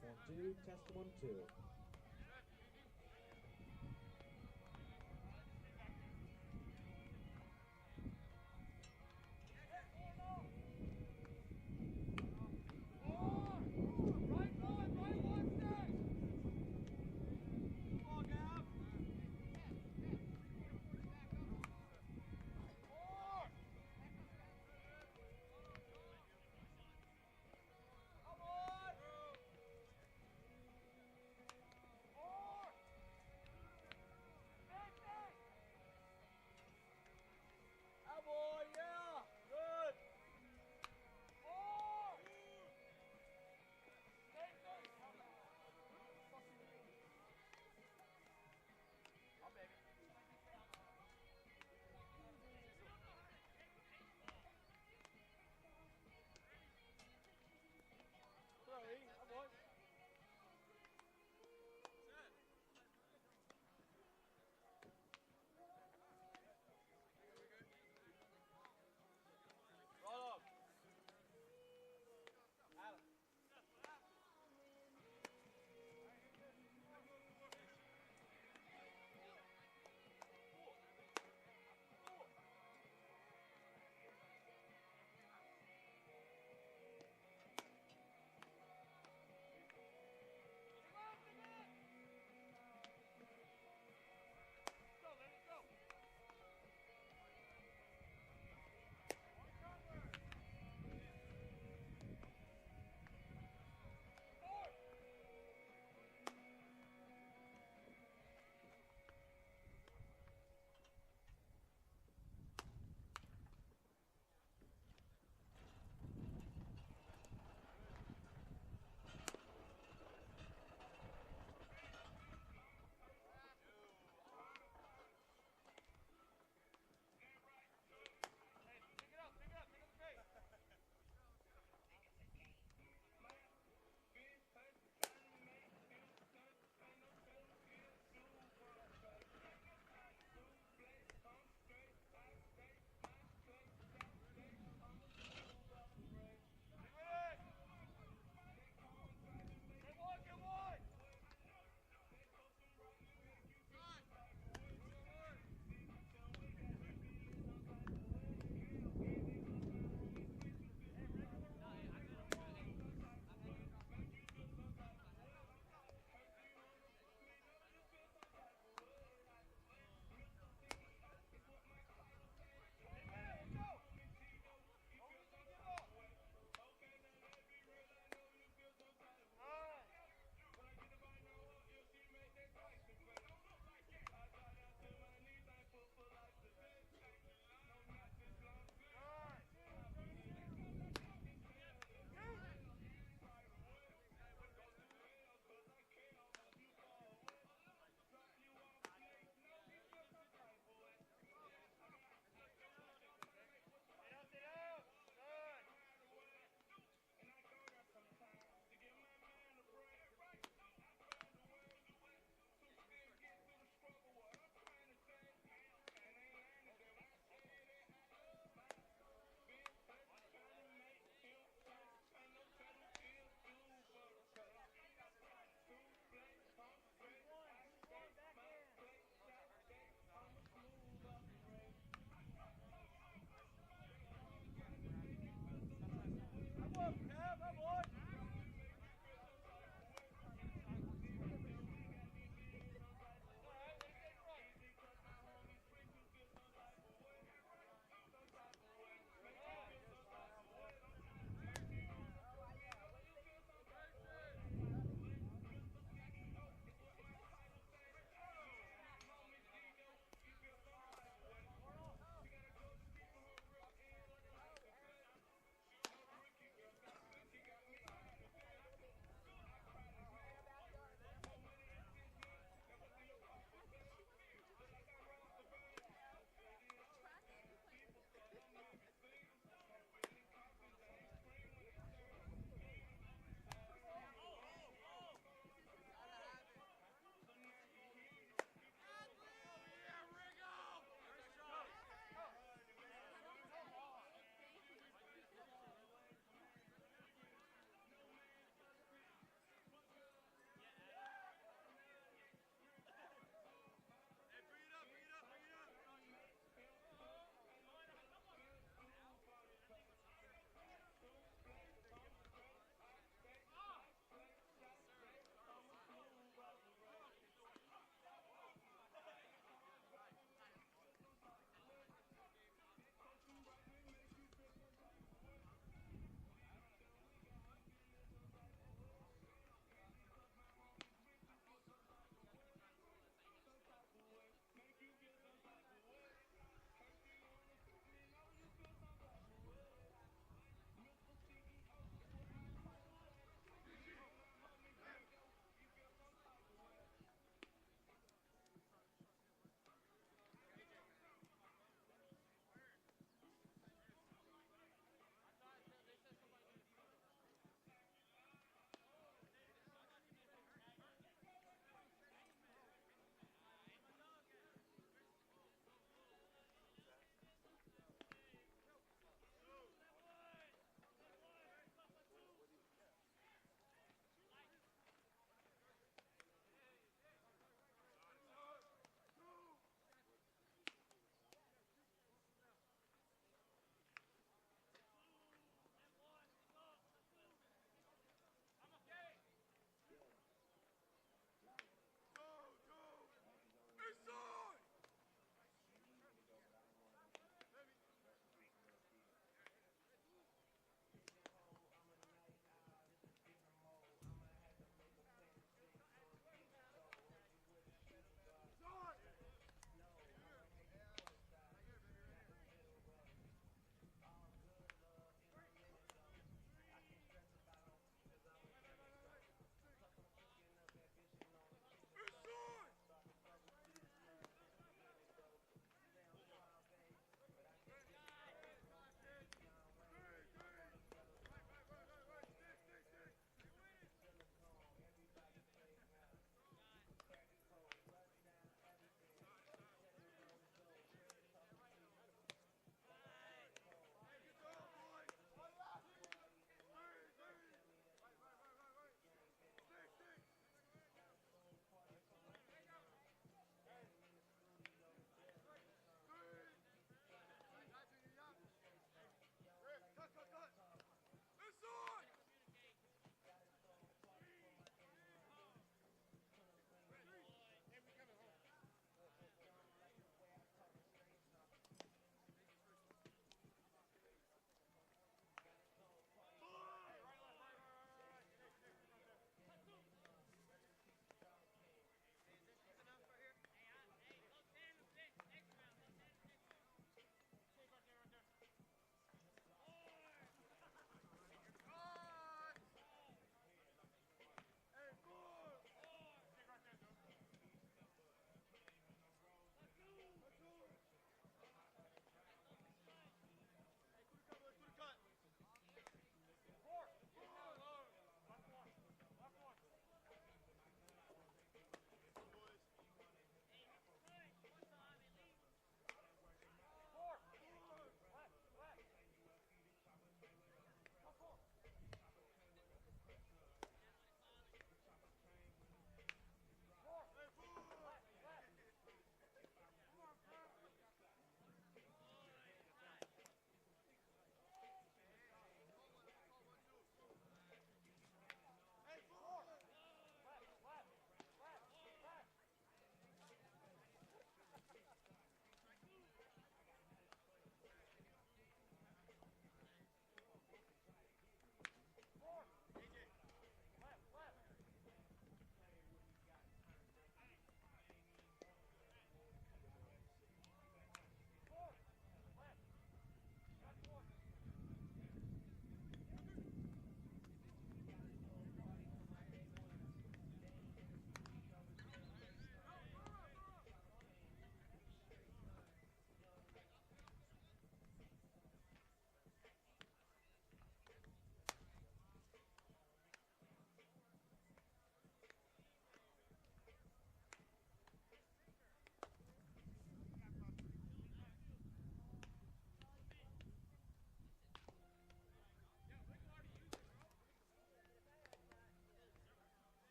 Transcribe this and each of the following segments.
Test 1, 2, test 1, 2.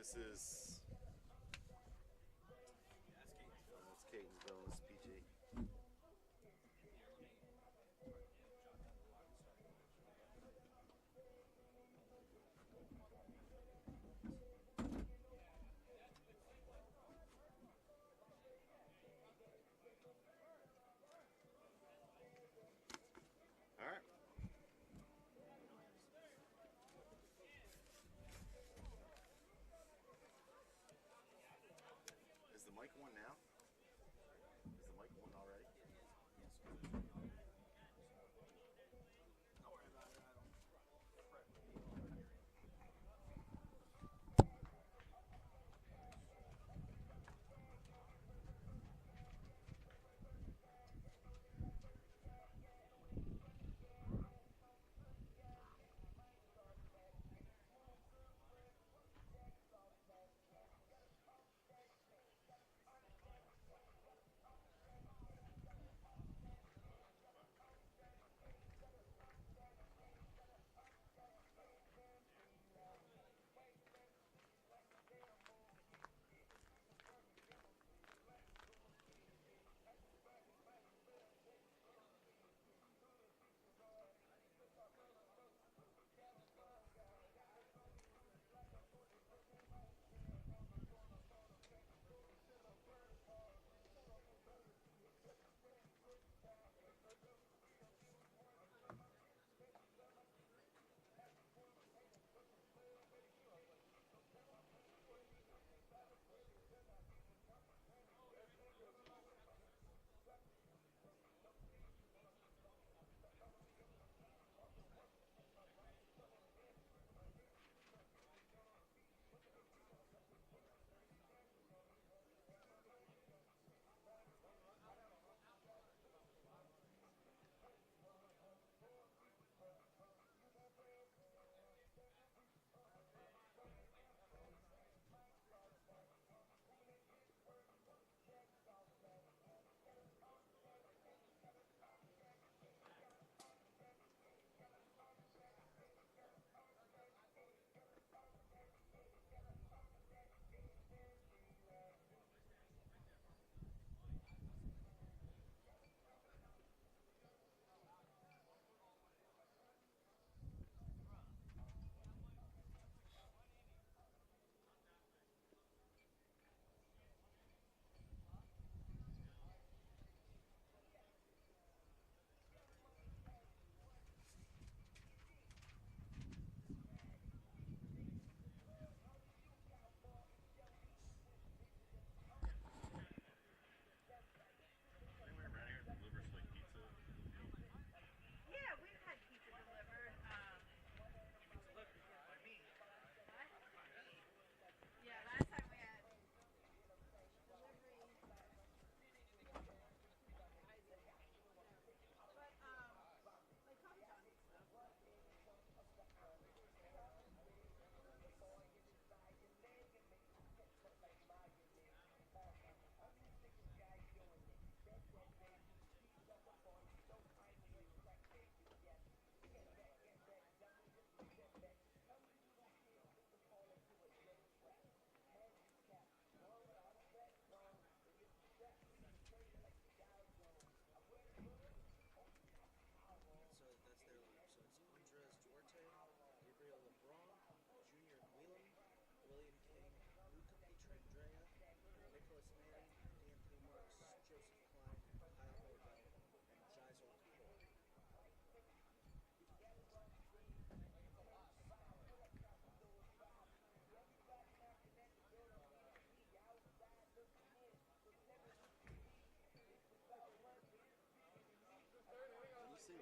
This is. It's Catonsville. It's PG. All right. Is the mic on now? Is the mic on already?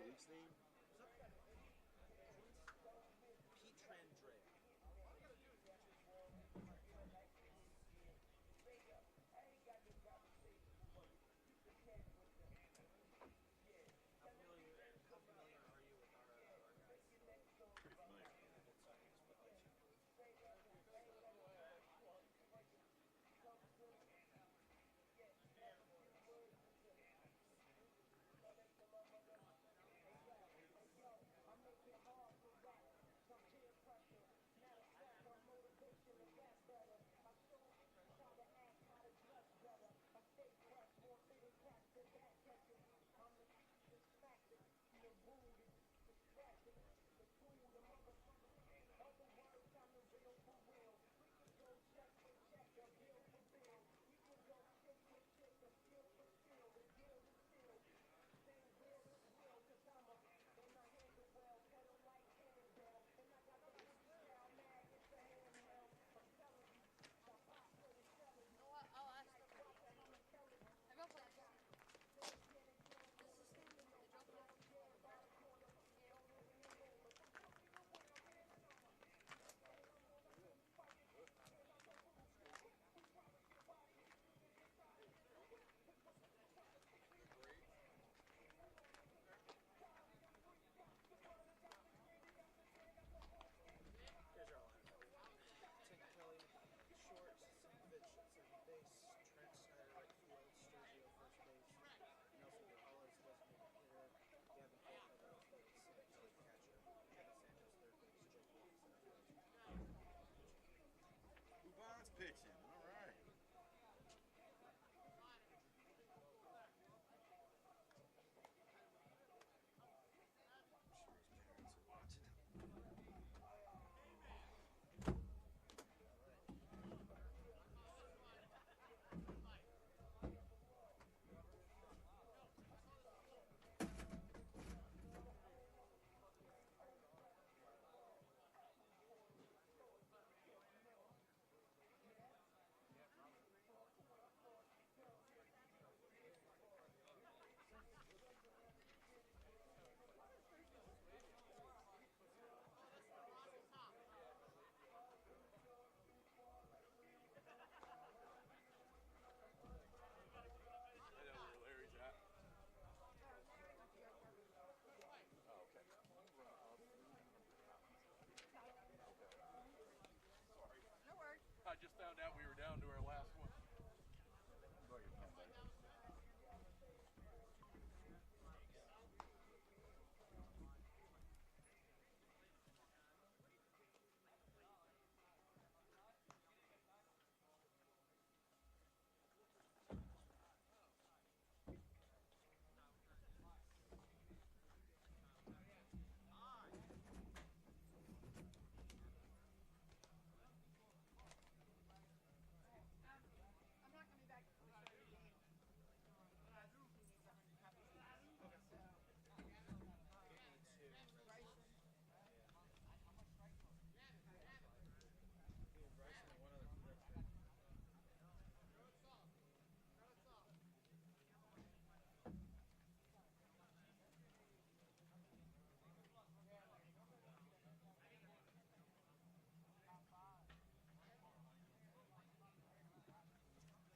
Luke's name? found out we were down to our last one. Go your pen, buddy.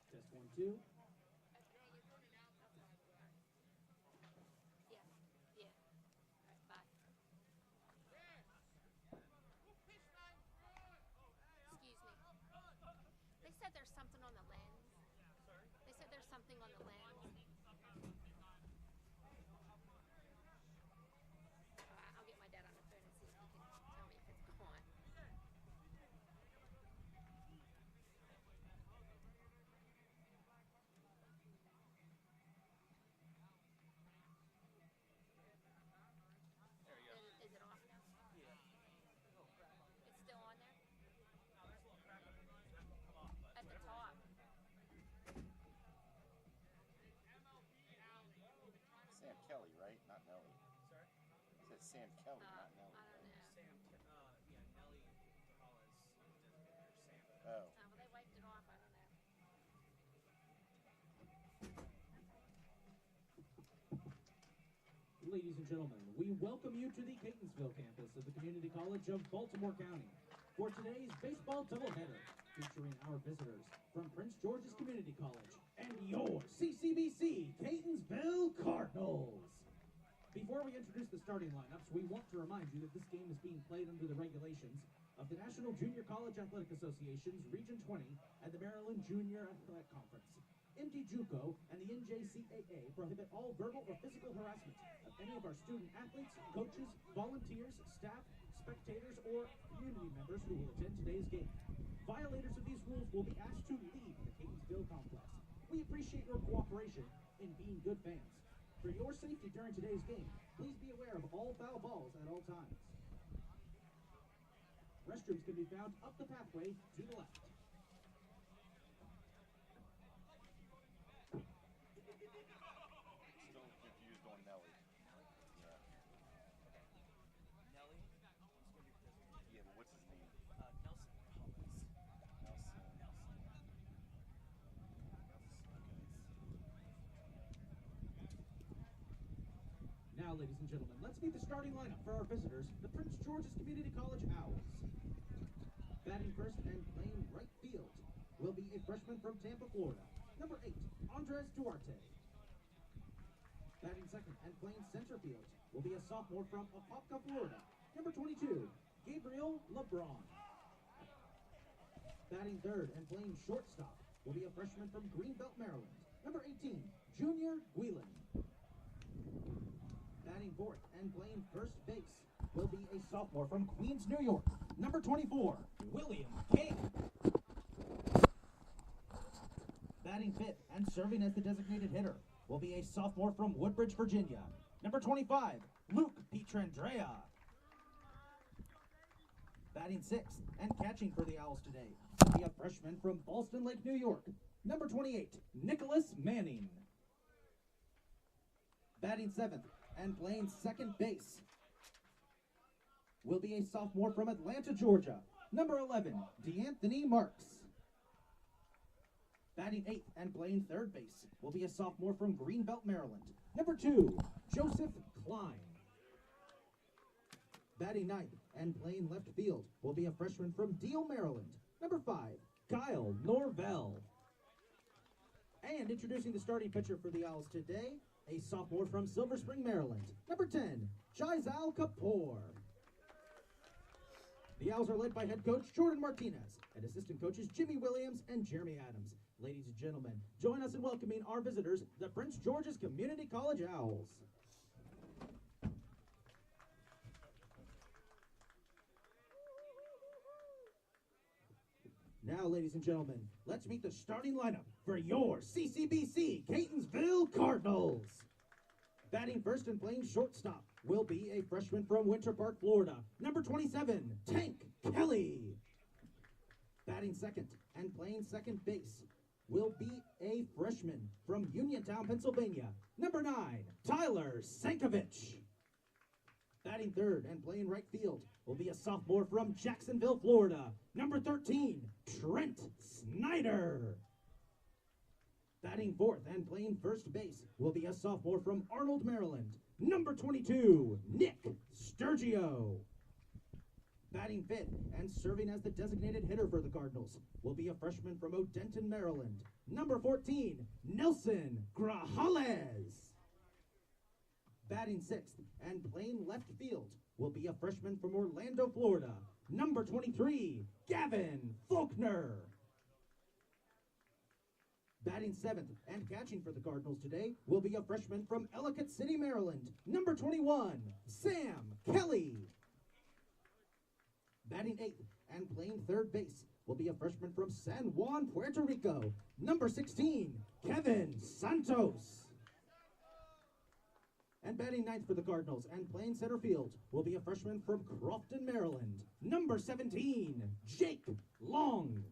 Test 1, 2. They said there's something on the lens. Sorry? They said there's something on the lens. I'll get my dad on the phone and see if he can tell me if it's gone. There you go. Is it off now? Yeah. It's still on there? There's a little crack on it. Come off, but At the top. Sam Kelly, right? Not Nelly. Sorry? It said Sam Kelly, not Nelly. I don't know. Sam, Nelly Hollis designated Sam. Oh. Well, they wiped it off. I don't know. Ladies and gentlemen, we welcome you to the Catonsville campus of the Community College of Baltimore County for today's baseball doubleheader, featuring our visitors from Prince George's Community College and your CCBC Catonsville Cardinals. Before we introduce the starting lineups, we want to remind you that this game is being played under the regulations of the National Junior College Athletic Association's Region 20 and the Maryland Junior Athletic Conference. MD JUCO and the NJCAA prohibit all verbal or physical harassment of any of our student athletes, coaches, volunteers, staff, spectators, or community members who will attend today's game. Violators of these rules will be asked to leave the Catonsville complex. We appreciate your cooperation in being good fans. For your safety during today's game, please be aware of all foul balls at all times. Restrooms can be found up the pathway to the left. Still confused on Nelly. Yeah. Nelly? Who's going to be designated? Yeah, but what's his name? Nelson Hollis. Nelson. Now, ladies and gentlemen, let's meet the starting lineup for our visitors, the Prince George's Community College Owls. Batting first and playing right field will be a freshman from Tampa, Florida, number 8, Andres Duarte. Batting second and playing center field will be a sophomore from Apopka, Florida, number 22, Gabriel LeBron. Batting third and playing shortstop will be a freshman from Greenbelt, Maryland, number 18, Junior Whelan. Batting fourth and playing first base will be a sophomore from Queens, New York, number 24, William King. Batting fifth and serving as the designated hitter will be a sophomore from Woodbridge, Virginia, number 25, Luke Pietrandrea. Batting sixth and catching for the Owls today will be a freshman from Ballston Lake, New York, number 28, Nicholas Manning. Batting seventh and playing second base will be a sophomore from Atlanta, Georgia, number 11, DeAnthony Marks. Batting eighth and playing third base will be a sophomore from Greenbelt, Maryland, number 2, Joseph Klein. Batting ninth and playing left field will be a freshman from Deal, Maryland, number 5, Kyle Norvell. And introducing the starting pitcher for the Owls today, a sophomore from Silver Spring, Maryland, number 10, Jaisal Kapoor. The Owls are led by head coach Jordan Martinez and assistant coaches Jimmy Williams and Jeremy Adams. Ladies and gentlemen, join us in welcoming our visitors, the Prince George's Community College Owls. Now, ladies and gentlemen, let's meet the starting lineup for your CCBC Catonsville Cardinals. Batting first and playing shortstop will be a freshman from Winter Park, Florida, number 27, Tank Kelly. Batting second and playing second base will be a freshman from Uniontown, Pennsylvania, number 9, Tyler Sankovich. Batting third and playing right field will be a sophomore from Jacksonville, Florida, number 13, Trent Snyder. Batting fourth and playing first base will be a sophomore from Arnold, Maryland, number 22, Nick Sturgio. Batting fifth and serving as the designated hitter for the Cardinals will be a freshman from Odenton, Maryland, number 14, Nelson Grajales. Batting sixth and playing left field will be a freshman from Orlando, Florida, number 23, Gavin Faulkner. Batting seventh and catching for the Cardinals today will be a freshman from Ellicott City, Maryland, number 21, Sam Kelly. Batting eighth and playing third base will be a freshman from San Juan, Puerto Rico, number 16, Kevin Santos. And batting ninth for the Cardinals and playing center field will be a freshman from Crofton, Maryland, number 17, Jake Long.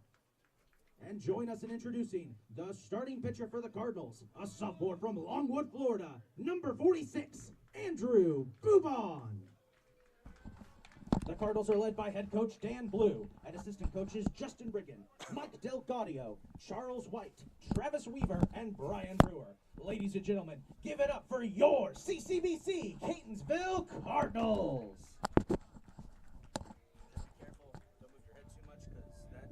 And join us in introducing the starting pitcher for the Cardinals, a sophomore from Longwood, Florida, number 46, Andrew Bubon. The Cardinals are led by head coach Dan Blue and assistant coaches Justin Riggin, Mike Del Gaudio, Charles White, Travis Weaver, and Brian Brewer. Ladies and gentlemen, give it up for your CCBC Catonsville Cardinals. Careful, don't move your head too much because that,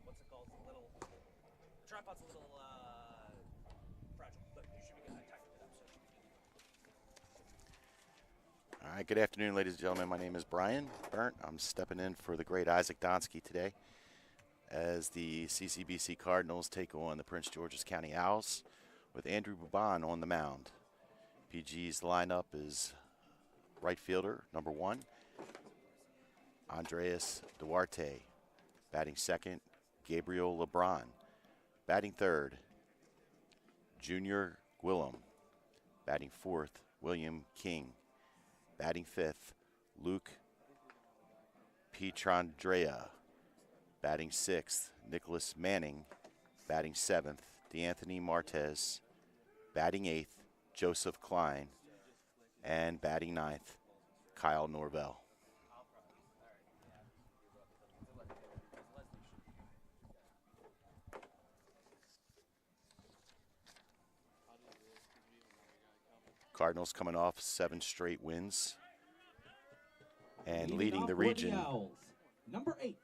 what's it called? It's a little, the tripod's a little, fragile, but you should be good. I tightened it up, so it should be good. All right, good afternoon, ladies and gentlemen. My name is Brian Burnt. I'm stepping in for the great Isaac Donsky today as the CCBC Cardinals take on the Prince George's County Owls with Andrew Bubon on the mound. PG's lineup is right fielder, number 1, Andreas Duarte. Batting second, Gabriel LeBron. Batting third, Junior Gwillem. Batting fourth, William King. Batting fifth, Luke Pietrandrea. Batting sixth, Nicholas Manning. Batting seventh, DeAnthony Martez. Batting eighth, Joseph Klein. And batting ninth, Kyle Norvell. Cardinals coming off 7 straight wins and leading the region. Owls, number 8,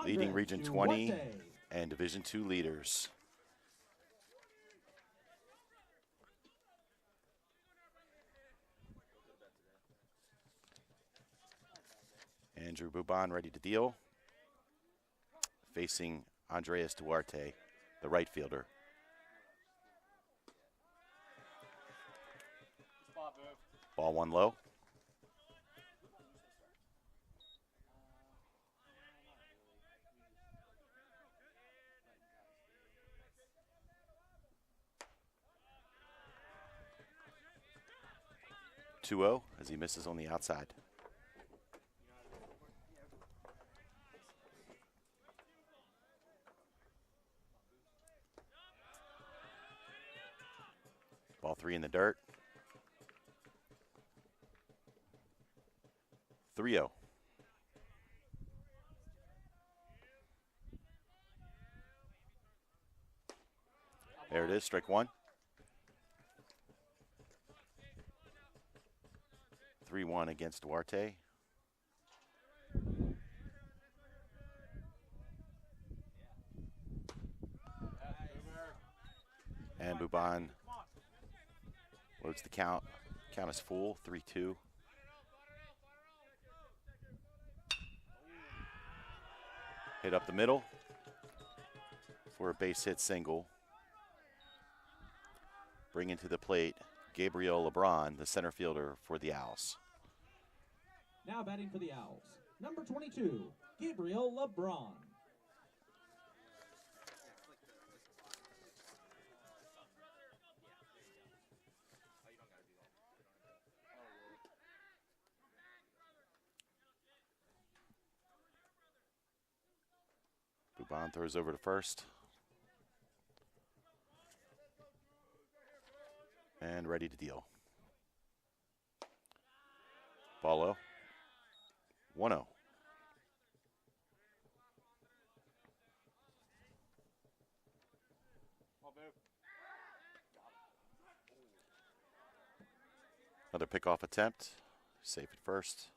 Leading Andre Region 20 Duarte. and Division II leaders. Andrew Bubon ready to deal. Facing Andreas Duarte, the right fielder. Ball one low. (2-0) as he misses on the outside. Ball 3 in the dirt. 3-0. There it is, strike 1. 3-1 against Duarte. And Bubon loads the count. Count is full, 3-2. Hit up the middle for a base hit single. Bringing to the plate Gabriel LeBron, the center fielder for the Owls. Now batting for the Owls, number 22, Gabriel LeBron. Bouban throws over to first. And ready to deal. Ball low. 1-0. Another pickoff attempt. Safe at first.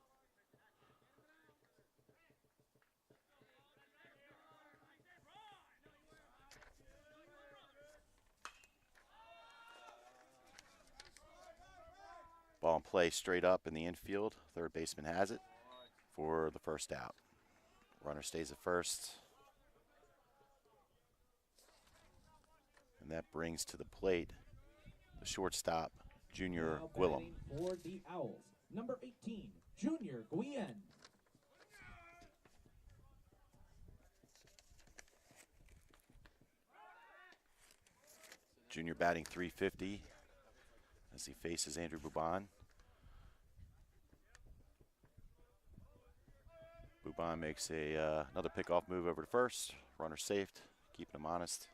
Ball in play straight up in the infield. Third baseman has it for the first out. Runner stays at first. And that brings to the plate the shortstop, Junior Now Gwillem. batting for the Owls, number 18, Junior Guillen. Junior batting .350 as he faces Andrew Bouban. Bouban makes another pickoff move over to first. Runner saved, keeping him honest.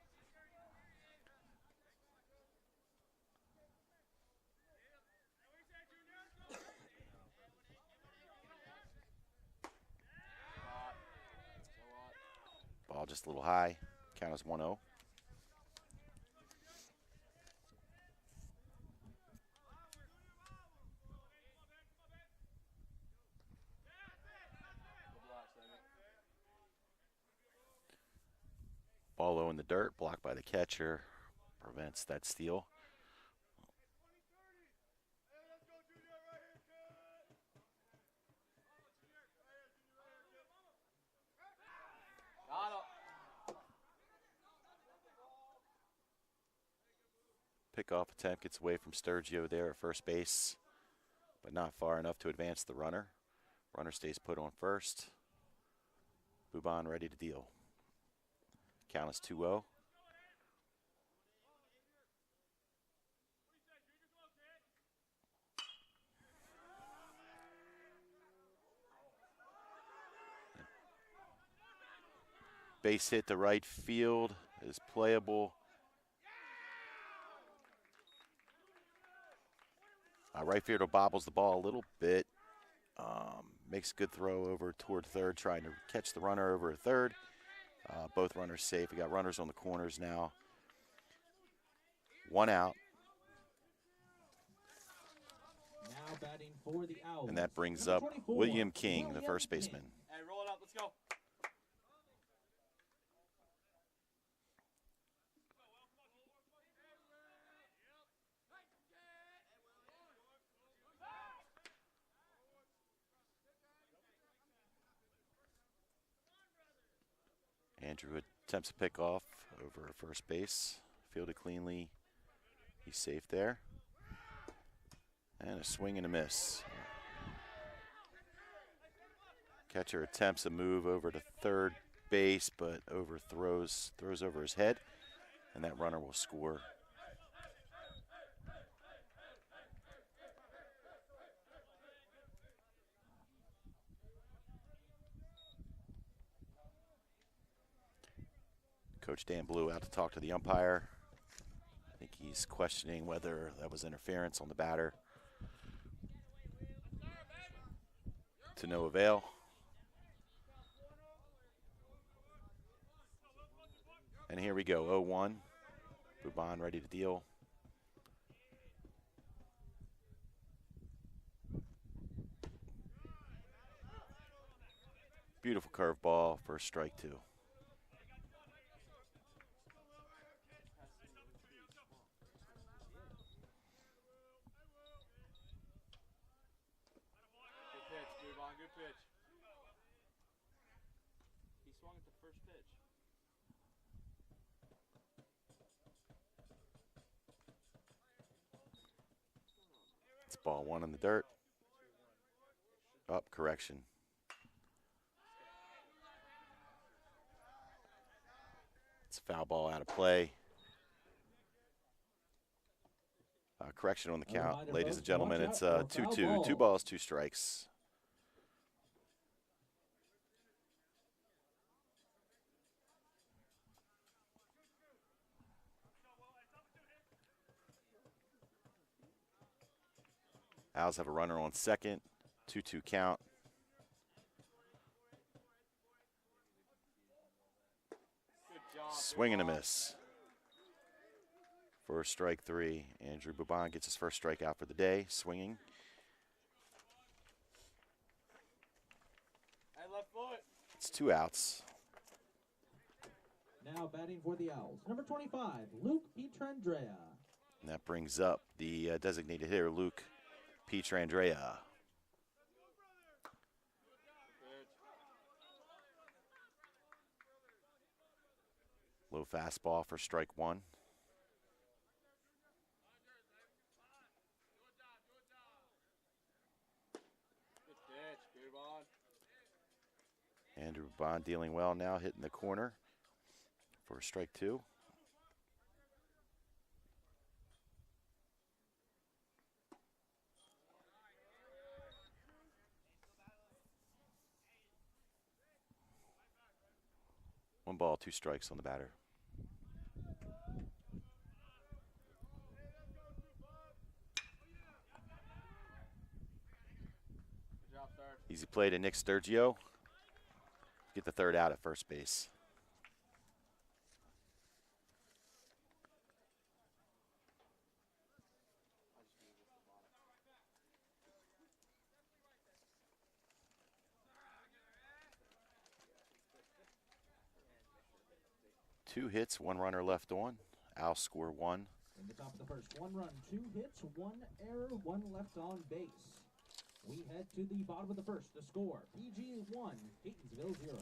Ball just a little high. Count is 1-0. Ball low in the dirt, blocked by the catcher, prevents that steal. Pickoff attempt gets away from Sturgio there at first base, but not far enough to advance the runner. Runner stays put on first. Bouban ready to deal. Count is 2-0. Base hit to right field is playable. Right fielder bobbles the ball a little bit. Makes a good throw over toward third, trying to catch the runner over at third. Both runners safe. We got runners on the corners now. One out. Now batting for the Owls. And that brings number up 24, William King, the William first King. baseman. Hey, roll it up. Let's go. Andrew attempts a pickoff over first base. Fielded cleanly. He's safe there. And a swing and a miss. Catcher attempts a move over to third base, but throws over his head, and that runner will score. Coach Dan Blue out to talk to the umpire. I think he's questioning whether that was interference on the batter. To no avail. And here we go, 0-1. Bouban ready to deal. Beautiful curveball for strike two. swung at the first pitch. It's ball one in the dirt. Up, correction. It's a foul ball out of play. Correction on the count, ladies and gentlemen. It's 2-2. 2 balls, 2 strikes. Owls have a runner on second. 2-2 count. Swing and a miss. For strike 3, Andrew Boban gets his first strikeout for the day, swinging. Hey, left foot. It's 2 outs. Now batting for the Owls, number 25, Luke Pietrandrea. And that brings up the designated hitter, Luke Pietrandrea. Low fastball for strike 1. Andrew Bond dealing well now, hitting the corner for strike 2. One ball, 2 strikes on the batter. Easy play to Nick Sturgio. Get the 3rd out at first base. Two hits, 1 runner left on. Owls score 1. In the top of the first, 1 run, 2 hits, 1 error, 1 left on base. We head to the bottom of the first. The score, PG 1, Catonsville 0.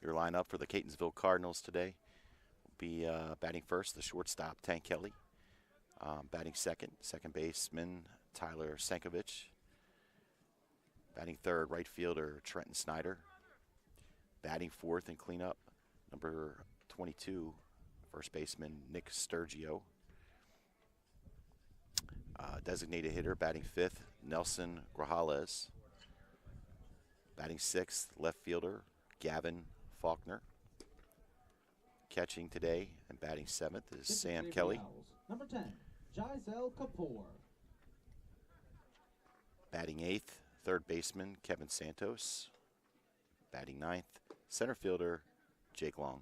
Your lineup for the Catonsville Cardinals today will be batting first, the shortstop, Tank Kelly. Batting second baseman, Tyler Sankovic. Batting third, right fielder, Trenton Snyder. Batting fourth and cleanup, number 22, first baseman, Nick Sturgio. Designated hitter, batting fifth, Nelson Grajales. Batting sixth, left fielder, Gavin Faulkner. Catching today and batting seventh is Sam Kelly. Number 10, Giselle Kapoor. Batting eighth, third baseman, Kevin Santos. Batting ninth, center fielder, Jake Long.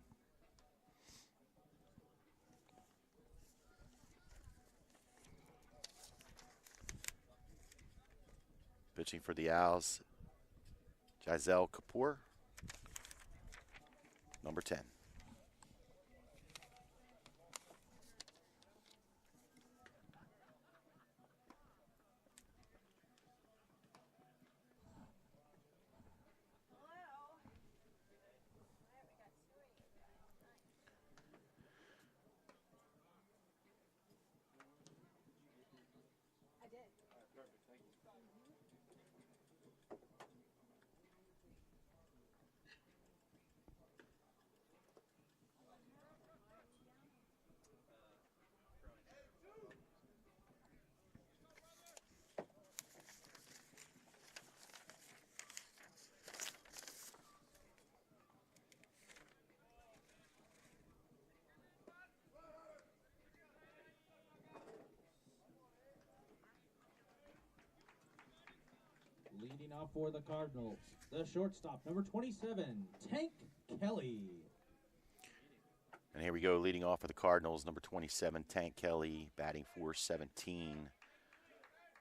Pitching for the Owls, Giselle Kapoor, number 10. Leading off for the Cardinals, the shortstop, number 27, Tank Kelly. And here we go, leading off for the Cardinals, number 27, Tank Kelly, batting .417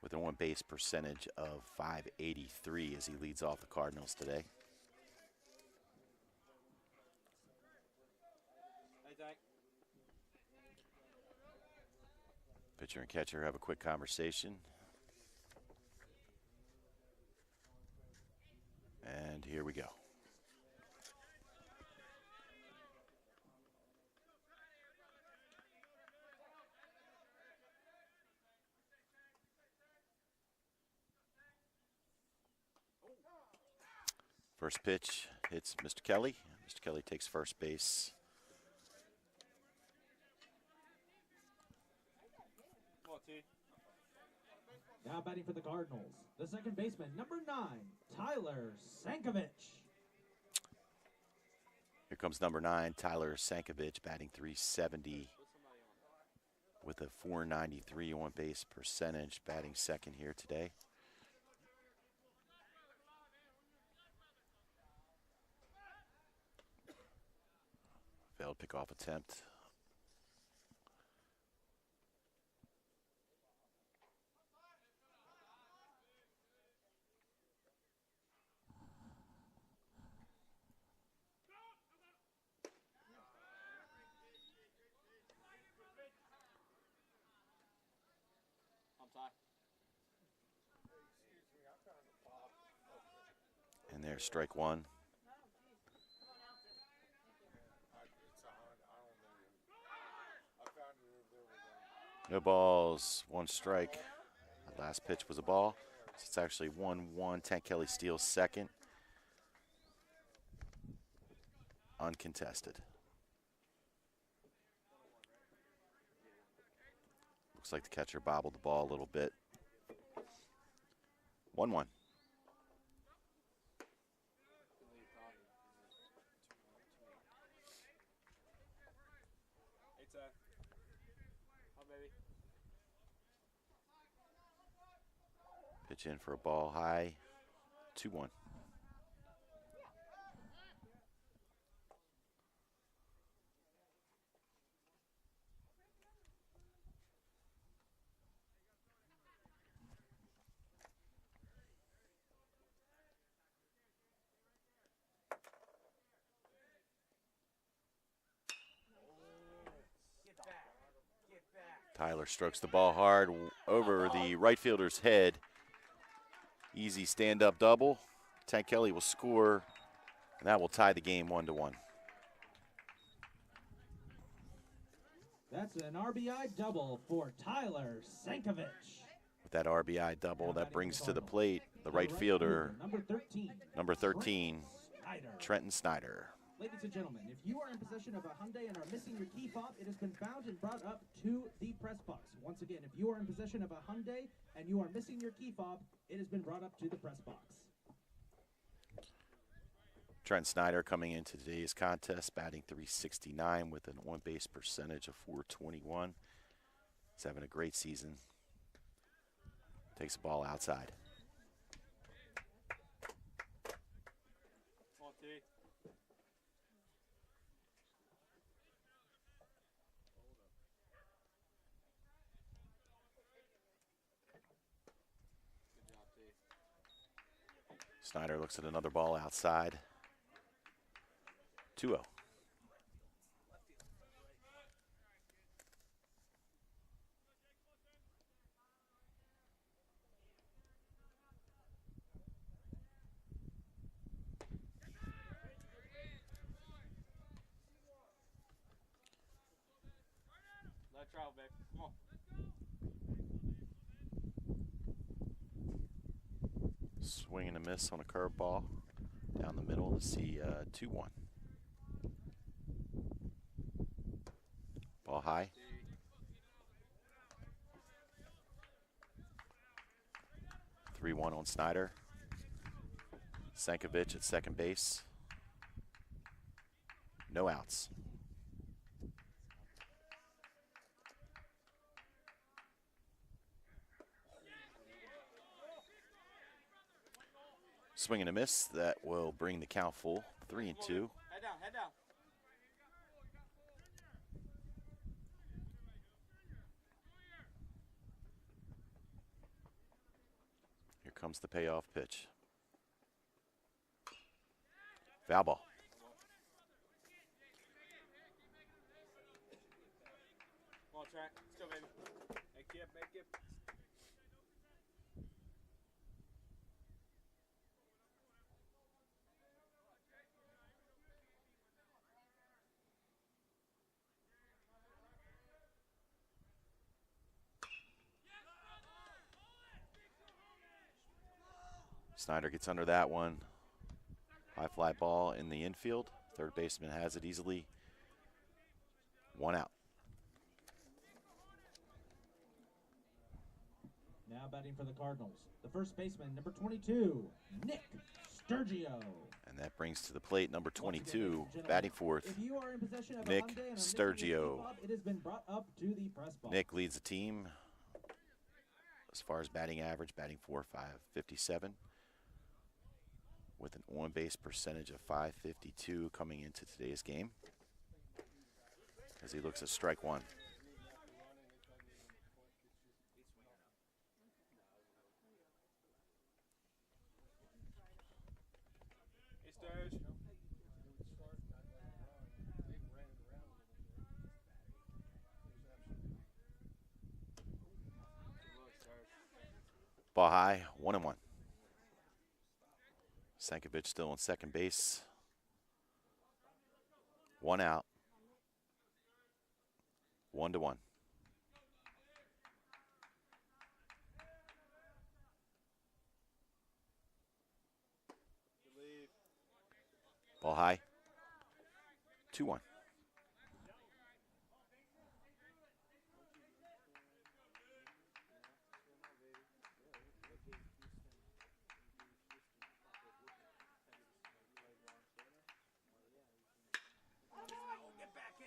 with an on-base percentage of .583 as he leads off the Cardinals today. Hey, Tank. Pitcher and catcher have a quick conversation. And here we go. First pitch hits Mr. Kelly. Mr. Kelly takes first base. Now batting for the Cardinals, the second baseman, number 9, Tyler Sankovic. Here comes number 9, Tyler Sankovic, batting .370 with a .493 on-base percentage, batting second here today. Failed pickoff attempt. And there's strike one. No balls, one strike. The last pitch was a ball. So it's actually 1-1. Tank Kelly steals second. Uncontested. Looks like the catcher bobbled the ball a little bit. 1-1. Pitch in for a ball high. 2-1. Tyler strokes the ball hard over the right fielder's head. Easy stand-up double. Tank Kelly will score, and that will tie the game 1-1. That's an RBI double for Tyler Sankovic. With that RBI double, that brings to the plate the right fielder, number 13, Trenton Snyder. Ladies and gentlemen, if you are in possession of a Hyundai and are missing your key fob, it has been found and brought up to the press box. Once again, if you are in possession of a Hyundai and you are missing your key fob, it has been brought up to the press box. Trent Snyder coming into today's contest, batting .369 with an on-base percentage of .421. He's having a great season. Takes the ball outside. Snyder looks at another ball outside. 2-0. Let travel, babe. Come on. Swing and a miss on a curveball down the middle to see 2-1. Ball high. (3-1) on Snyder. Sankovic at second base. No outs. Swing and a miss. That will bring the count full. 3-2. Head down, head down. Here comes the payoff pitch. Foul ball. Come on, Trent. Let's go, baby. Hey, Make it. Snyder gets under that one. High fly ball in the infield. Third baseman has it easily. One out. Now batting for the Cardinals, the first baseman, number 22, Nick Sturgio. And that brings to the plate number Once again, 22, ladies and gentlemen, batting fourth, if you are in possession of a Nick Hyundai and are missing Sturgio. your key fob, it has been brought up to the press box. Nick leads the team as far as batting average, batting .457, with an on-base percentage of .552 coming into today's game, as he looks at strike one. Ball high, 1-1. Sankovic still on second base. One out. 1-1. Ball high. 2-1.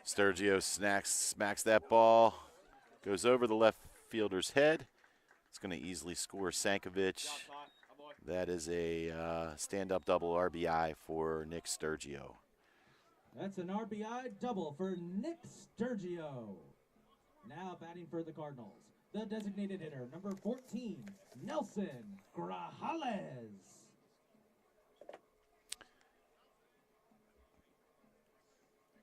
Sturgio smacks that ball, goes over the left fielder's head. It's going to easily score Sankovic. That is a stand-up double RBI for Nick Sturgio. That's an RBI double for Nick Sturgio. Now batting for the Cardinals, the designated hitter, number 14, Nelson Grajales.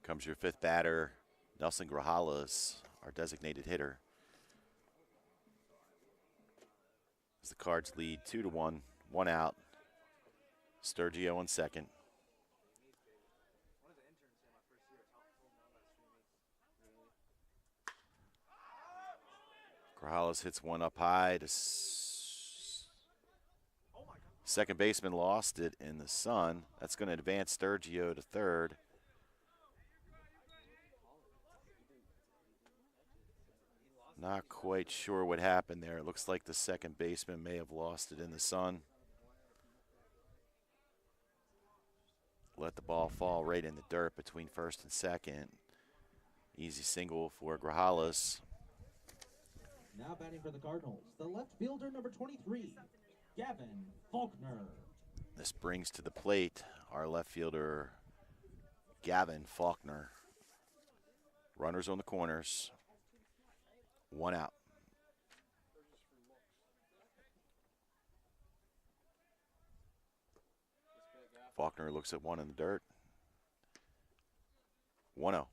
Comes your fifth batter, Nelson Grajales, our designated hitter. As the Cards lead 2-1, one out. Sturgio on second. Grajales hits one up high to second baseman, lost it in the sun. That's going to advance Sturgio to third. Not quite sure what happened there. It looks like the second baseman may have lost it in the sun. Let the ball fall right in the dirt between first and second. Easy single for Grajales. Now batting for the Cardinals, the left fielder, number 23, Gavin Faulkner. This brings to the plate our left fielder, Gavin Faulkner. Runners on the corners. One out. Faulkner looks at one in the dirt. 1-0.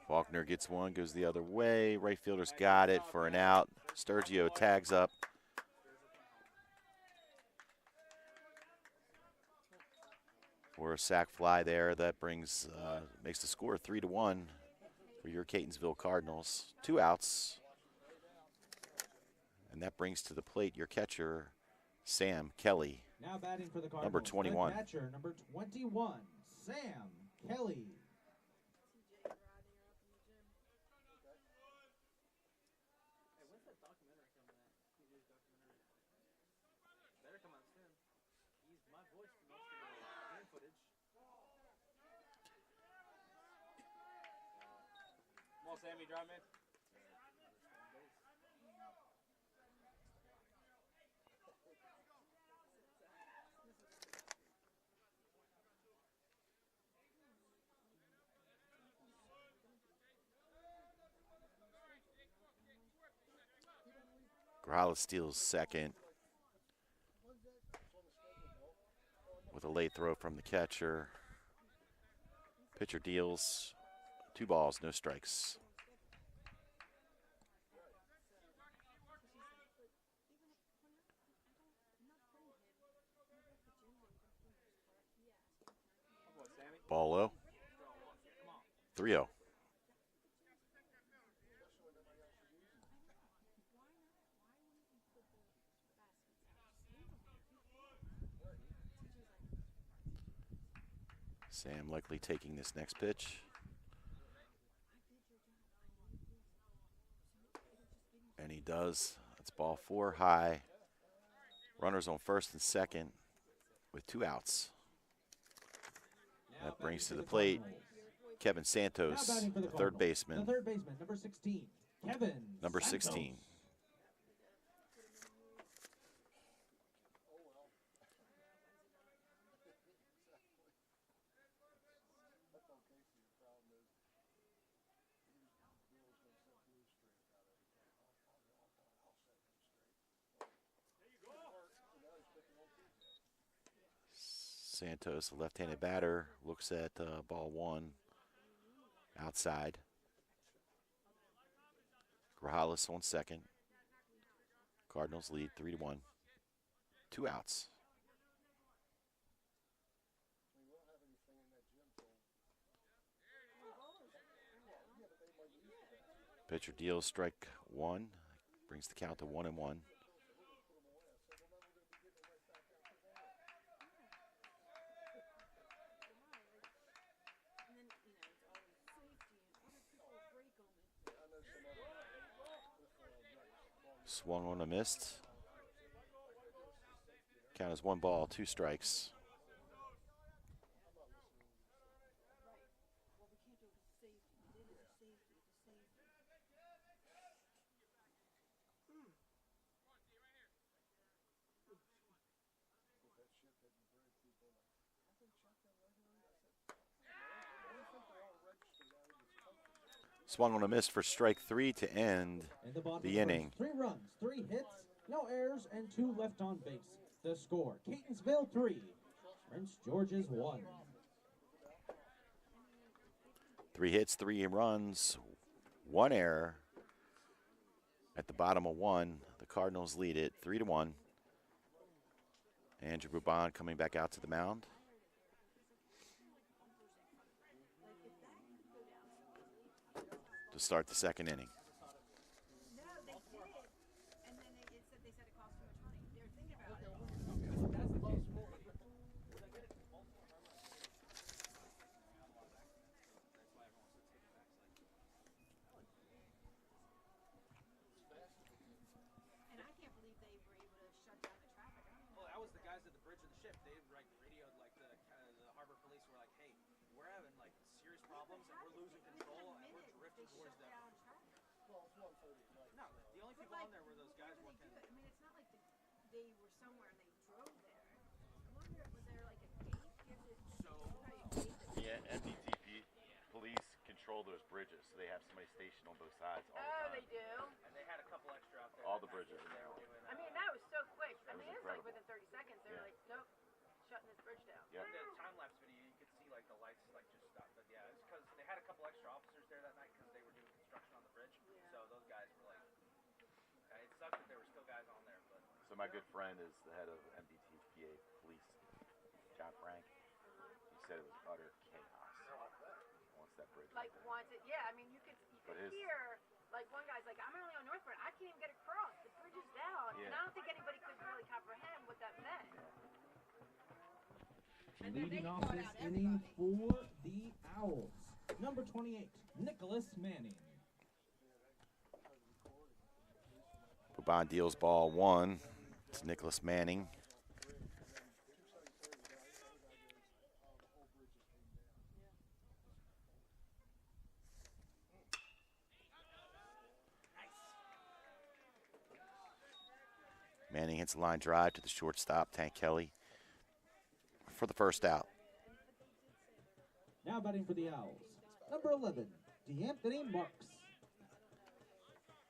Faulkner gets one, goes the other way. Right fielder's got it for an out. Sturgio tags up. For a sac fly there, that brings makes the score 3-1 for your Catonsville Cardinals. 2 outs. And that brings to the plate your catcher, Sam Kelly. Now batting for the Cardinals, Number 21. the catcher, number 21, Sam Kelly. Sammy, drive in. Grajales steals second with a late throw from the catcher. Pitcher deals 2 balls, no strikes. Ball low. 3-0. Sam likely taking this next pitch. And he does. That's ball 4 high. Runners on first and second with 2 outs. That brings to the plate Kevin Santos, the third baseman. The third baseman, number 16, Kevin Number Santos. 16. Santos, the left-handed batter, looks at ball 1 outside. Grajales on second. Cardinals lead 3-1. 2 outs. Pitcher deals strike 1, brings the count to 1-1. Swung on a missed. Count is 1 ball, 2 strikes. Swung on a miss for strike 3 to end the inning. 3 runs, 3 hits, no errors, and 2 left on base. The score, Catonsville 3, Prince George's 1. 3 hits, 3 runs, 1 error. At the bottom of 1, the Cardinals lead it 3-1. Andrew Bouban coming back out to the mound. To start the second inning. No, they did. And then they said it cost too much money. They were thinking about it. And I can't believe they were able to shut down the traffic. I don't know. Well, that was the guys at the bridge of the ship. They like radioed like the harbor police were like, "Hey, we're having like serious problems and we're losing control and we're drifting towards them." No, the only people on there were those guys working. I mean, it's not like they were somewhere and they drove there. I wonder, was there like a gate? Yeah, MDTP police control those bridges, so they have somebody stationed on both sides all the time. They do? And they had a couple extra out there. All the bridges in there. I mean, that was so quick. I That mean, was it was like incredible. within 30 seconds. They were like, nope, shutting this bridge down. Yep. The time lapse video, you could see like the lights like just stopped. But yeah, it's because they had a couple extra officers there that night because they were doing construction on the bridge. Yeah. So those guys were like, it sucked that there were still guys on there, but. So my good friend is the head of MDTPA police, John Frank. He said it was utter chaos once that bridge Like, was once it, yeah, I mean, you could But his- hear, like, one guy's like, I'm only on Northbound. I can't even get across. The bridge is down. And Yeah. I don't think anybody could really comprehend what that meant. Leading off this inning for the Owls, number 28, Nicholas Manning. Bouban deals ball 1 to Nicholas Manning. Manning hits a line drive to the shortstop, Tank Kelly, for the first out. Now batting for the Owls, number 11, D'Anthony Marks.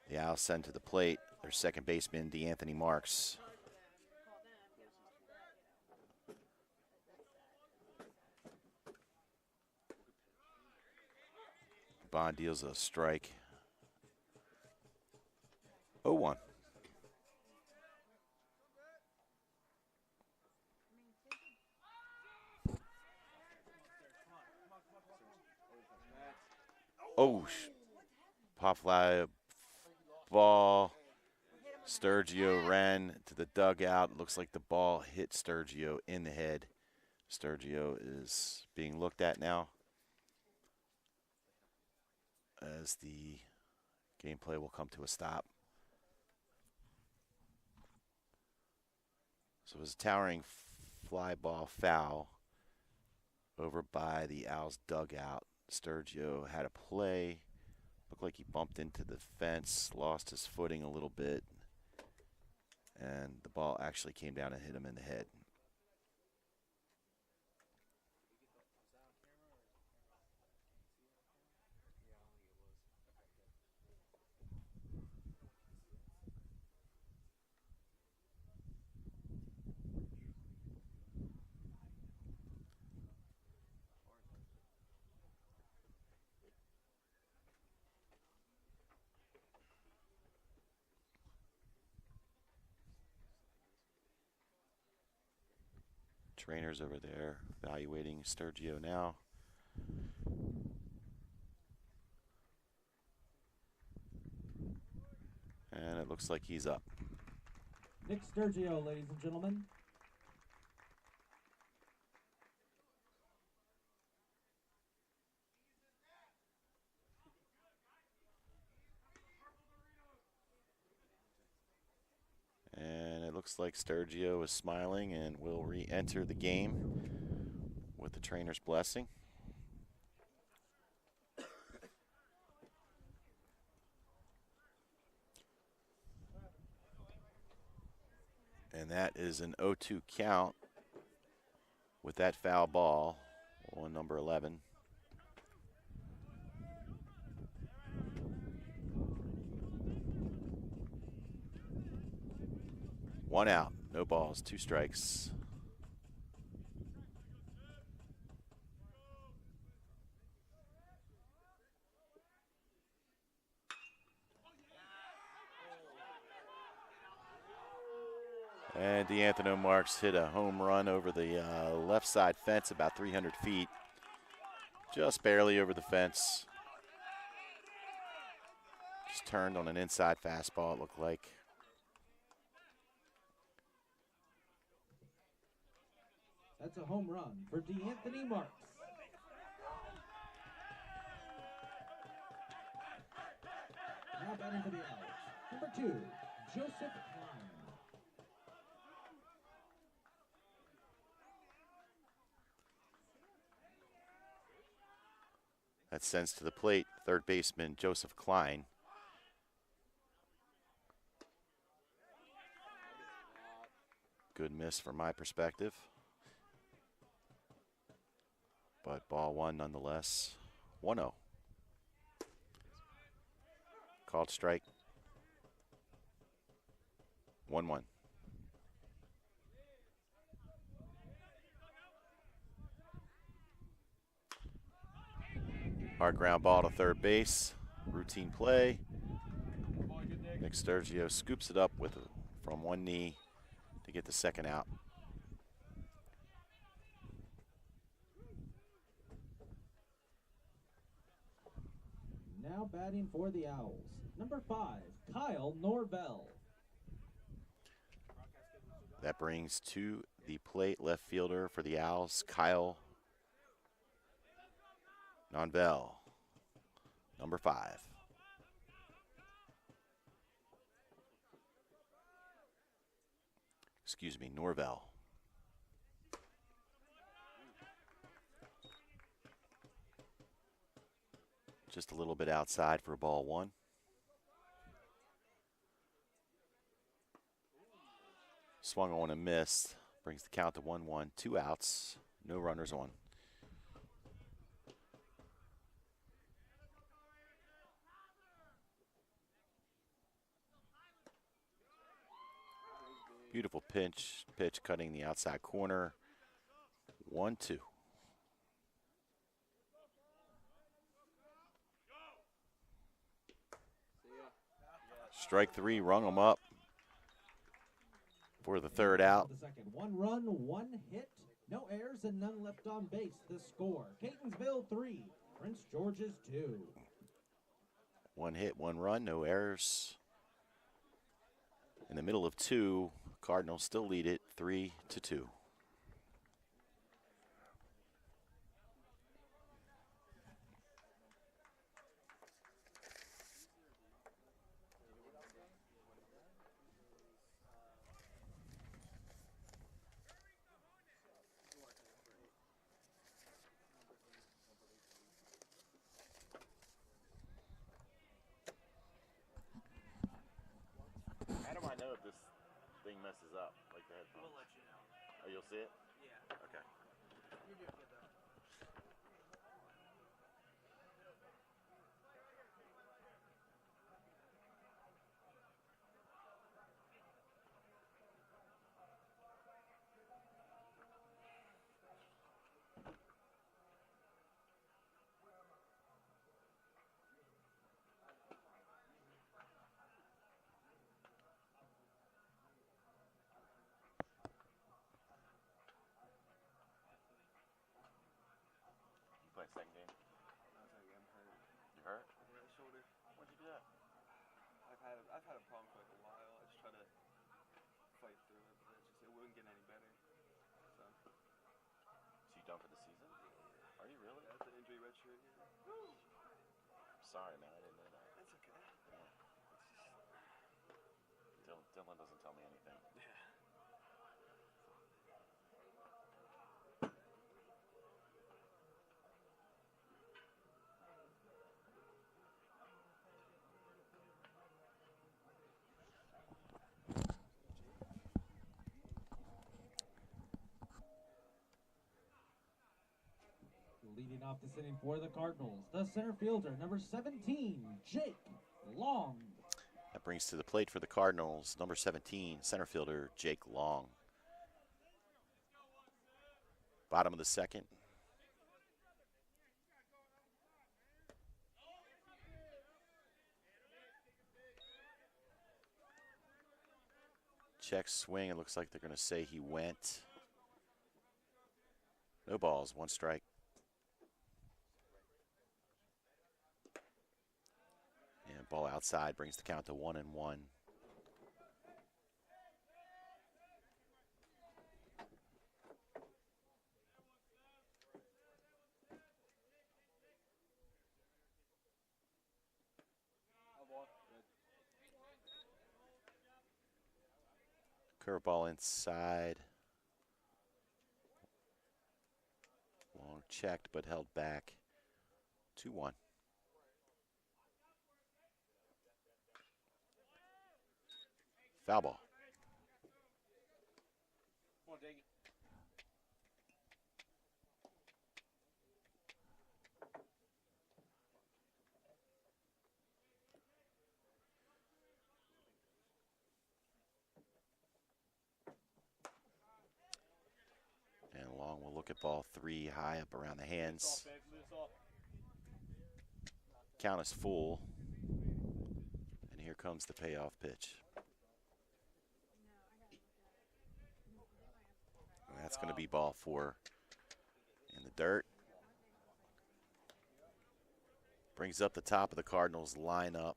The Owls send to the plate their second baseman, DeAnthony Marks. Bond deals a strike. 0-1. Oh, pop fly ball. Sturgio ran to the dugout. Looks like the ball hit Sturgio in the head. Sturgio is being looked at now as the gameplay will come to a stop. So it was a towering fly ball foul over by the Owls dugout. Sturgio had a play. Looked like he bumped into the fence, lost his footing a little bit, and the ball actually came down and hit him in the head. Trainers over there evaluating Sturgio now. And it looks like he's up. Nick Sturgio, ladies and gentlemen. And it looks like Sturgio is smiling and will re-enter the game with the trainer's blessing. And that is an 0-2 count with that foul ball on number 11. One out, no balls, 2 strikes. And DeAnthony Marks hit a home run over the left side fence about 300 feet. Just barely over the fence. Just turned on an inside fastball, it looked like. That's a home run for DeAnthony Marks. Now batting for the Owls, number 2, Joseph Klein. That sends to the plate third baseman Joseph Klein. Good miss from my perspective. But ball one nonetheless. 1-0. Called strike. 1-1. Hard ground ball to third base. Routine play. Nick Sturgio scoops it up from one knee to get the second out. Now batting for the Owls, number 5, Kyle Norvell. That brings to the plate left fielder for the Owls, Kyle Norvell, number 5. Excuse me, Norvell. Just a little bit outside for ball one. Swung on and missed. Brings the count to 1-1. 2 outs. No runners on. Beautiful pitch cutting the outside corner. 1-2. Strike three, rung them up for the third out. The second, 1 run, 1 hit, no errors, and none left on base. The score: Catonsville 3, Prince George's 2. 1 hit, 1 run, no errors. In the middle of 2, Cardinals still lead it 3-2. How do I know if this thing messes up, like the headphones? We'll let you know. Oh, you'll see it? Yeah. Okay. You're doing good though. You playing second game? I'm hurt. You hurt? Yeah, shoulder. When'd you do that? I've had a problem for like a while. I just try to fight through it, but it wouldn't get any better. So So you done for the season? Are you really? yeah, it's an injury red shirt here. Sorry, man. I didn't know that. That's okay. Dylan doesn't tell me anything. Yeah. Leading off this inning for the Cardinals, the center fielder, number 17, Jake Long. That brings to the plate for the Cardinals, number 17, center fielder Jake Long. Bottom of the second. Check swing. It looks like they're going to say he went. No balls, 1 strike. And ball outside brings the count to 1-1. Curveball inside. Long checked but held back. 2-1. Foul ball. Come on, Diggy. And Long will look at ball 3 high up around the hands. Count is full. And here comes the payoff pitch. And that's going to be ball 4 in the dirt. Brings up the top of the Cardinals lineup.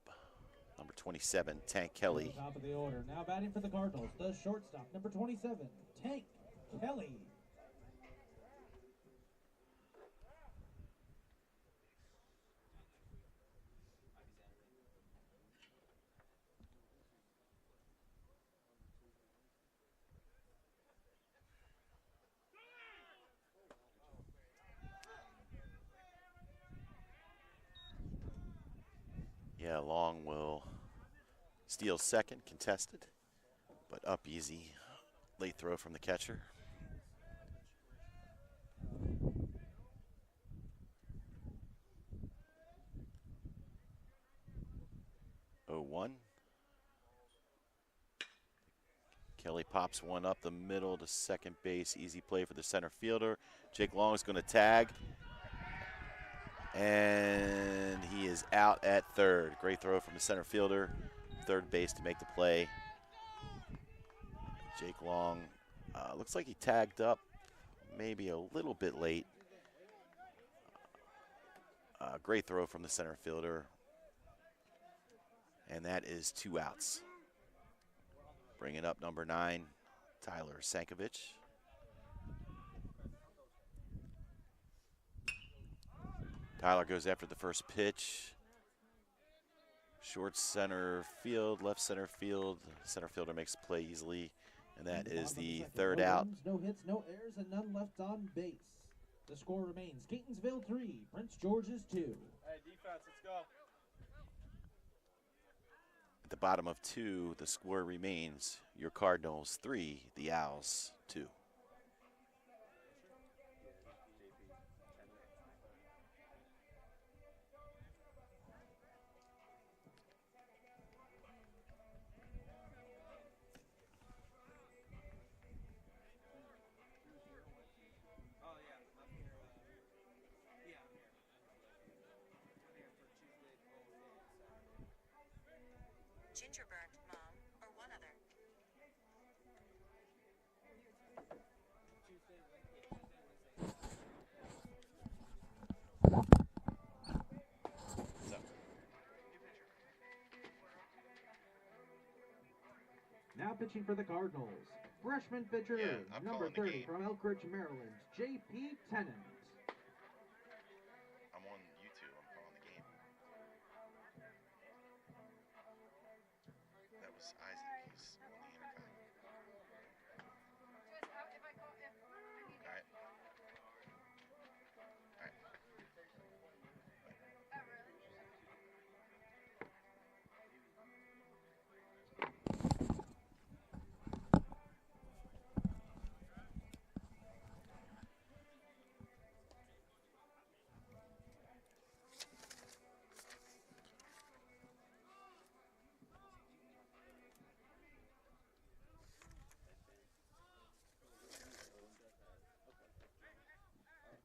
Number 27, Tank Kelly. Top of the order. Now batting for the Cardinals, the shortstop, number 27, Tank Kelly. Yeah, Long will steal second, contested, but up easy. Late throw from the catcher. Kelly pops one up the middle to second base. Easy play for the center fielder. Jake Long is going to tag. And he is out at third. Great throw from the center fielder. Third base to make the play. Jake Long looks like he tagged up maybe a little bit late. Great throw from the center fielder. And that is 2 outs. Bringing up number 9, Tyler Sankovic. Tyler goes after the first pitch. Short center field, left center field. Center fielder makes the play easily. And that is the third out. No hits, no errors, and none left on base. The score remains Catonsville 3, Prince George's 2. Hey, defense, let's go. At the bottom of 2, the score remains your Cardinals 3, the Owls 2. Oh yeah, I'm here. Yeah, I'm here. I'm here for Tuesday, Saturday. Gingerbread, Mom, or one other. Now pitching for the Cardinals, freshman pitcher, I'm number calling the 30 game. from Elk Ridge, Maryland, J.P. Tennant. I'm on YouTube. I'm calling the game. That was Isaac. He's on the intercom. All right.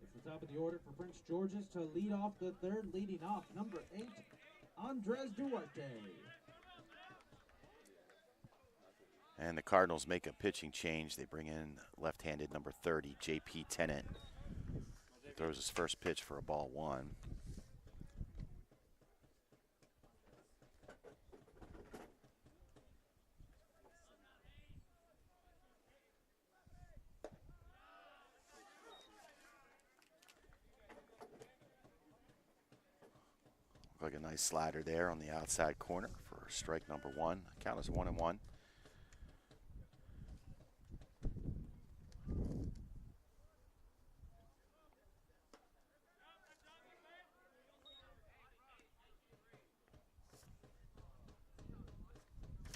It's the top of the order for Prince George's to lead off the third, leading off number 8, Andres Duarte. And the Cardinals make a pitching change. They bring in left-handed number 30, J.P. Tennant. Throws his first pitch for a ball 1. Like a nice slider there on the outside corner for strike number 1. Count is 1-1.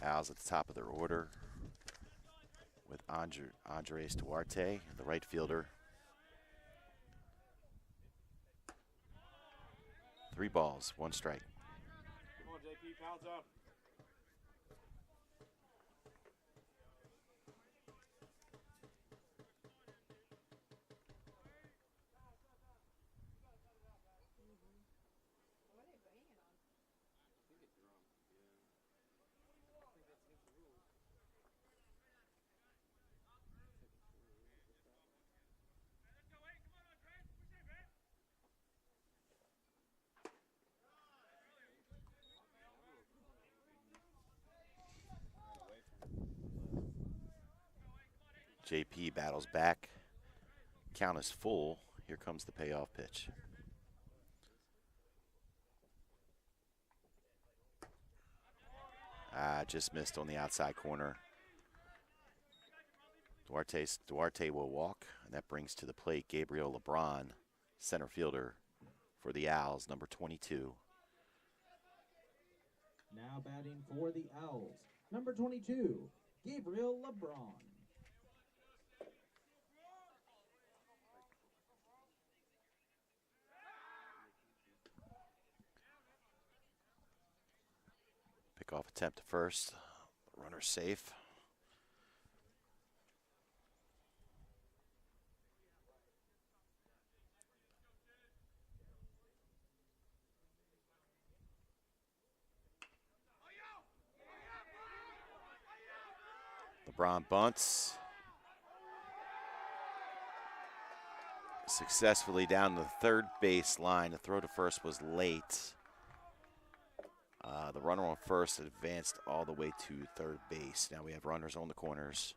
Owls at the top of their order with Andres Duarte, the right fielder. 3 balls, 1 strike. Come on, JP, pounds up. JP battles back. Count is full. Here comes the payoff pitch. Just missed on the outside corner. Duarte will walk, and that brings to the plate Gabriel LeBron, center fielder for the Owls, number 22. Now batting for the Owls, number 22, Gabriel LeBron. Pickoff attempt to first. Runner safe. LeBron bunts. Successfully down the third base line. The throw to first was late. The runner on first advanced all the way to third base. Now we have runners on the corners.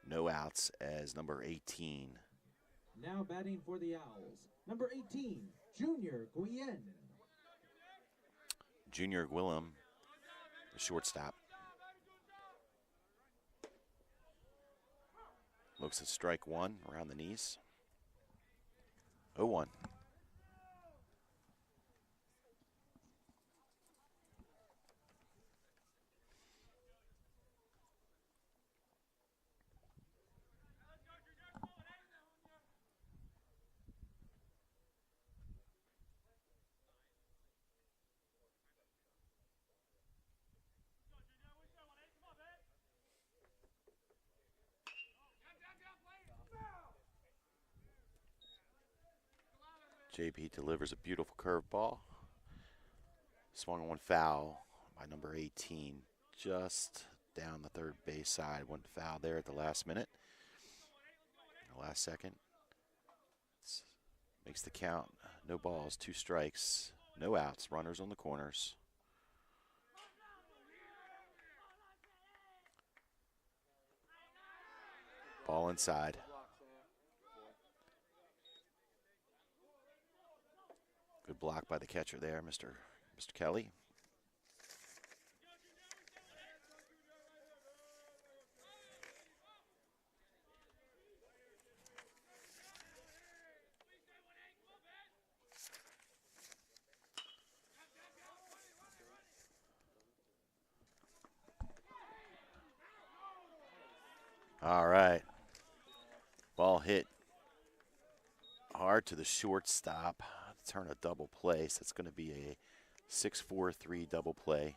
No outs as number 18. Now batting for the Owls, number 18, Junior Guillen. Junior Guillen, the shortstop. Looks at strike one around the knees. 0-1. JP delivers a beautiful curveball. Swung on foul by number 18, just down the third base side. One foul there at the last minute. The last second. Makes the count. No balls, 2 strikes, no outs, runners on the corners. Ball inside. Good block by the catcher there, Mr. Kelly. All right. Ball hit hard to the shortstop. Turn a double play, so it's going to be a 6-4-3 double play.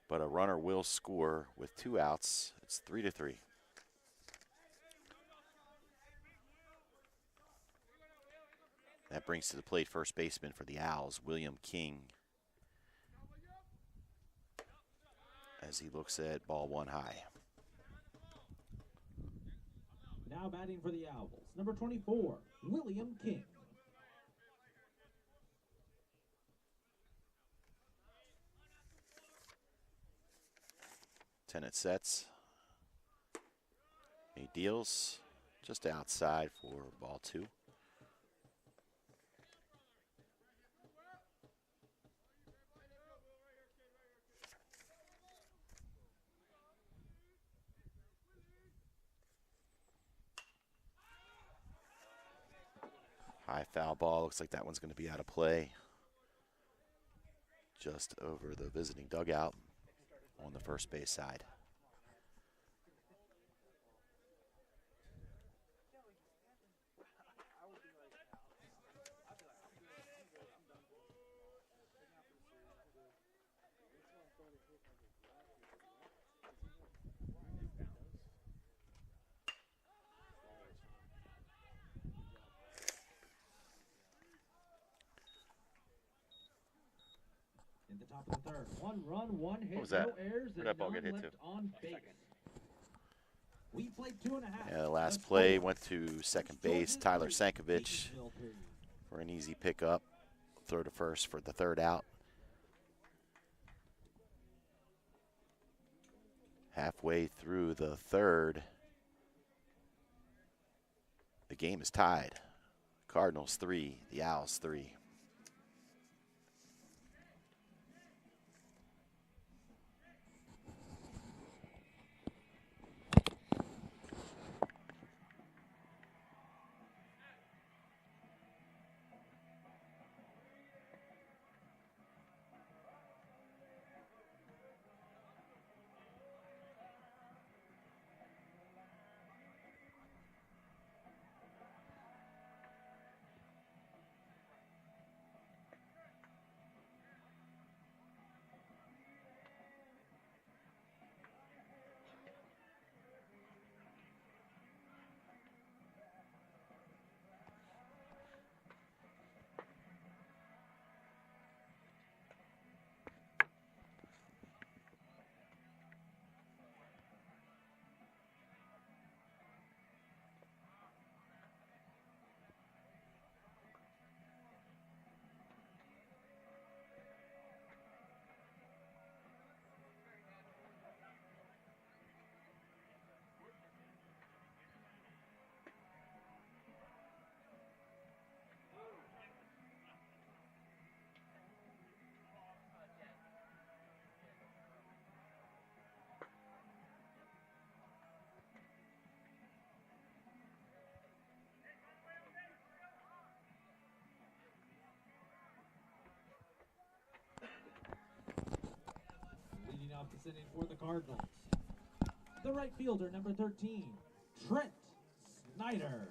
But a runner will score with 2 outs. It's 3-3. That brings to the plate first baseman for the Owls, William King, as he looks at ball 1 high. Now batting for the Owls, number 24, William King. Tennant sets. He deals just outside for ball 2. High foul ball. Looks like that one's going to be out of play. Just over the visiting dugout on the first base side. In the top of the third, 1 run, 1 hit, What was that? no errors, Where'd and that ball none get hit left to? on base. We played 2.5. Yeah, the last Let's play go. went to second base. Tyler Sankovic for an easy pickup. Throw to first for the third out. Halfway through the third, the game is tied. Cardinals 3, the Owls 3. Sitting for the Cardinals, the right fielder, number 13, Trent Snyder.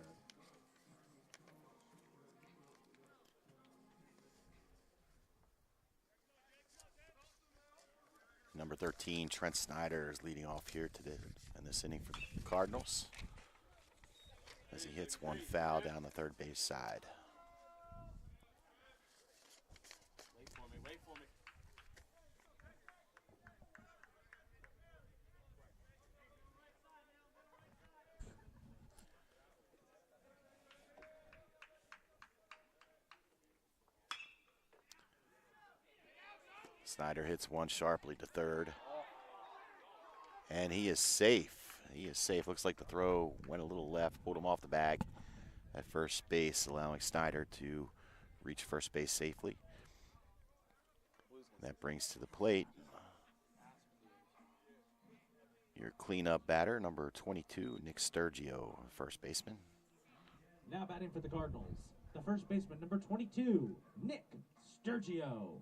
Number 13, Trent Snyder, is leading off here today in this inning for the Cardinals as he hits one foul down the third base side. Wait for me, wait for me. Snyder hits one sharply to third. And he is safe. He is safe. Looks like the throw went a little left, pulled him off the bag at first base, allowing Snyder to reach first base safely. That brings to the plate your cleanup batter, number 22, Nick Sturgio, first baseman. Now batting for the Cardinals, the first baseman, number 22, Nick Sturgio.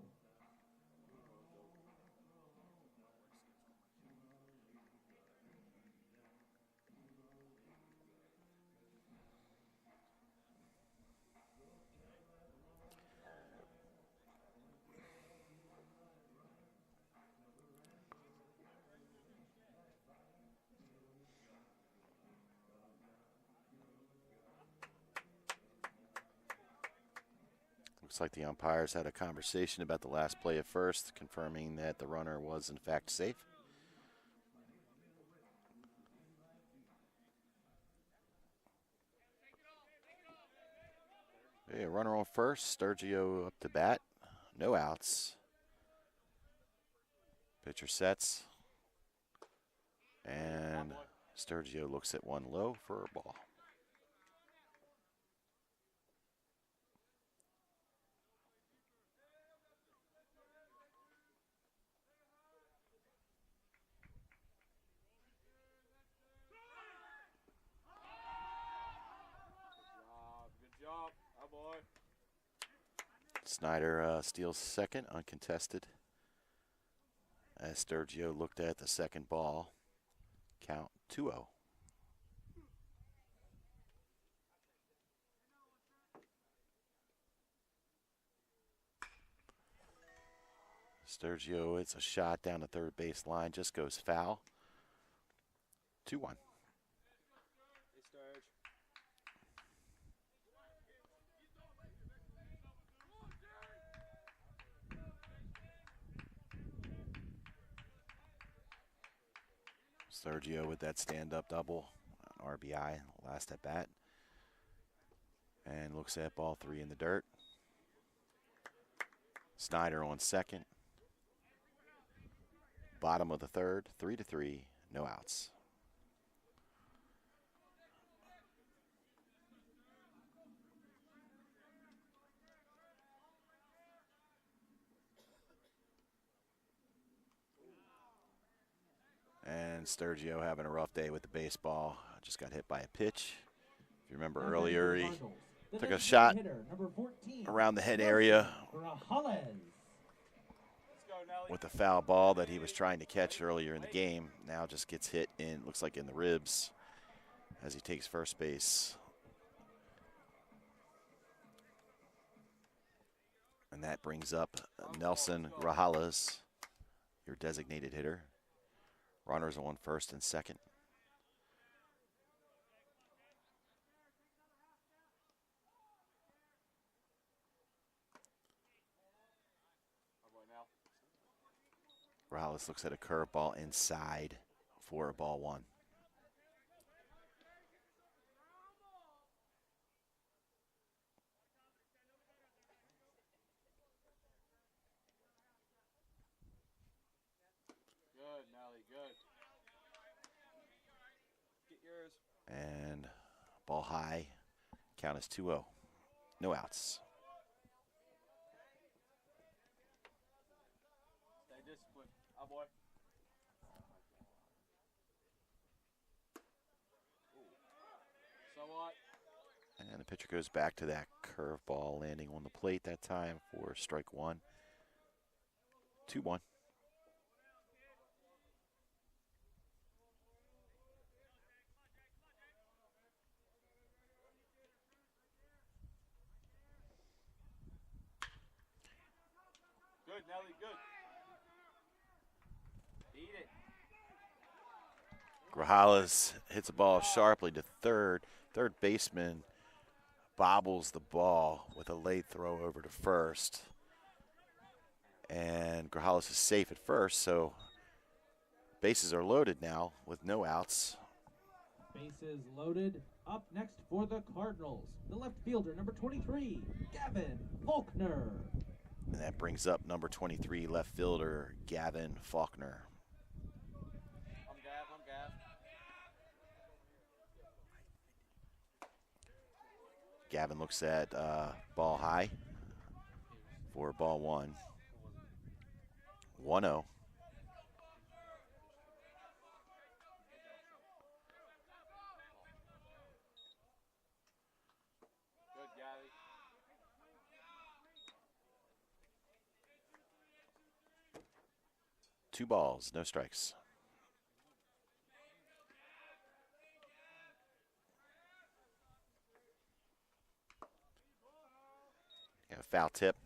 Looks like the umpires had a conversation about the last play at first, confirming that the runner was in fact safe. Okay, a runner on first, Sturgio up to bat, no outs. Pitcher sets, and Sturgio looks at one low for a ball. Good job. Oh boy. Snyder steals second, uncontested. As Sturgio looked at the second ball, count 2-0. Sturgio, it's a shot down the third base line, just goes foul. 2-1. Hey, Sturge. Sturgio with that stand-up double, an RBI, last at bat. And looks at ball three in the dirt. Snyder on second. Bottom of the third, 3-3, no outs. And Sturgio having a rough day with the baseball. Just got hit by a pitch. If you remember earlier, he took a shot around the head area with a foul ball that he was trying to catch earlier in the game. Now just gets hit in, looks like in the ribs, as he takes first base. And that brings up Nelson Grajales, your designated hitter. Runners on first and second. Grajales looks at a curveball inside for a ball one. Good, Nelly, good. Get yours. And ball high, count is 2-0. No outs. Stay disciplined. Oh boy. So what? And the pitcher goes back to that curveball, landing on the plate that time for strike one. 2-1. Good, Nelly, good. Beat it. Grajales hits the ball sharply to third. Third baseman bobbles the ball with a late throw over to first. And Grajales is safe at first, so bases are loaded now with no outs. Bases loaded. Up next for the Cardinals, the left fielder, number 23, Gavin Faulkner. And that brings up number 23 left fielder Gavin Faulkner. I'm Gav. Gavin looks at ball high for ball one. 1-0. Good, Gabby. Two balls, no strikes. Got a foul tip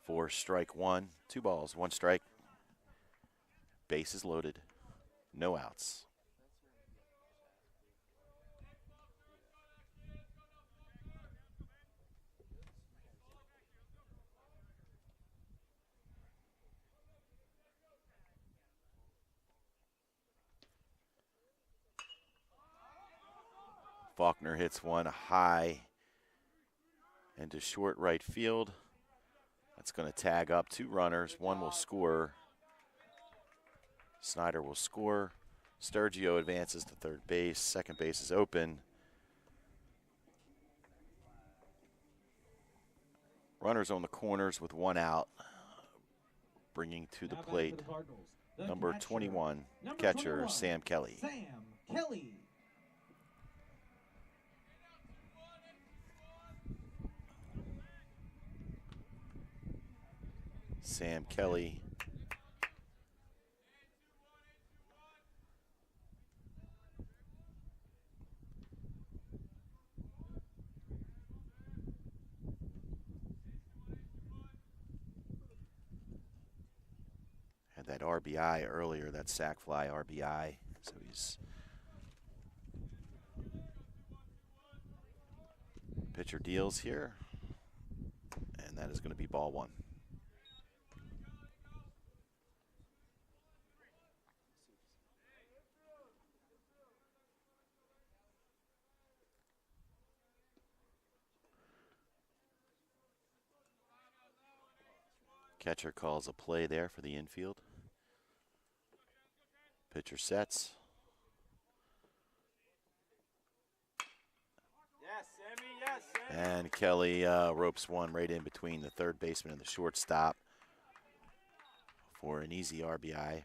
for strike one. 2 balls, 1 strike. Bases loaded, no outs. Faulkner hits one high into short right field. That's going to tag up 2 runners. One will score. Snyder will score. Sturgio advances to third base. Second base is open. Runners on the corners with 1 out. Bringing to the plate number 21, catcher Sam Kelly. Sam Kelly. Sam Kelly had that RBI earlier, that sac fly RBI, so he's pitcher deals here, and that is going to be ball one. Catcher calls a play there for the infield. Pitcher sets. Yes, Sammy, yes, Sammy. And Kelly ropes one right in between the third baseman and the shortstop for an easy RBI.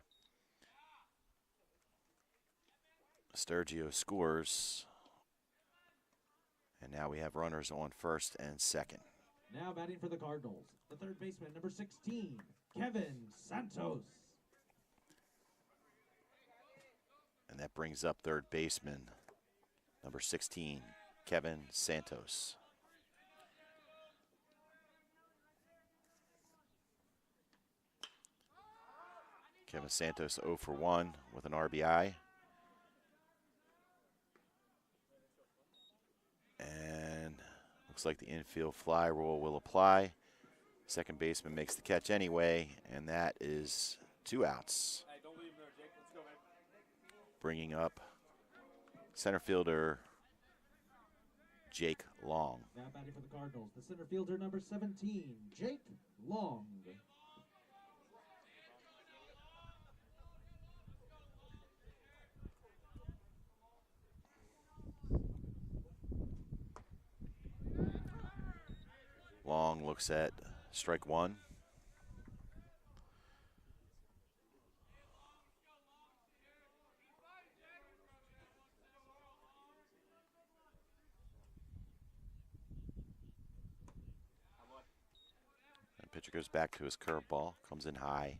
Sturgio scores. And now we have runners on first and second. Now batting for the Cardinals, the third baseman, number 16, Kevin Santos. And that brings up third baseman, number 16, Kevin Santos. Kevin Santos 0 for 1 with an RBI. And looks like the infield fly rule will apply. Second baseman makes the catch anyway, and that is 2 outs. Hey, don't leave him there, Jake. Let's go, man. Bringing up center fielder Jake Long. Now batting for the Cardinals, the center fielder, number 17, Jake Long. Long looks at strike one. And pitcher goes back to his curveball, comes in high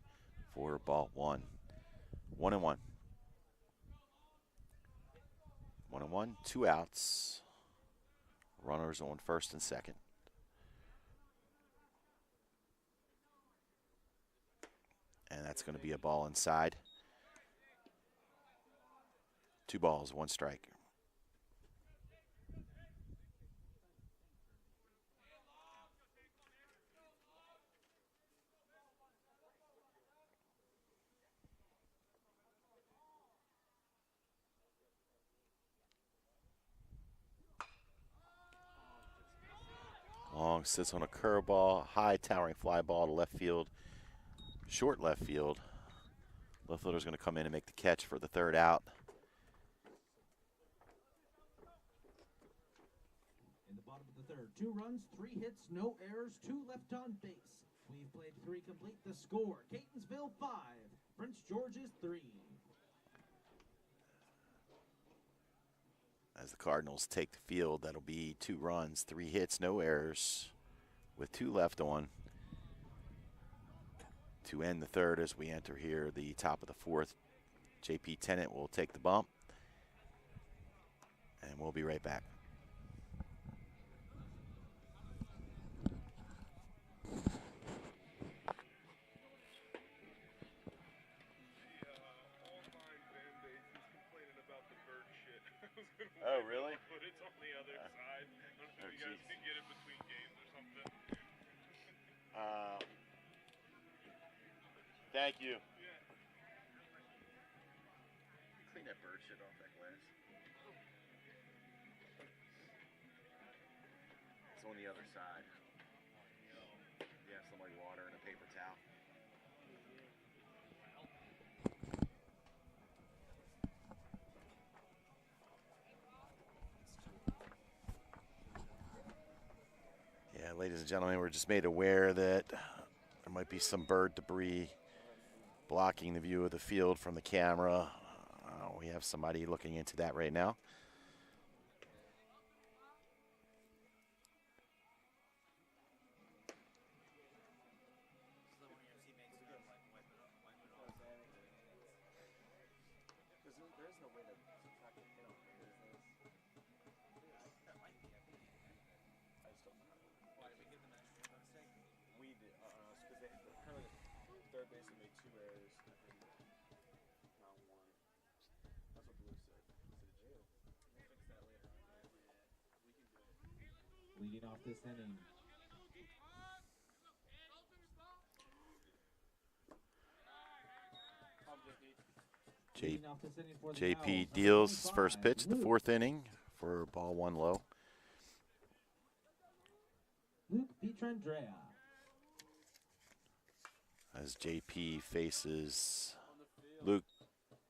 for ball one. 1-1. 1-1, 2 outs. Runners on first and second. And that's going to be a ball inside. 2 balls, 1 strike. Long sits on a curveball, high towering fly ball to left field, short left field. Left fielder's going to come in and make the catch for the 3rd out. In the bottom of the 3rd, 2 runs, 3 hits, no errors, 2 left on base. We've played 3 complete. The score: Catonsville 5, Prince George's 3. As the Cardinals take the field, that'll be 2 runs, 3 hits, no errors, with 2 left on. To end the 3rd as we enter here the top of the 4th, JP Tennant will take the bump, and we'll be right back. Oh, really? But it's on the other side. I don't know if you guys can get it between games or something. Thank you. Yeah. Clean that bird shit off that glass. It's on the other side. You have some like water and a paper towel. Yeah, ladies and gentlemen, we're just made aware that there might be some bird debris blocking the view of the field from the camera. We have somebody looking into that right now. Third baseman made 2 errors, I think, not 1. That's what Blue said. He said, jail. We'll fix that later on. We can do it. Leading off this inning, leading off this inning for the JP Owls, number deals his 25, first pitch, the Luke. 4th inning, for ball 1 low. Luke Pietrandrea. As JP faces Luke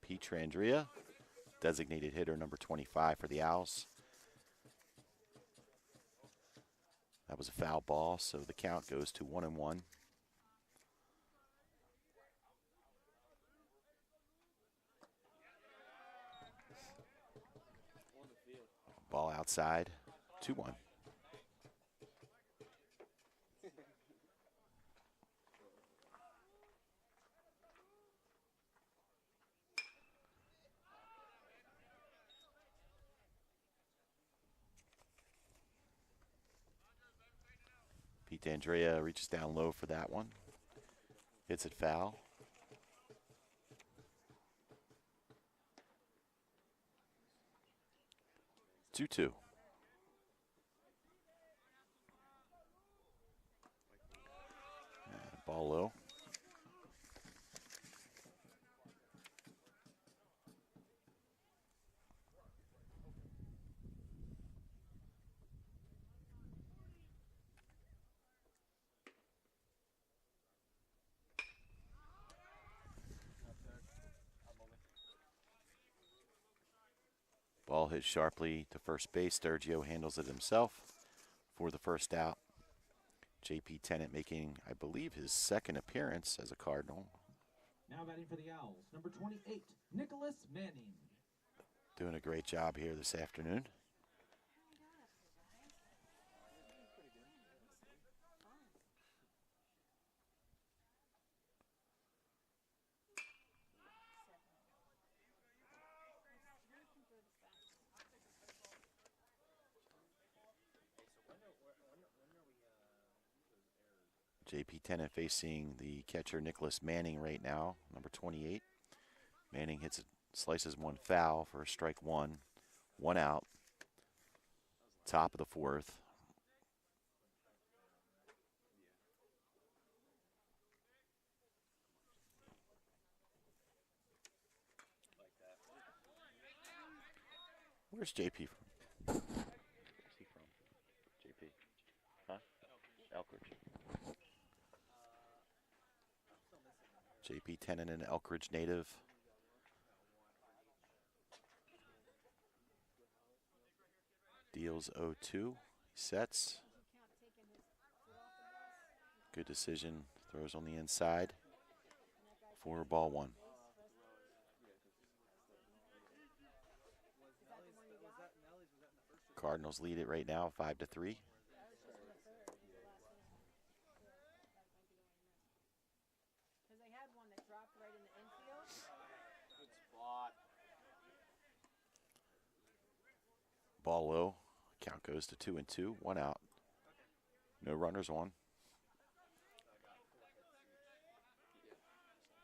Pietrandrea, designated hitter number 25 for the Owls. That was a foul ball, so the count goes to 1-1. Ball outside, 2-1. Pietrandrea reaches down low for that one. Hits it foul. Two. Ball low. Ball hit sharply to first base. Sturgio handles it himself for the 1st out. JP Tennant making, I believe, his 2nd appearance as a Cardinal. Now batting for the Owls, number 28, Nicholas Manning. Doing a great job here this afternoon. JP Tennant facing the catcher Nicholas Manning right now, number 28. Manning hits it, slices one foul for a strike one. One out. Top of the fourth. Where's JP from? Where's he from? JP? Huh? Elkridge. JP Tennant, an Elkridge native. Deals 0-2. Sets. Good decision. Throws on the inside. 4-1. Cardinals lead it right now, 5-3. Because they had one that dropped right in the infield. Good spot. Ball low. Count goes to 2-2. One out. No runners on.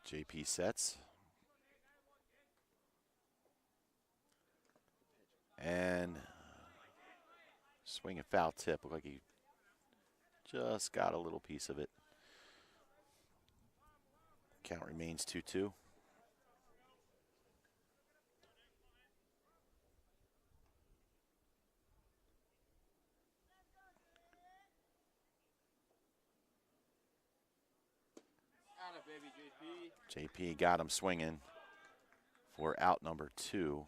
JP sets. And swing and foul tip. Looked like he just got a little piece of it. Count remains 2-2. Out of baby, JP. JP got him swinging for out number 2.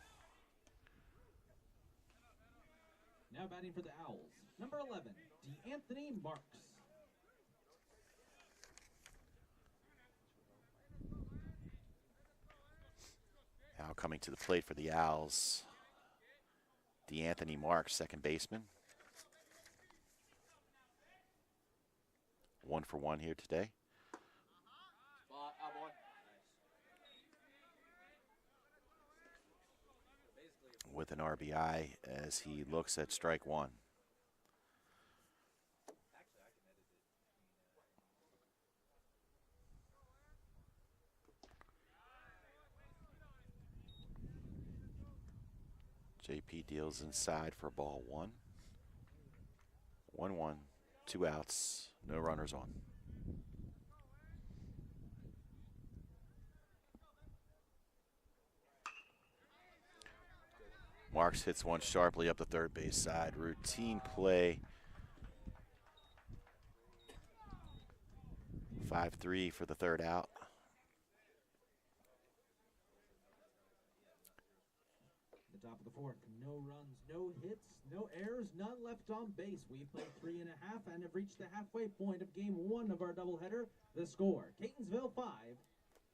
Now batting for the Owls, number 11, D'Anthony Marks. Now coming to the plate for the Owls, D'Anthony Marks, second baseman. 1 for 1 here today. Spot, out boy. With an RBI as he looks at strike one. JP deals inside for ball 1. 1-1, 2 outs, no runners on. Marks hits one sharply up the third base side. Routine play. 5-3 for the third out. The top of the fourth, no runs, no hits, no errors, none left on base. We've played 3.5 and have reached the halfway point of game 1 of our doubleheader. The score, Catonsville 5,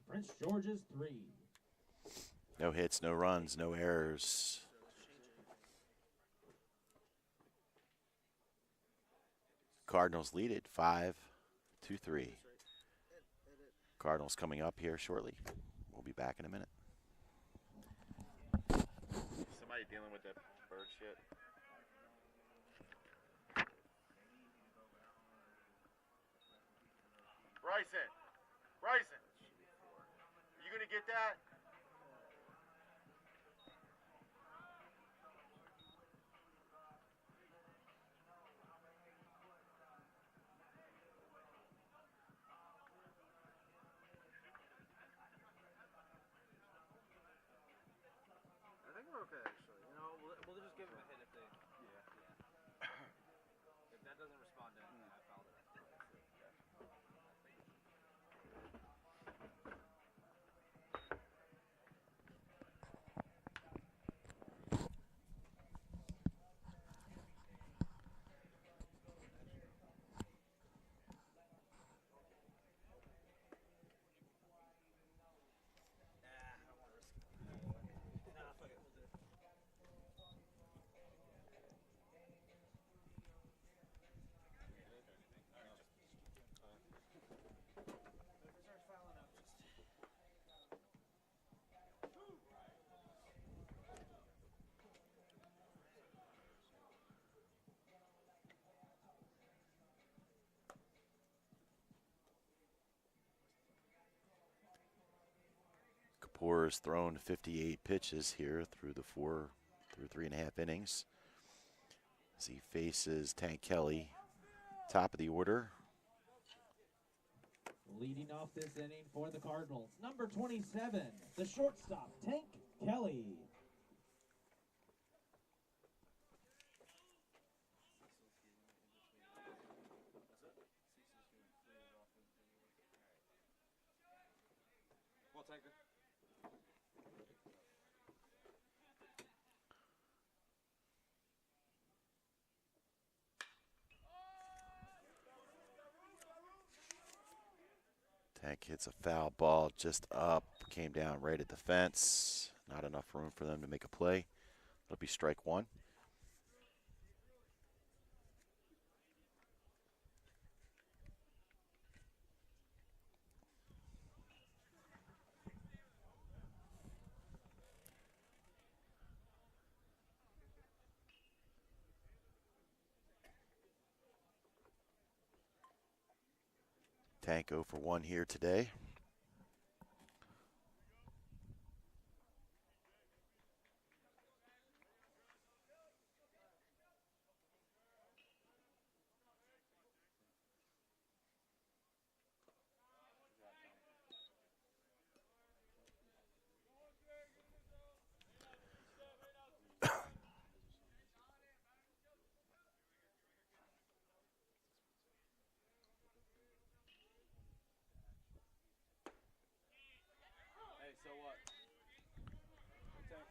Prince George's 3. No hits, no runs, no errors. Cardinals lead it 5-3. Cardinals coming up here shortly. We'll be back in a minute. Somebody dealing with that bird shit. Bryson, are you gonna get that? I think we're okay, actually. You know, we'll just give them a hit if they. Yeah. If that doesn't respond to anything, I fouled it. Kapoor has thrown 58 pitches here through 3.5 innings. As he faces Tank Kelly, top of the order. Leading off this inning for the Cardinals, number 27, the shortstop, Tank Kelly. Well, Tanker. Tank hits a foul ball just up, came down right at the fence. Not enough room for them to make a play. It'll be strike one. Tank 0 for 1 here today. Hey, so what? Tank.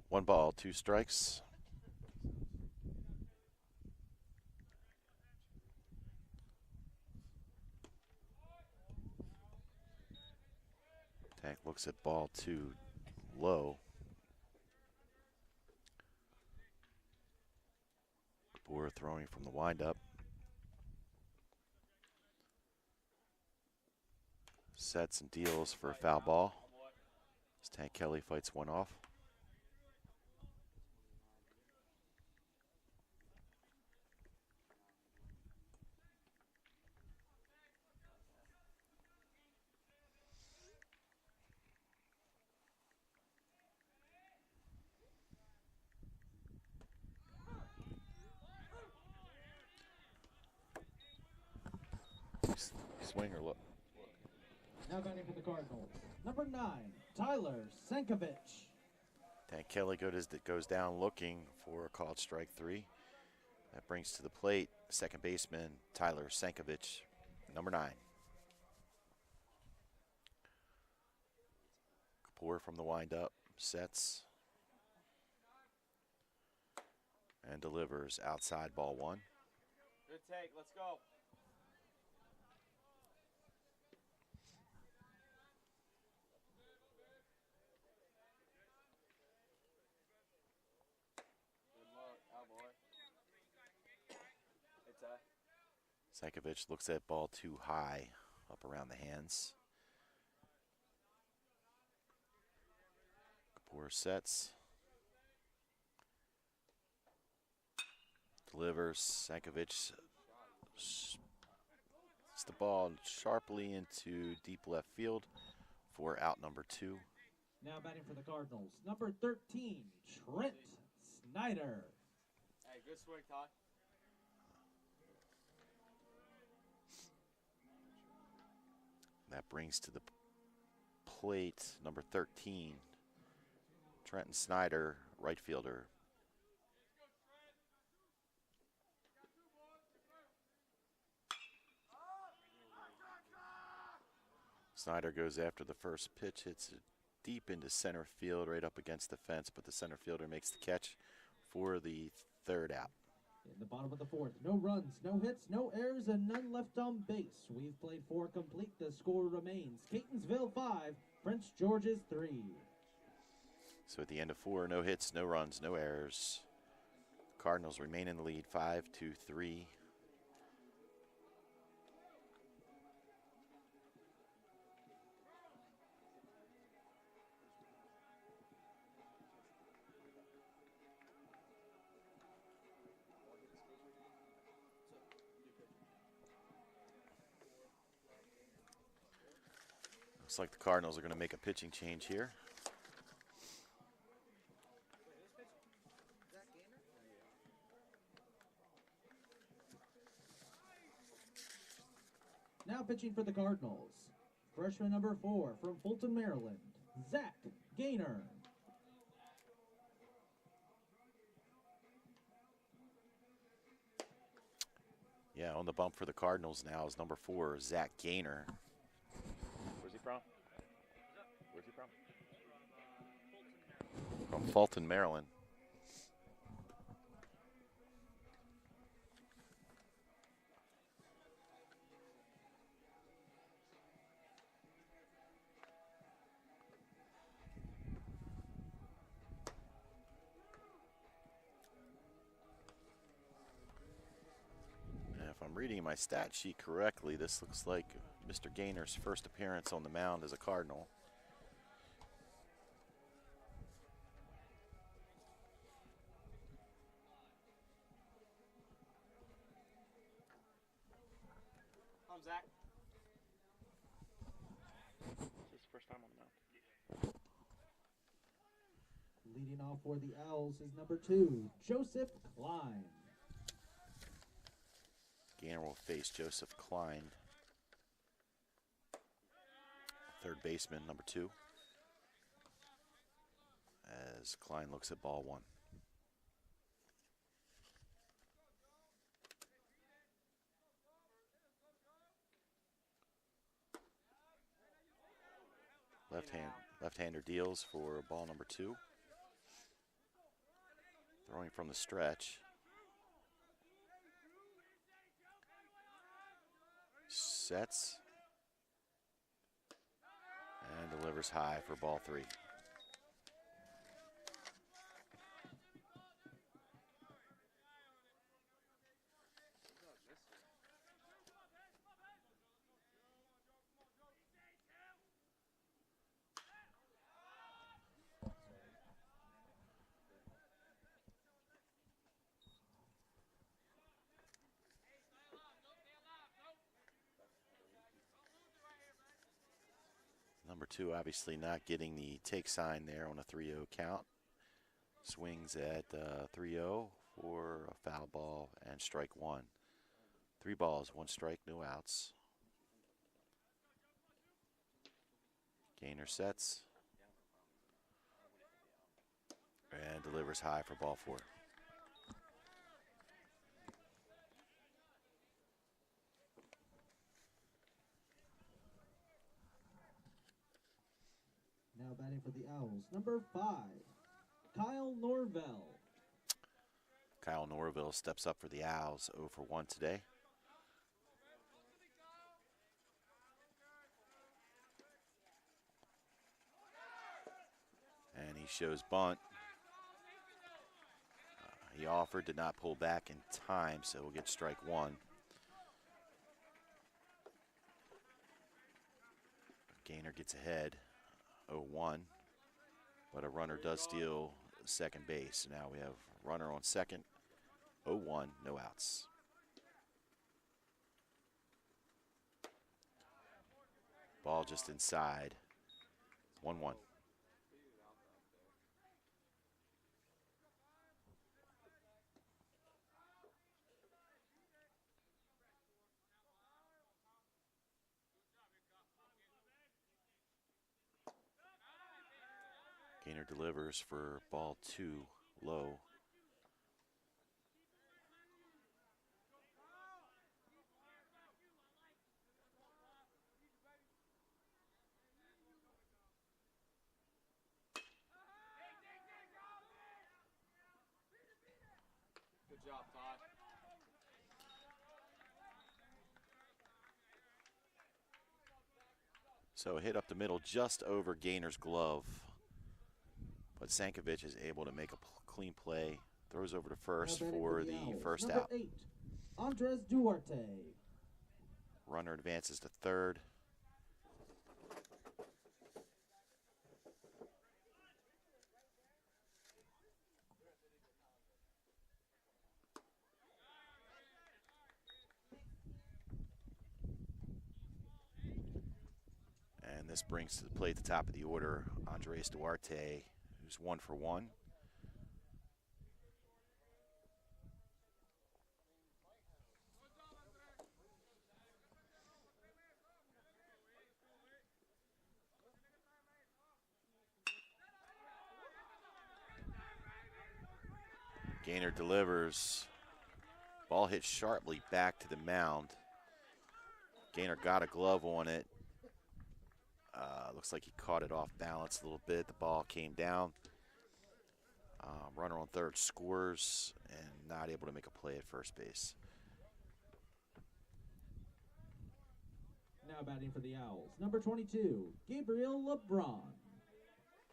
1 ball, 2 strikes. Tank looks at ball 2 low. Kapoor throwing from the windup. Sets and deals for a foul ball. As Tank Kelly fights one off. Swing or look. Now batting for the Cardinals, number 9, Tyler Sankovic. Tank Kelly goes down looking for a called strike 3. That brings to the plate second baseman Tyler Sankovic, number 9. Kapoor from the windup, sets and delivers outside ball 1. Good take. Let's go. Good luck, cowboy. It's a. Sankovic looks at ball 2 high, up around the hands. Kapoor sets. Delivers. Sankovic hits the ball sharply into deep left field for out number 2. Now batting for the Cardinals, number 13, Trent Snyder. Hey, good swing, Todd. That brings to the plate number 13, Trenton Snyder, right fielder. Snyder goes after the first pitch, hits it deep into center field, right up against the fence, but the center fielder makes the catch for the 3rd out. In the bottom of the 4th, no runs, no hits, no errors, and none left on base. We've played 4 complete. The score remains Catonsville 5, Prince George's 3. So at the end of 4, no hits, no runs, no errors. Cardinals remain in the lead 5-3. Looks like the Cardinals are going to make a pitching change here. Now pitching for the Cardinals, freshman number 4 from Fulton, Maryland, Zach Gaynor. Yeah, on the bump for the Cardinals now is number 4, Zach Gaynor. Where's he from? Where's he from? From Fulton, Maryland. If I'm reading my stat sheet correctly, this looks like Mr. Gaynor's first appearance on the mound as a Cardinal. Zach. This is his first time on the mound. Leading off for the Owls is number 2, Joseph Klein. Gaynor will face Joseph Klein, third baseman, number 2, as Klein looks at ball 1. Left-hander deals for ball number 2. Throwing from the stretch. Sets. And delivers high for ball 3. Number 2 obviously not getting the take sign there on a 3-0 count. Swings at 3-0 for a foul ball and strike 1. 3 balls, 1 strike, no outs. Gaynor sets and delivers high for ball 4. Now batting for the Owls, number 5, Kyle Norvell. Kyle Norville steps up for the Owls, 0 for 1 today. And he shows bunt. He offered, did not pull back in time, so we'll get strike 1. Gaynor gets ahead, 0-1, but a runner does steal second base. Now we have runner on second, 0-1, no outs. Ball just inside, 1-1. Gaynor delivers for ball 2, low. Good job, Todd. So a hit up the middle just over Gaynor's glove. But Sankovic is able to make a clean play. Throws over to first for the Owls, first number out. 8, Andres Duarte. Runner advances to third. And this brings to the plate at the top of the order Andres Duarte, who's 1 for 1. Gaynor delivers. Ball hit sharply back to the mound. Gaynor got a glove on it. Looks like he caught it off balance a little bit. The ball came down. Runner on third scores and not able to make a play at first base. Now batting for the Owls, number 22, Gabriel LeBron.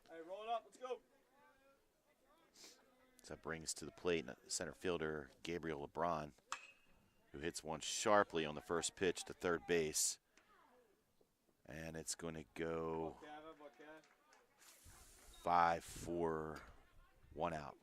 Hey, roll it up. Let's go. So that brings to the plate center fielder Gabriel LeBron, who hits one sharply on the first pitch to third base. And it's going to go 5-4, 1 out.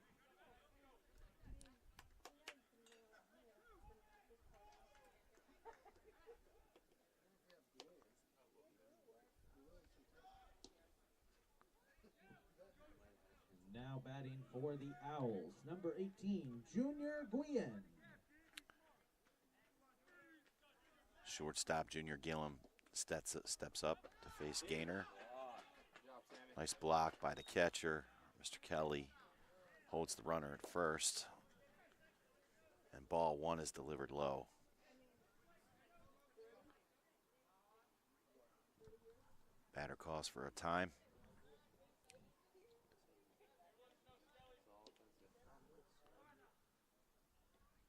Now batting for the Owls, number 18, Junior Guillen. Shortstop Junior Gillum steps up to face Gaynor. Nice block by the catcher. Mr. Kelly holds the runner at first. And ball 1 is delivered low. Batter calls for a time.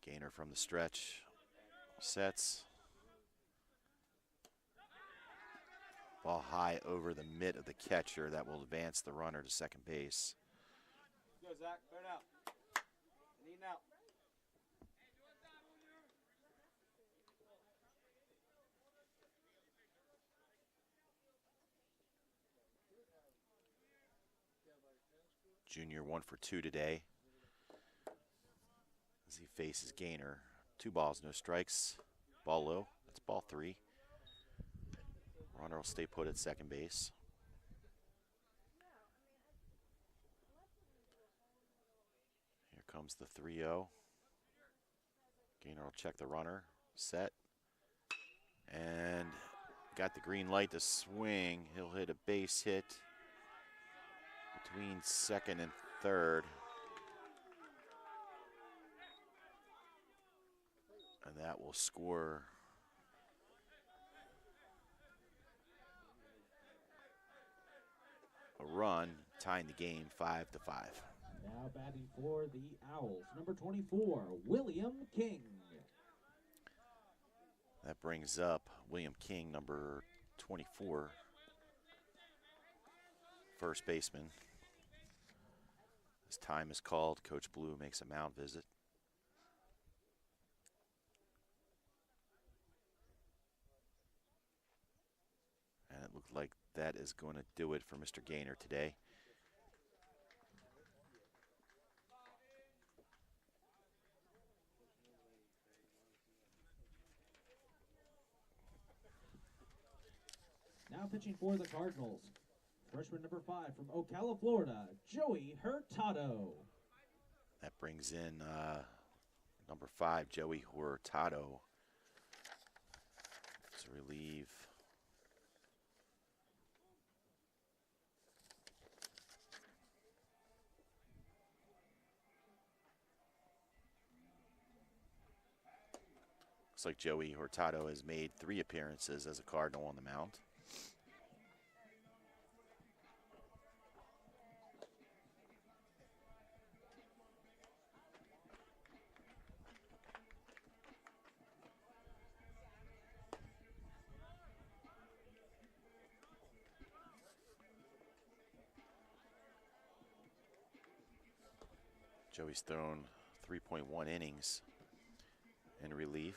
Gaynor from the stretch sets. Ball high over the mitt of the catcher. That will advance the runner to second base. Go, Zach. Burn out. Need out. Junior 1 for 2 today as he faces Gaynor. 2 balls, no strikes. Ball low. That's ball 3. Runner will stay put at second base. Here comes the 3-0. Gaynor will check the runner. Set. And got the green light to swing. He'll hit a base hit between second and third. And that will score a run, tying the game 5-5. Now batting for the Owls, number 24, William King. That brings up William King, number 24, first baseman. As time is called, Coach Blue makes a mound visit. And it looked like that is going to do it for Mr. Gaynor today. Now pitching for the Cardinals, freshman number 5 from Ocala, Florida, Joey Hurtado. That brings in number 5, Joey Hurtado, to relieve looks like Joey Hurtado has made 3 appearances as a Cardinal on the mound. Joey's thrown 3.1 innings in relief.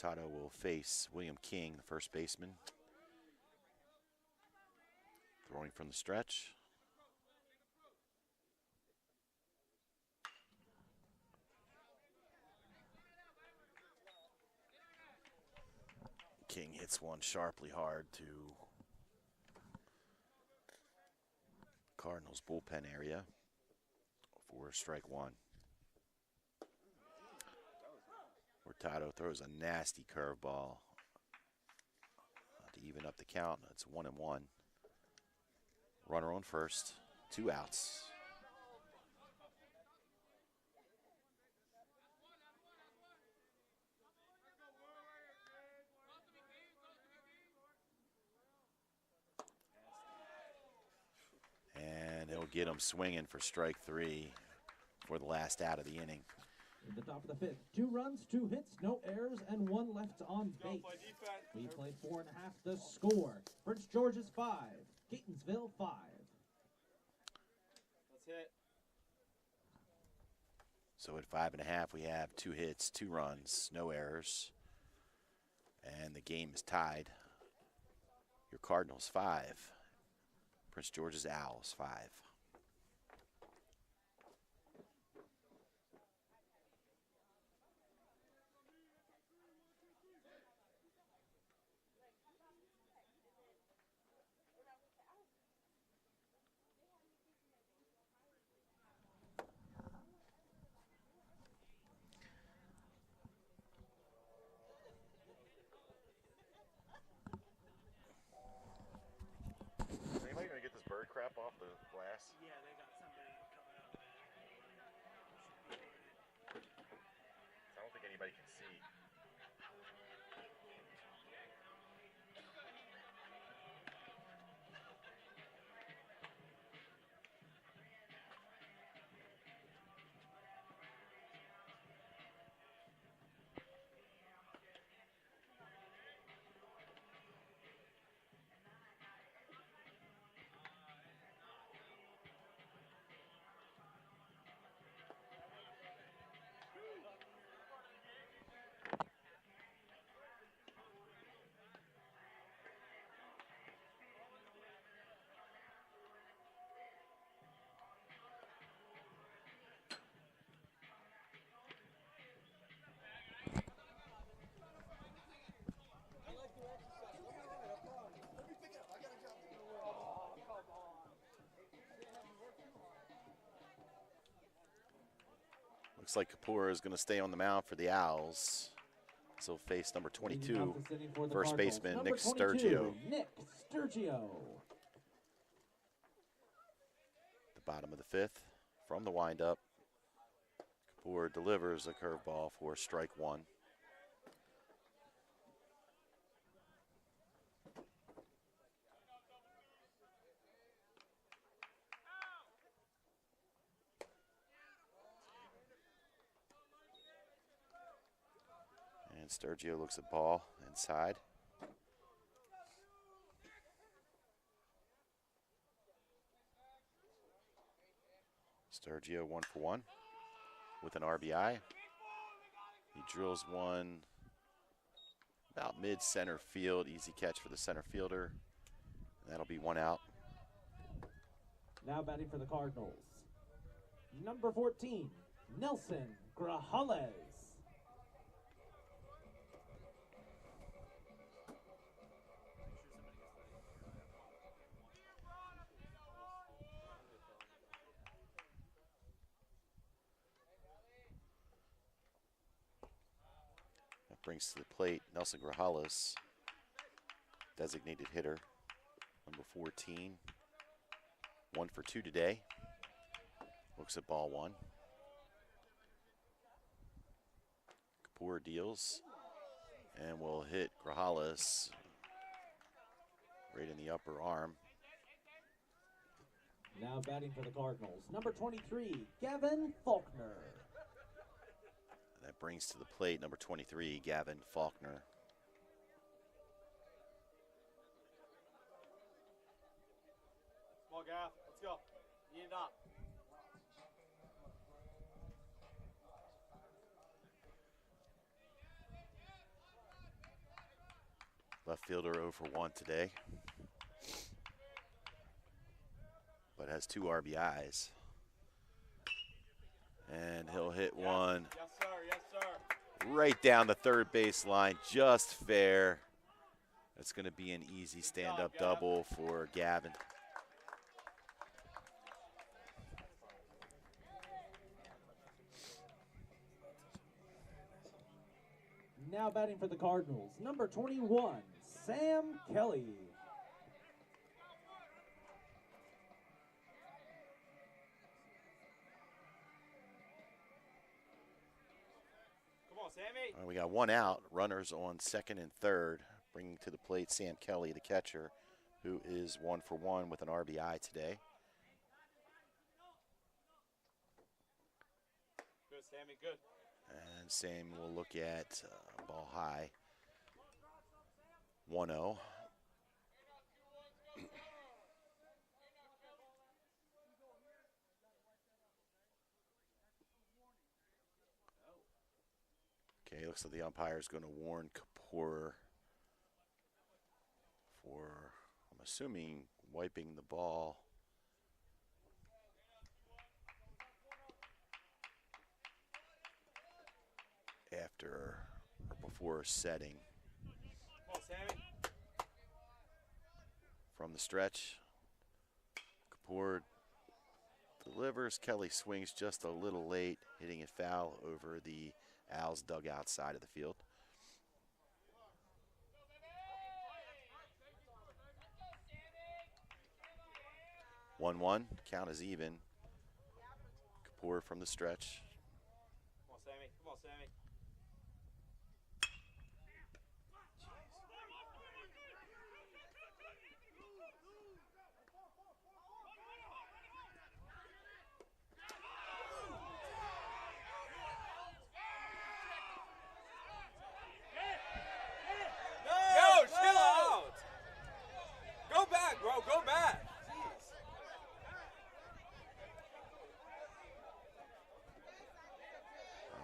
Hurtado will face William King, the first baseman. Throwing from the stretch. King hits one sharply hard to Cardinals bullpen area for strike one. Hurtado throws a nasty curveball to even up the count. It's 1-1. Runner on first, 2 outs. And he'll get him swinging for strike 3 for the last out of the inning. In the top of the 5th, 2 runs, 2 hits, no errors, and 1 left on base. We play 4.5 the score. Prince George's 5, Catonsville 5. Let's hit. So at 5.5, we have 2 hits, 2 runs, no errors, and the game is tied. Your Cardinals 5, Prince George's Owls 5. Is anybody gonna get this bird crap off the glass? Yeah, they got somebody coming up. I don't think anybody can see. Looks like Kapoor is going to stay on the mound for the Owls. So face number 22, first baseman Number Nick 22, Sturgio. Nick Sturgio. The bottom of the 5th from the windup. Kapoor delivers a curveball for strike 1. And Sturgio looks at ball inside. Sturgio 1 for 1 with an RBI. He drills one about mid-center field. Easy catch for the center fielder. That'll be 1 out. Now batting for the Cardinals. Number 14, Nelson Grajales. That brings to the plate Nelson Grajales, designated hitter, number 14. 1 for 2 today. Looks at ball 1. Kapoor deals and will hit Grajales right in the upper arm. Now batting for the Cardinals, number 23, Gavin Faulkner. That brings to the plate number 23, Gavin Faulkner. Small Gav, let's go. Eat it up. Left fielder 0 for 1 today, but has 2 RBIs. And he'll hit one right down the third base line, just fair. That's going to be an easy stand-up double for Gavin. Now batting for the Cardinals, number 21, Sam Kelly. Come on, Sammy. We got 1 out, runners on second and third, bringing to the plate Sam Kelly, the catcher, who is 1 for 1 with an RBI today. Good, Sammy, good. And Sam will look at ball high, 1-0. Okay, looks like the umpire is going to warn Kapoor for, I'm assuming, wiping the ball. After or before setting. Come on, Sammy. From the stretch, Kapoor delivers. Kelly swings just a little late, hitting it foul over the Owls' dugout side of the field. One, count is even. Kapoor from the stretch. Come on, Sammy. Come on, Sammy. Yo, chill out. Go back, bro. Go back.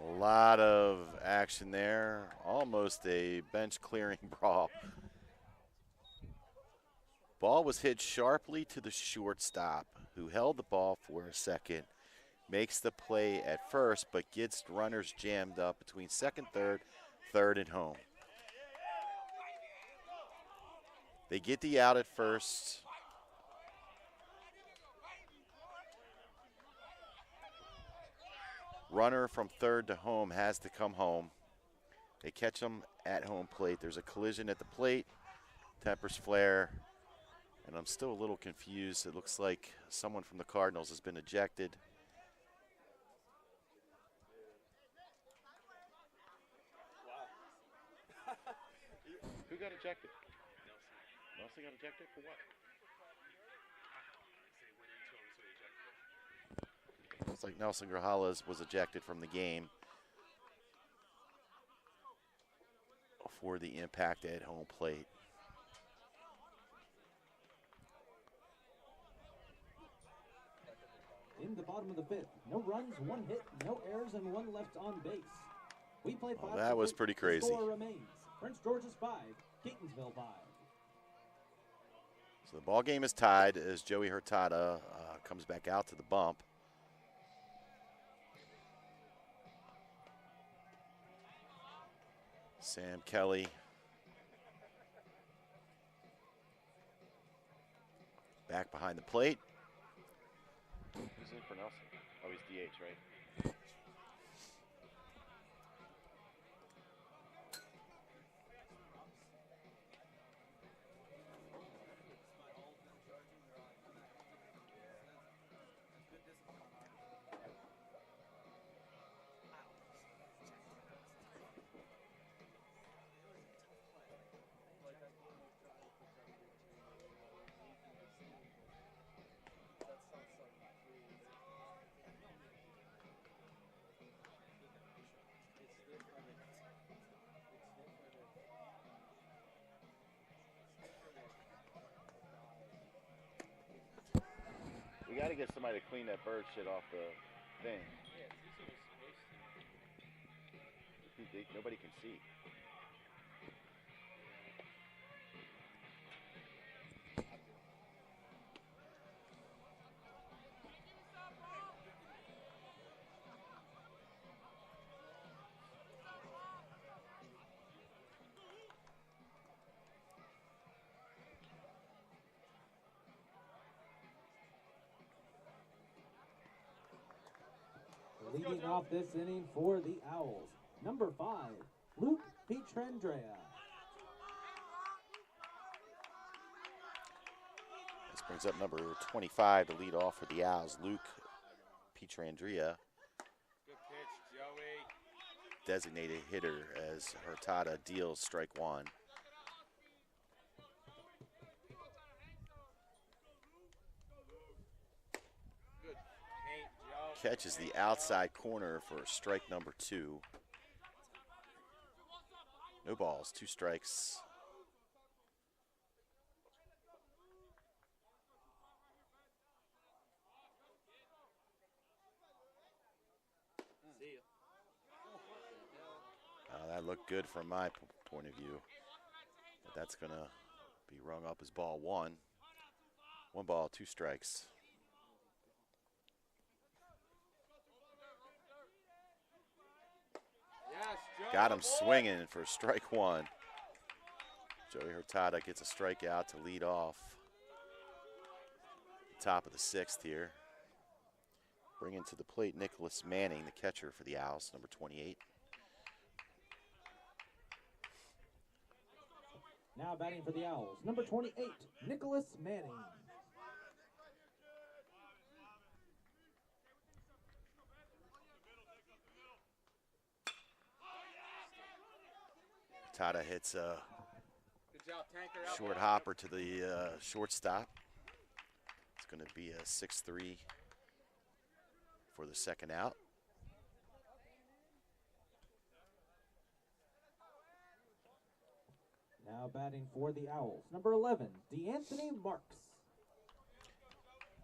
A lot of action there. Almost a bench clearing brawl. Ball was hit sharply to the shortstop, who held the ball for a second, makes the play at first, but gets runners jammed up between second, third, and home. They get the out at first. Runner from third to home has to come home. They catch him at home plate. There's a collision at the plate. Tempers flare. And I'm still a little confused. It looks like someone from the Cardinals has been ejected. Who got ejected? Nelson got ejected for what? Looks like Nelson Grajales was ejected from the game for the impact at home plate. In the bottom of the fifth, no runs, 1 hit, no errors, and 1 left on base. We played 5. That was pretty crazy. The score remains Prince George's 5, Catonsville 5. So the ball game is tied as Joey Hurtado comes back out to the bump. Sam Kelly back behind the plate. Who's in for Nelson? Oh, he's DH, right? We got to get somebody to clean that bird shit off the thing. Nobody can see. Leading off this inning for the Owls, number 5, Luke Pietrandrea. This brings up number 25 to lead off for the Owls, Luke Pietrandrea. Good pitch, Joey. Designated hitter as Hurtado deals strike one. Good paint, Joe. Catches the outside corner for strike number 2. No balls, 2 strikes. See ya. That looked good from my point of view. But that's going to be rung up as ball 1. 1 ball, 2 strikes. Yes, Joe. Got him swinging for strike 1. Joey Hurtado gets a strikeout to lead off. Top of the 6th here. Bringing to the plate Nicholas Manning, the catcher for the Owls, number 28. Now batting for the Owls, number 28, Nicholas Manning. Hurtado hits a Good job, Tanker. Out short there. hopper to the shortstop. It's going to be a 6-3 for the second out. Now batting for the Owls, number 11, DeAnthony Marks.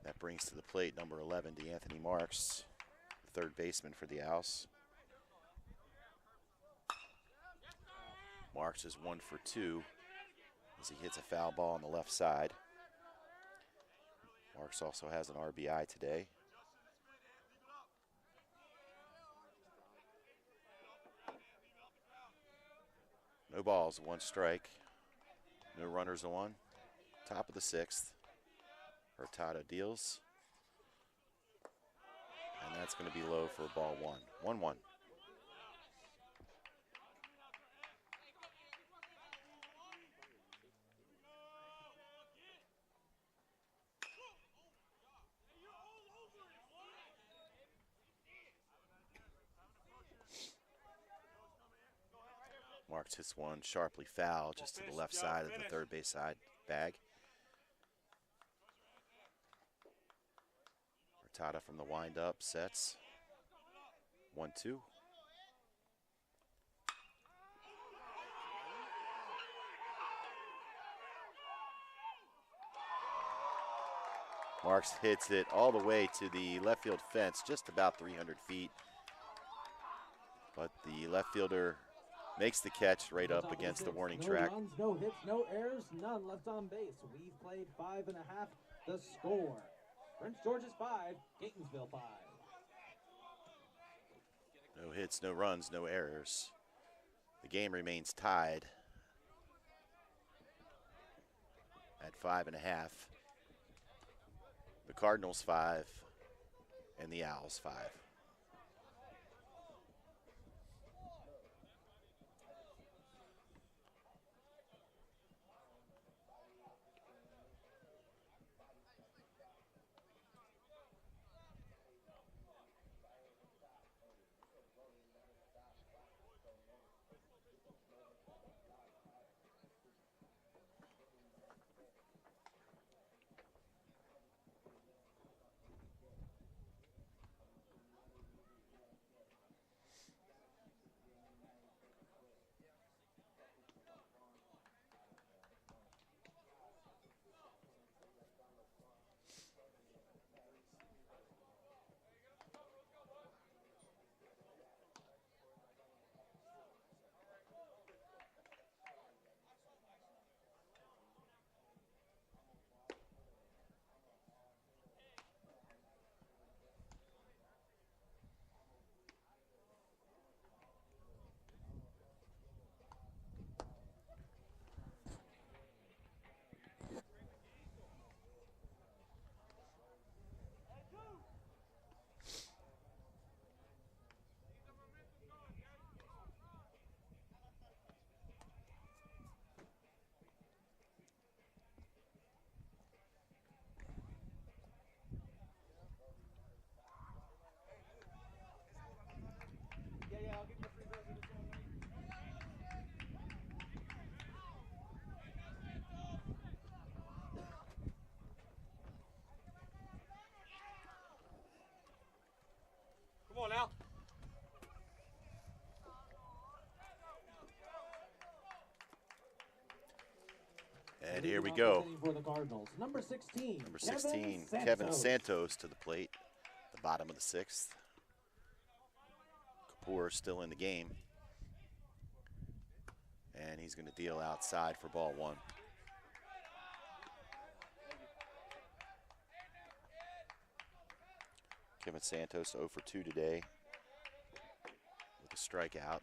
That brings to the plate number 11, DeAnthony Marks, third baseman for the Owls. Marks is 1 for 2 as he hits a foul ball on the left side. Marks also has an RBI today. No balls, 1 strike. No runners on. Top of the 6th. Hurtado deals. And that's going to be low for ball 1. 1-1. Marks hits one sharply foul just to the left side of the third base side bag. Hurtado from the windup sets. 1-2. Marks hits it all the way to the left field fence, just about 300 feet. But the left fielder makes the catch right up against the warning track. No runs, no hits, no errors, none left on base. We've played 5.5. The score, Prince George's 5, Catonsville 5. No hits, no runs, no errors. The game remains tied at 5.5. The Cardinals 5 and the Owls 5. And here we Leading off go. this inning for the Cardinals, number 16. Number 16, Kevin Santos to the plate, the bottom of the 6th. Kapoor still in the game. And he's going to deal outside for ball 1. Kevin Santos 0 for 2 today with a strikeout.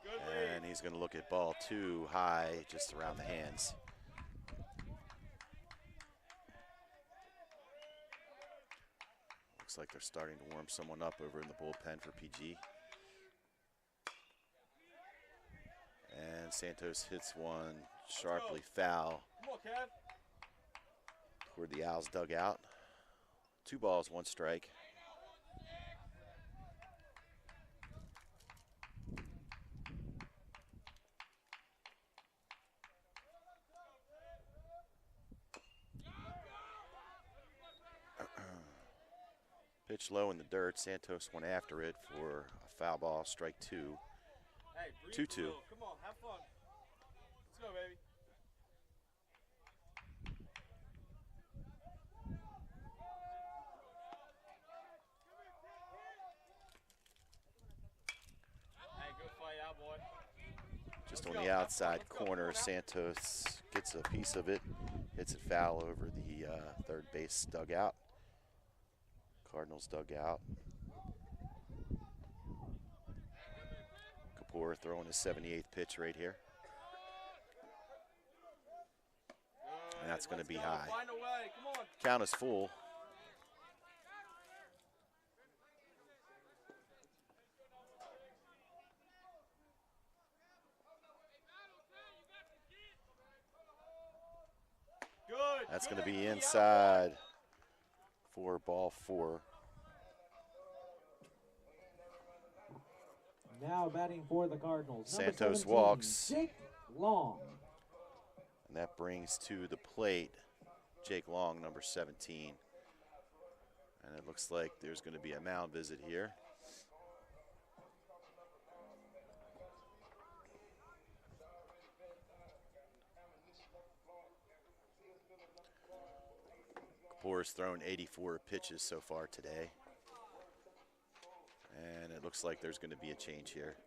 Good And he's going to look at ball 2 high, just around the hands. Looks like they're starting to warm someone up over in the bullpen for PG. And Santos hits one sharply foul Come on, Kev. toward the Owls' dugout. 2 balls, 1 strike. Pitch low in the dirt. Santos went after it for a foul ball, strike 2. Hey, breathe 2-2. a little. Come on, have fun. Let's go, baby. Hey, good fight out, boy. Just on the outside corner, Santos gets a piece of it, hits it foul over the third base dugout. Cardinals dugout. Kapoor throwing his 78th pitch right here. And that's going to be high. Find a way. Come on. Count is full. Good. That's going to Good. be Out, boy. inside for ball 4. Now batting for the Cardinals, number Santos 17, walks. Jake Long. And that brings to the plate Jake Long, number 17. And it looks like there's going to be a mound visit here. Kapoor's thrown 84 pitches so far today. And it looks like there's going to be a change here.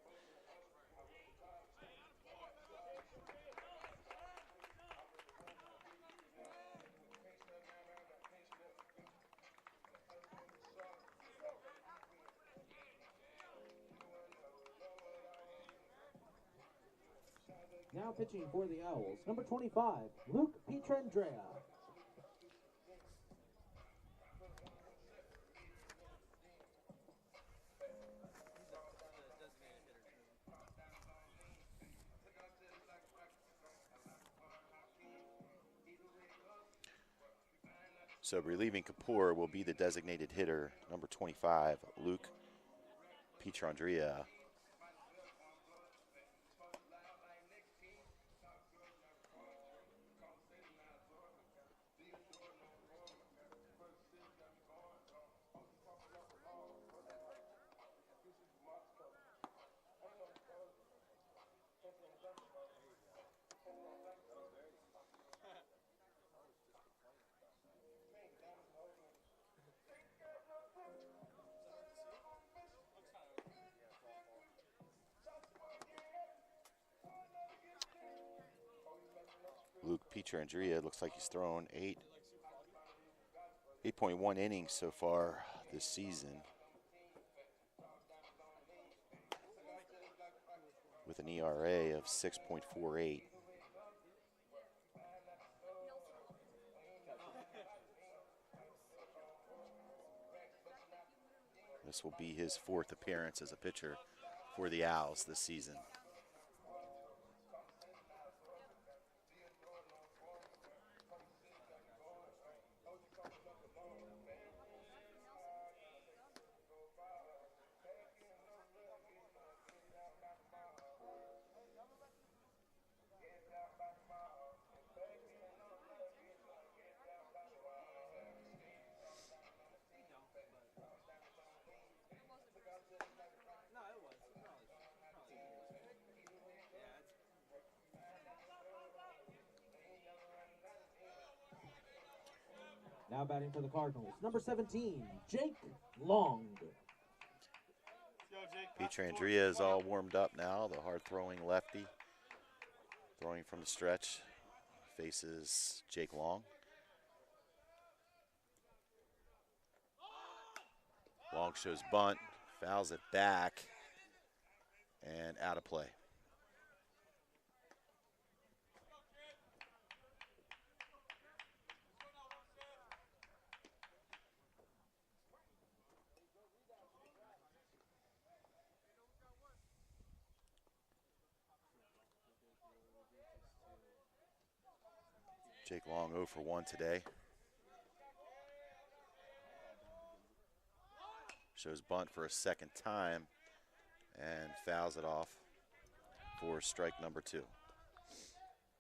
Now pitching for the Owls, number 25, Luke Pietrandrea. So relieving Kapoor will be the designated hitter, number 25, Luke Pietrandrea. Luke Pietrandrea looks like he's thrown 8.1 innings so far this season, with an ERA of 6.48. This will be his 4th appearance as a pitcher for the Owls this season. Now batting for the Cardinals, number 17, Jake Long. Pietrandrea is all warmed up now, the hard-throwing lefty. Throwing from the stretch, faces Jake Long. Long shows bunt, fouls it back, and out of play. Jake Long 0 for 1 today. Shows bunt for a second time and fouls it off for strike number 2.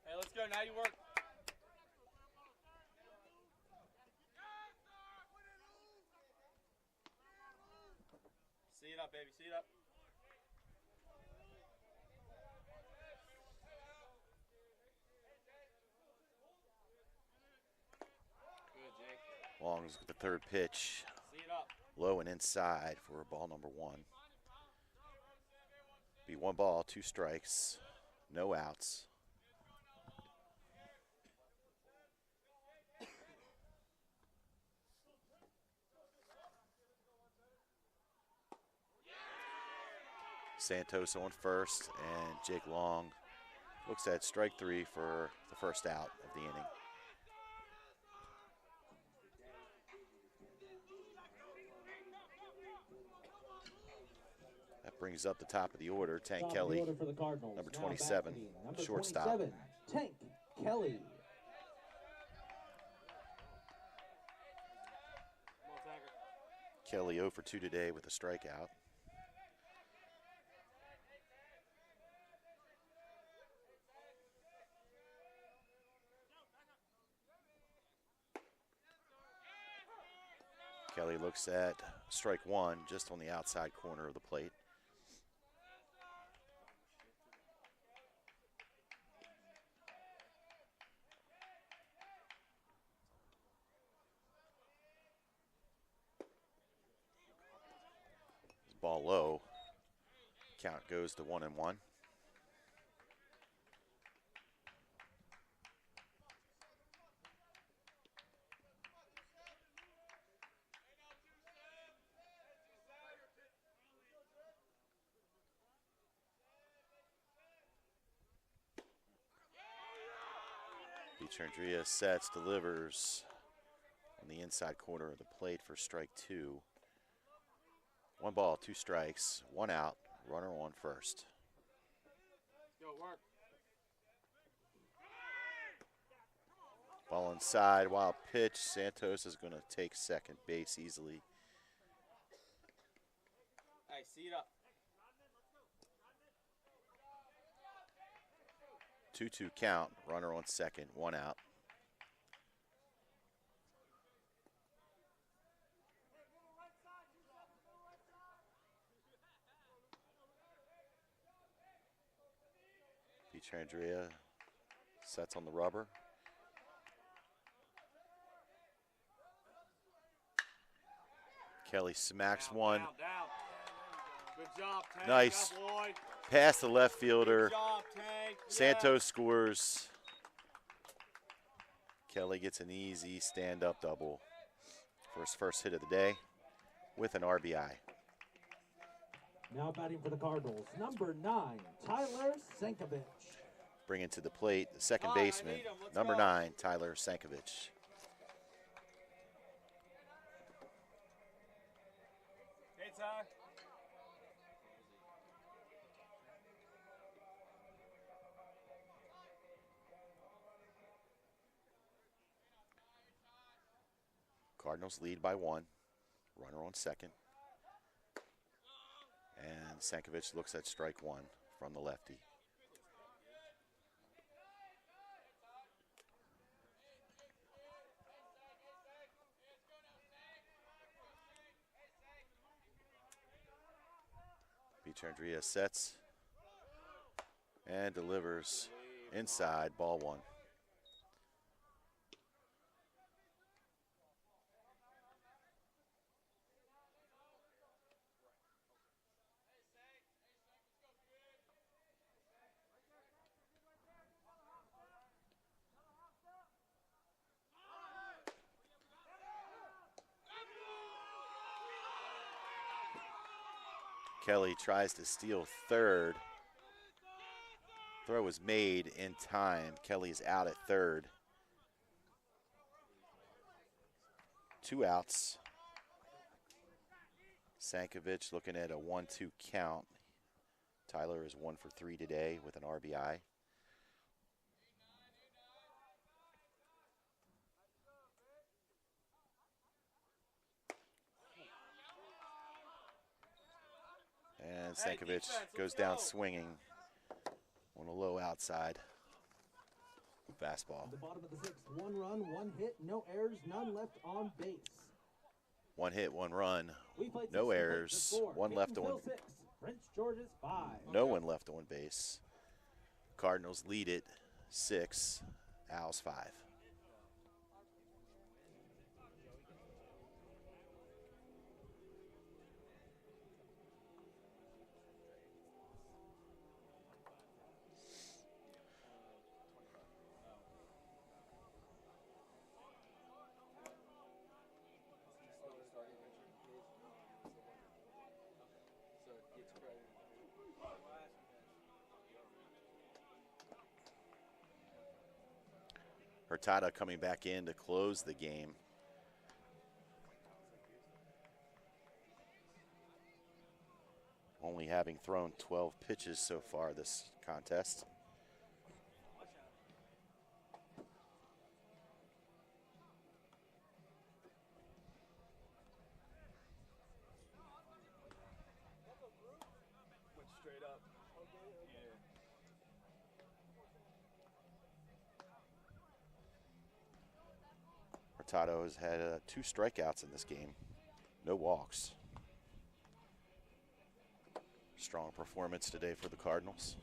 Hey, let's go. Now you work. See it up, baby. See it up. Good, Jake. Long's with the third pitch. See it up. Low and inside for ball number 1. Be 1 ball, 2 strikes, no outs. Santos on first, and Jake Long looks at strike 3 for the first out of the inning. That brings up the top of the order, Tank Kelly, Order for the Cardinals. number Now 27, batting, number shortstop. 27, Tank Kelly. Come on, Tiger. Kelly 0 for 2 today with a strikeout. Kelly looks at strike 1 just on the outside corner of the plate. Ball low. Count goes to 1-1. Pietrandrea sets, delivers on the inside corner of the plate for strike 2. 1 ball, 2 strikes, 1 out, runner on first. Go, work. Ball inside, wild pitch. Santos is going to take second base easily. Hey, see it up. 2-2 count, runner on second, 1 out. Pietrandrea sets on the rubber. Kelly smacks Down, one. Down, down. Good job, Tank. Nice. Good boy. Past the left fielder. Good job, Tank. Santos scores. Kelly gets an easy stand-up double for his first hit of the day with an RBI. Now batting for the Cardinals, number 9, Tyler Sankovic. Bringing to the plate the second All right, I baseman, need 'em. Let's number go. 9, Tyler Sankovic. Hey, Ty. Cardinals lead by 1. Runner on second. And Sankovic looks at strike 1 from the lefty. Pietrandrea sets and delivers inside, ball 1. Kelly tries to steal third. Throw was made in time. Kelly's out at third. 2 outs. Sankovic looking at a 1-2 count. Tyler is 1 for 3 today with an RBI. And Sankovic goes down swinging on a low outside fastball. The bottom of the 6th, 1 run, 1 hit, no errors, none left on base. 1 hit, 1 run, We played no 6 to play. errors, The score, 1 left on. Catonsville 6, Prince George's 5. No one left on base. Cardinals lead it 6, Owls 5. Hurtado coming back in to close the game. Only having thrown 12 pitches so far this contest. Went straight up. Yeah. Hurtado has had 2 strikeouts in this game, no walks. Strong performance today for the Cardinals.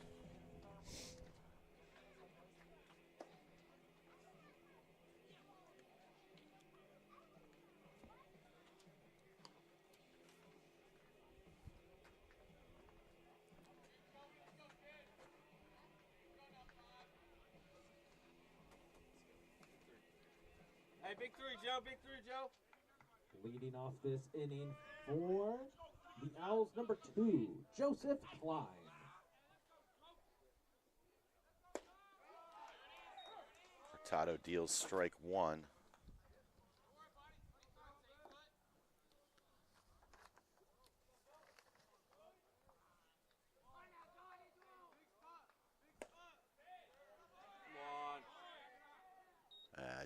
Hey, big 3, Joe. Big 3, Joe. Leading off this inning for the Owls, number 2, Joseph Klein. Hurtado deals strike 1.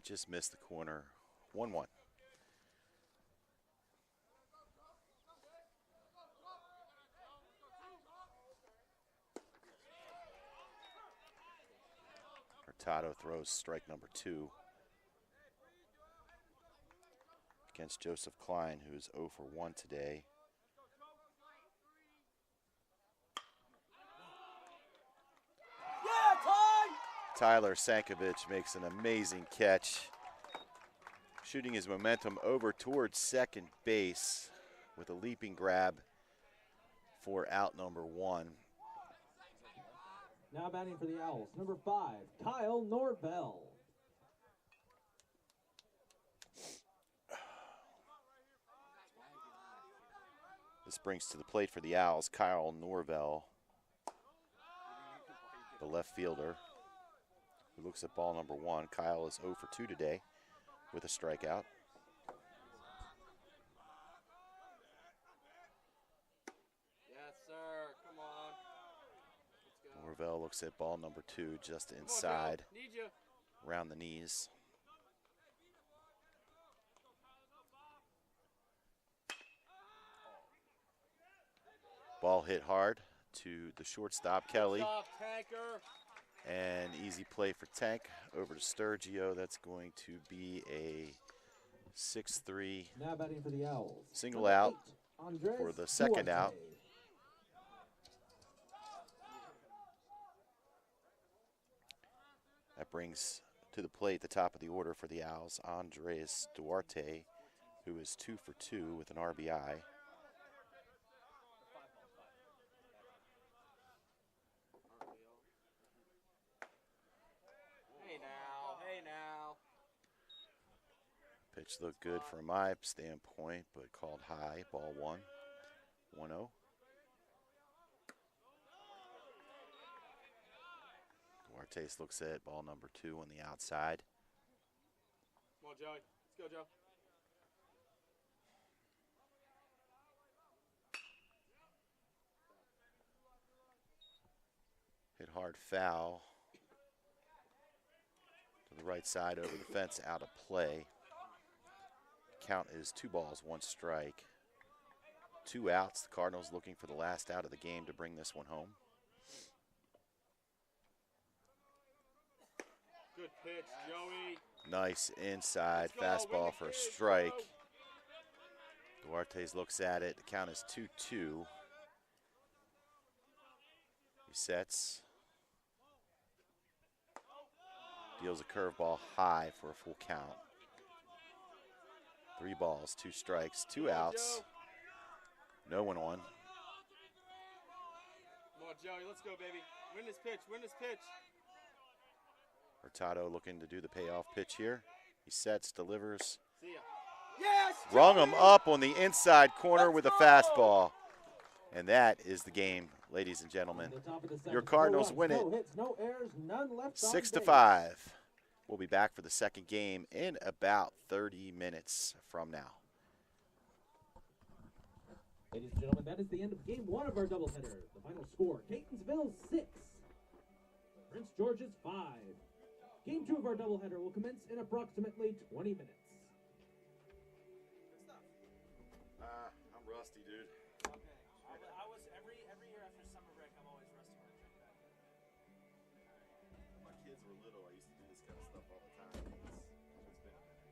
Just missed the corner. 1-1. Hurtado throws strike number 2 against Joseph Klein, who's 0 for 1 today. Tyler Sankovic makes an amazing catch, shooting his momentum over towards second base with a leaping grab for out number 1. Now batting for the Owls, number 5, Kyle Norvell. This brings to the plate for the Owls Kyle Norvell, the left fielder, who looks at ball number 1. Kyle is 0 for 2 today with a strikeout. Yes, sir. Come on. Let's go. Norvell looks at ball number 2 just inside, Need you. around the knees. Ball hit hard to the shortstop, Kelly. Stop, Tanker. And easy play for Tank over to Sturgio. That's going to be a 6-3 Now batting for the Owls, single number out 8, Andres for the second Duarte. out. That brings to the plate the top of the order for the Owls, Andres Duarte, who is 2 for 2 with an RBI. Hey now. Pitch looked good from my standpoint, but called high, ball 1, 1-0. Duarte's looks at ball number 2 on the outside. Come on, Joey. Let's go, Joe. Hit hard foul to the right side over the fence, out of play. Count is 2 balls, 1 strike. 2 outs. The Cardinals looking for the last out of the game to bring this one home. Good pitch, Joey. Nice inside Let's go, fastball win for the a game, strike. Joe. Duarte's looks at it. The count is 2-2. He sets. Deals a curveball high for a full count. 3 balls, 2 strikes, 2 outs. No one on. Come on, Joey. Let's go, baby. Win this pitch. Win this pitch. Hurtado looking to do the payoff pitch here. He sets, delivers. See ya. Yes! Rung him Joey! up on the inside corner Let's with a go! fastball. And that is the game, ladies and gentlemen. On the top of the Your seventh, Cardinals no win runs, it no hits, no errors, none left on 6-5. base. We'll be back for the second game in about 30 minutes from now. Ladies and gentlemen, that is the end of game 1 of our doubleheader. The final score, Catonsville 6, Prince George's 5. Game 2 of our doubleheader will commence in approximately 20 minutes. Good stuff. I'm rusty, dude. Okay. I was every year after summer break, I'm always rusty when I train back. My kids were little, I used to do this kind of stuff all the time. It's been a minute.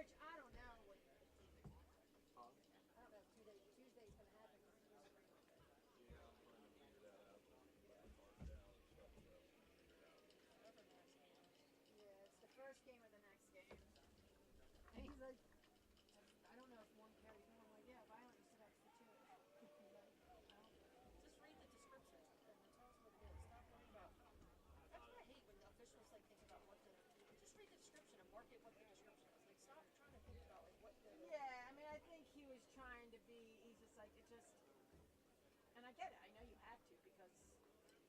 Which I don't know what Tuesday's gonna happen. I don't know if Tuesday's gonna happen because he was agreeing with it. Yeah, I'm trying to figure that out. Putting the cards down and stuff, so figure it out. Whatever the next game is. Yeah, it's the first game of the next game. And he's like, I don't know if one carries more. I'm like, yeah, Violet, you sit next to two. He's like, I don't know. Just read the description and then tell us what it is. Stop worrying about. That's what I hate when the officials like think about what the. Just read the description and mark it what the description is. Like stop trying to think about like what the. Yeah, I mean, I think he was trying to be. He's just like it just. And I get it. I know you had to because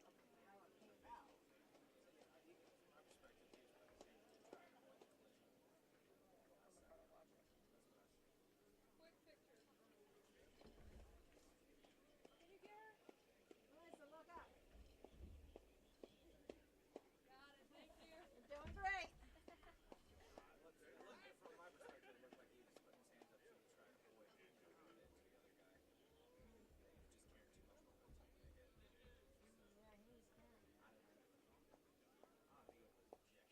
of how it came about. So yeah, from my perspective, he was playing the game to try and avoid the collision. I'm gonna try to watch it. That's what I see. Quick picture. Can you get her? Melissa, look up. Got it. Thank you. You're doing great. From my perspective, it looked like he was putting his hands up to try and avoid running into the other guy. He was just caring too much about what time they hit. Yeah, he was carrying. I don't think it was ejection,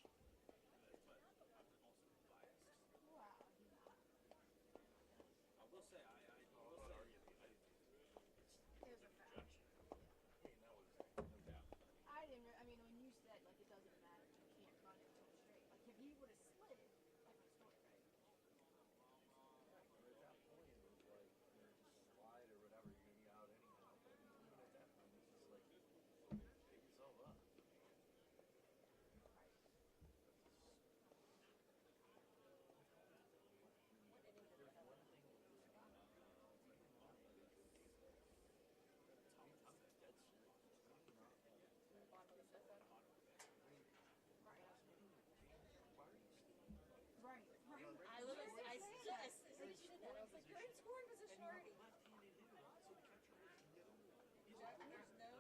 but I'm also biased. Wow, he's not. I will say, I will Not say, arguing. I didn't think It was a foul. I mean, that was no doubt. I didn't. I mean, when you said like it doesn't matter, you can't run it till straight. Like if he would have slid, different story, right? Yeah, but at that point, it was like, you know, just slide or whatever, you're going to be out anyhow. But I mean, even at that point, it's just like, pick yourself up. Right. What inning did they have? One thing with this game, I'm dead serious. Bottom of the fifth. Right. Why are you still Right. Right. I literally, as soon as she did that, I was like, you're in scoring position already. left-handed hitter, so the catcher has no.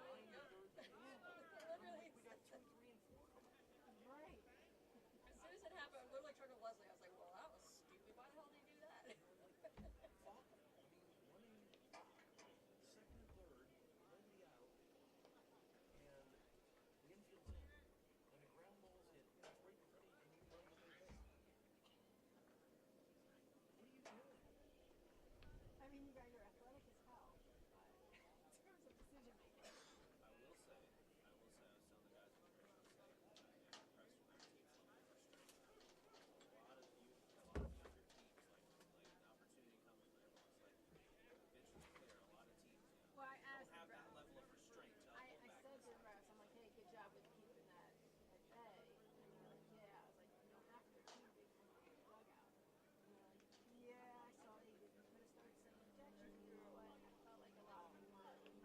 There's no. Literally, We got 2, 3, and 4 coming. Right. as soon as it happened, I literally turned to Leslie. I was like, well, that was stupid. Why the hell did you do that? Fuck. I mean, one inning, second and third, nobody out, and the infield's in, and a ground ball's hit, and it's right in front of you, and you run to third base. What are you doing? I mean, you guys are athletic as hell, but in terms of decision making. I will say, I was telling the guys in the room, I was saying, I am impressed with our team's level of strength. A lot of younger teams, like the opportunity comes when everyone's like, the bench is clear. A lot of teams, Well, I don't asked have that Russ. level of restraint to I hold back. said to Russ, I'm like, hey, good job with keeping that at bay. And you're like, yeah. I was like, you know, half of their team didn't come out of the dugout. And you're like, yeah, I saw they didn't. You could have started saying objection. You know what? I felt like a lot of them were not to be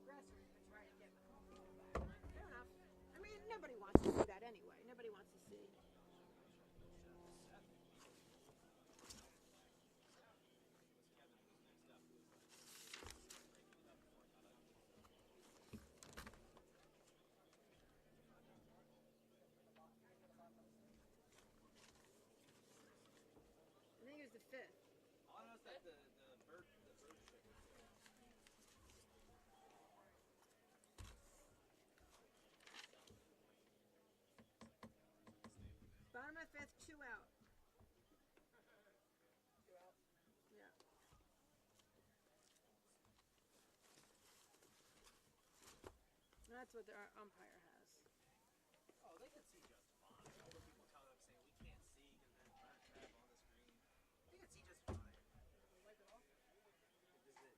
aggressors, but try to get the home field back. I'm like, fair enough. I mean, nobody wants to see that anyway. Nobody wants to see. I think it was the fifth. All I know is that the bird shit was Bottom of fifth, 2 out. 2 out. Yeah. That's what their umpire has. Oh, they can see just fine. All the people telling them saying we can't see because there's bird crap on the screen. They can see just fine. Wipe it off. It just did.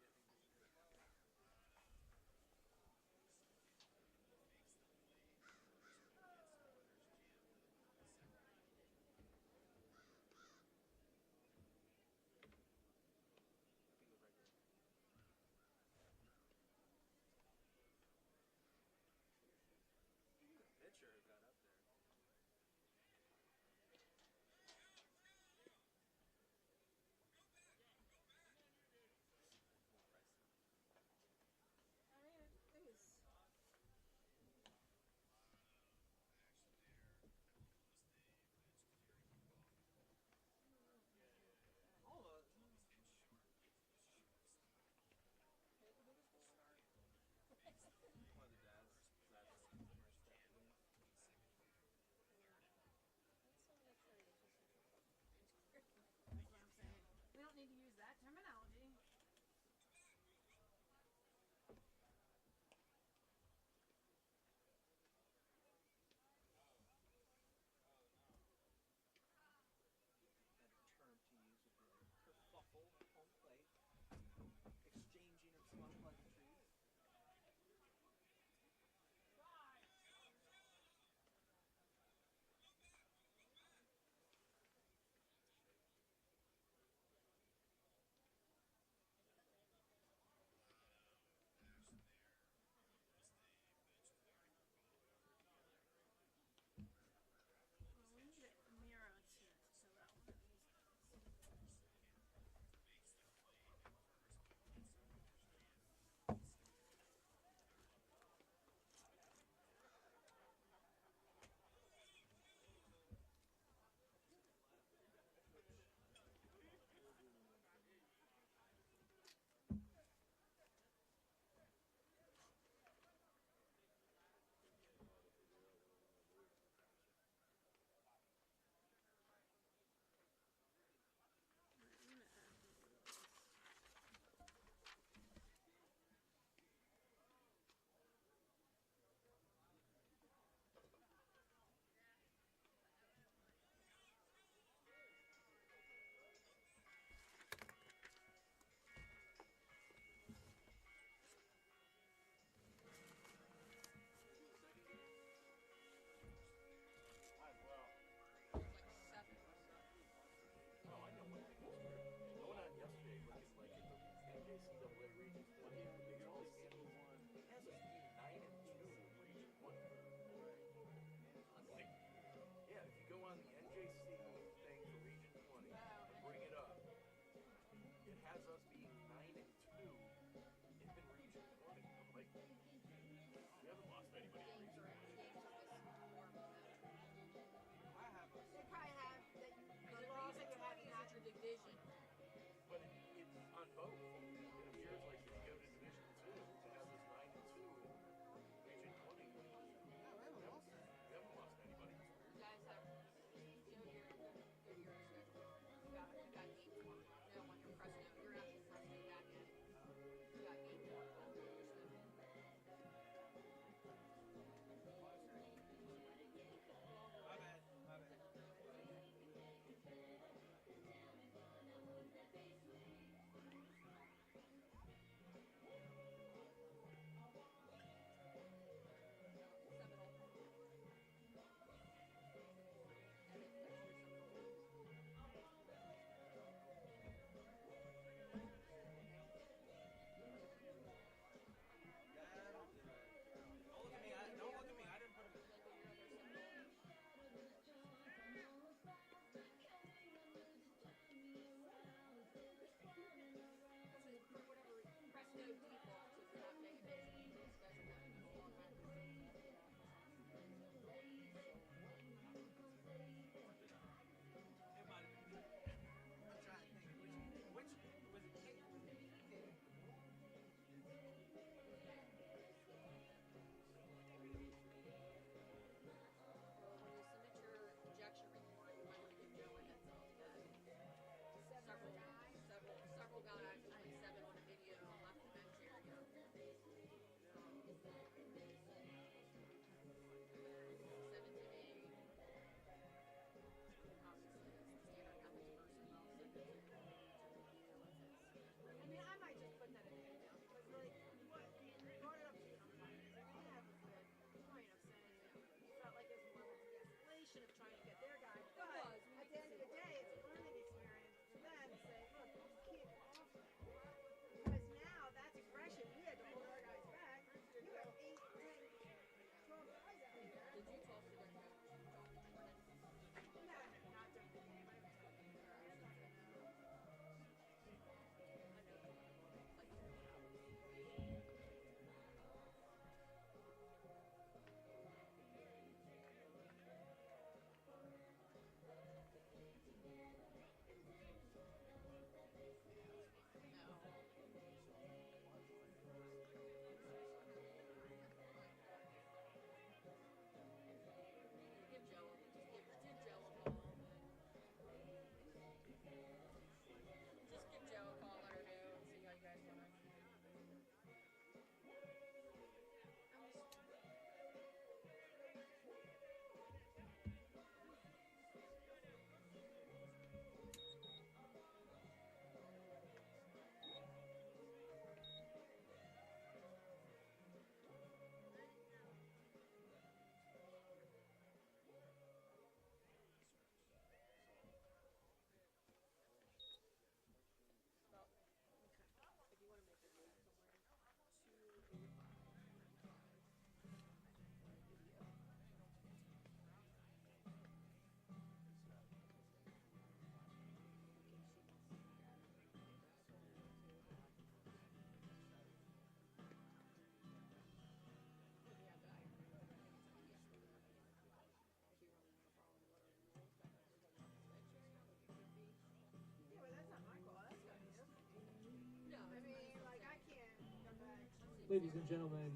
Ladies and gentlemen,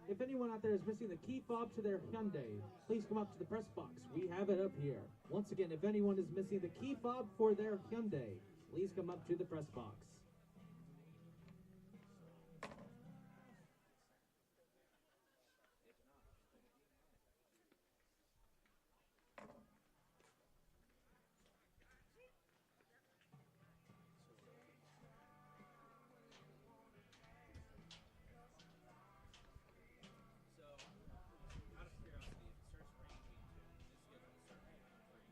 if anyone out there is missing the key fob to their Hyundai, please come up to the press box. We have it up here. Once again, if anyone is missing the key fob for their Hyundai, please come up to the press box. So, out of curiosity, if it starts raining week 2, is it scheduled to start raining on 3?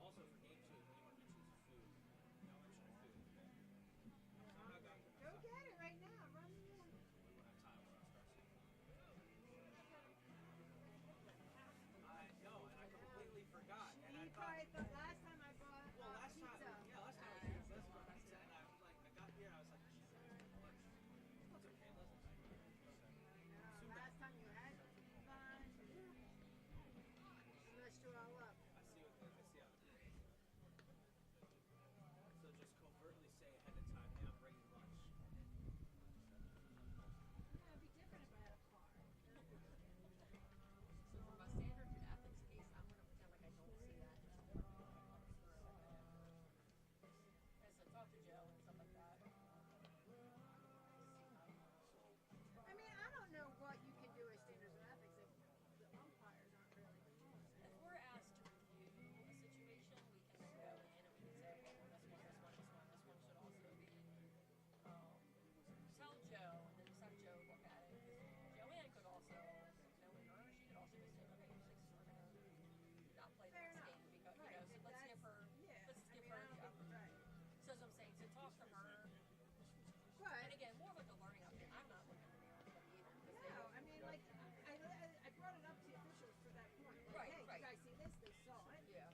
Also, for game 2, if anyone mentions food, no mention of food. I'm not going to. Go get it right now. Run in there. We won't have time when it starts. I know, and I completely forgot. And I You thought, tried the last time I bought well, last pizza. time we bought pizza, and I was like, I got here, I was like, shit, it's too much. That's okay, listen. Last time you had fun. You messed you all up. I see how it is. So just covertly say ahead of time, hey, I'm bringing lunch. Yeah, it'd be different if I had a car. So for my standard ethics case, I'm gonna pretend like I don't see that. I said, talk to Joe and stuff like that. I mean, I don't know what you can do as standards of ethics if the umpires aren't really involved. If we're asked to review a situation, we can then go in and we can say, okay, well, this one should also be, tell Joe, and then just have Joe look at it, because Joanne could also, knowing her, she could also just say, okay, you're 6, we're gonna not play the Fair next enough. game, because, Right, you know, so if let's give her, yeah, let's I give mean, her I the don't think, opportunity. right. So that's what I'm saying, to talk to her, But, and again, more of like a learning opportunity. I'm not looking to be on them either, because they no, don't. I mean, like, I brought it up to the officials for that point. Like, Right, hey, right. you guys see this? They saw it. Yeah.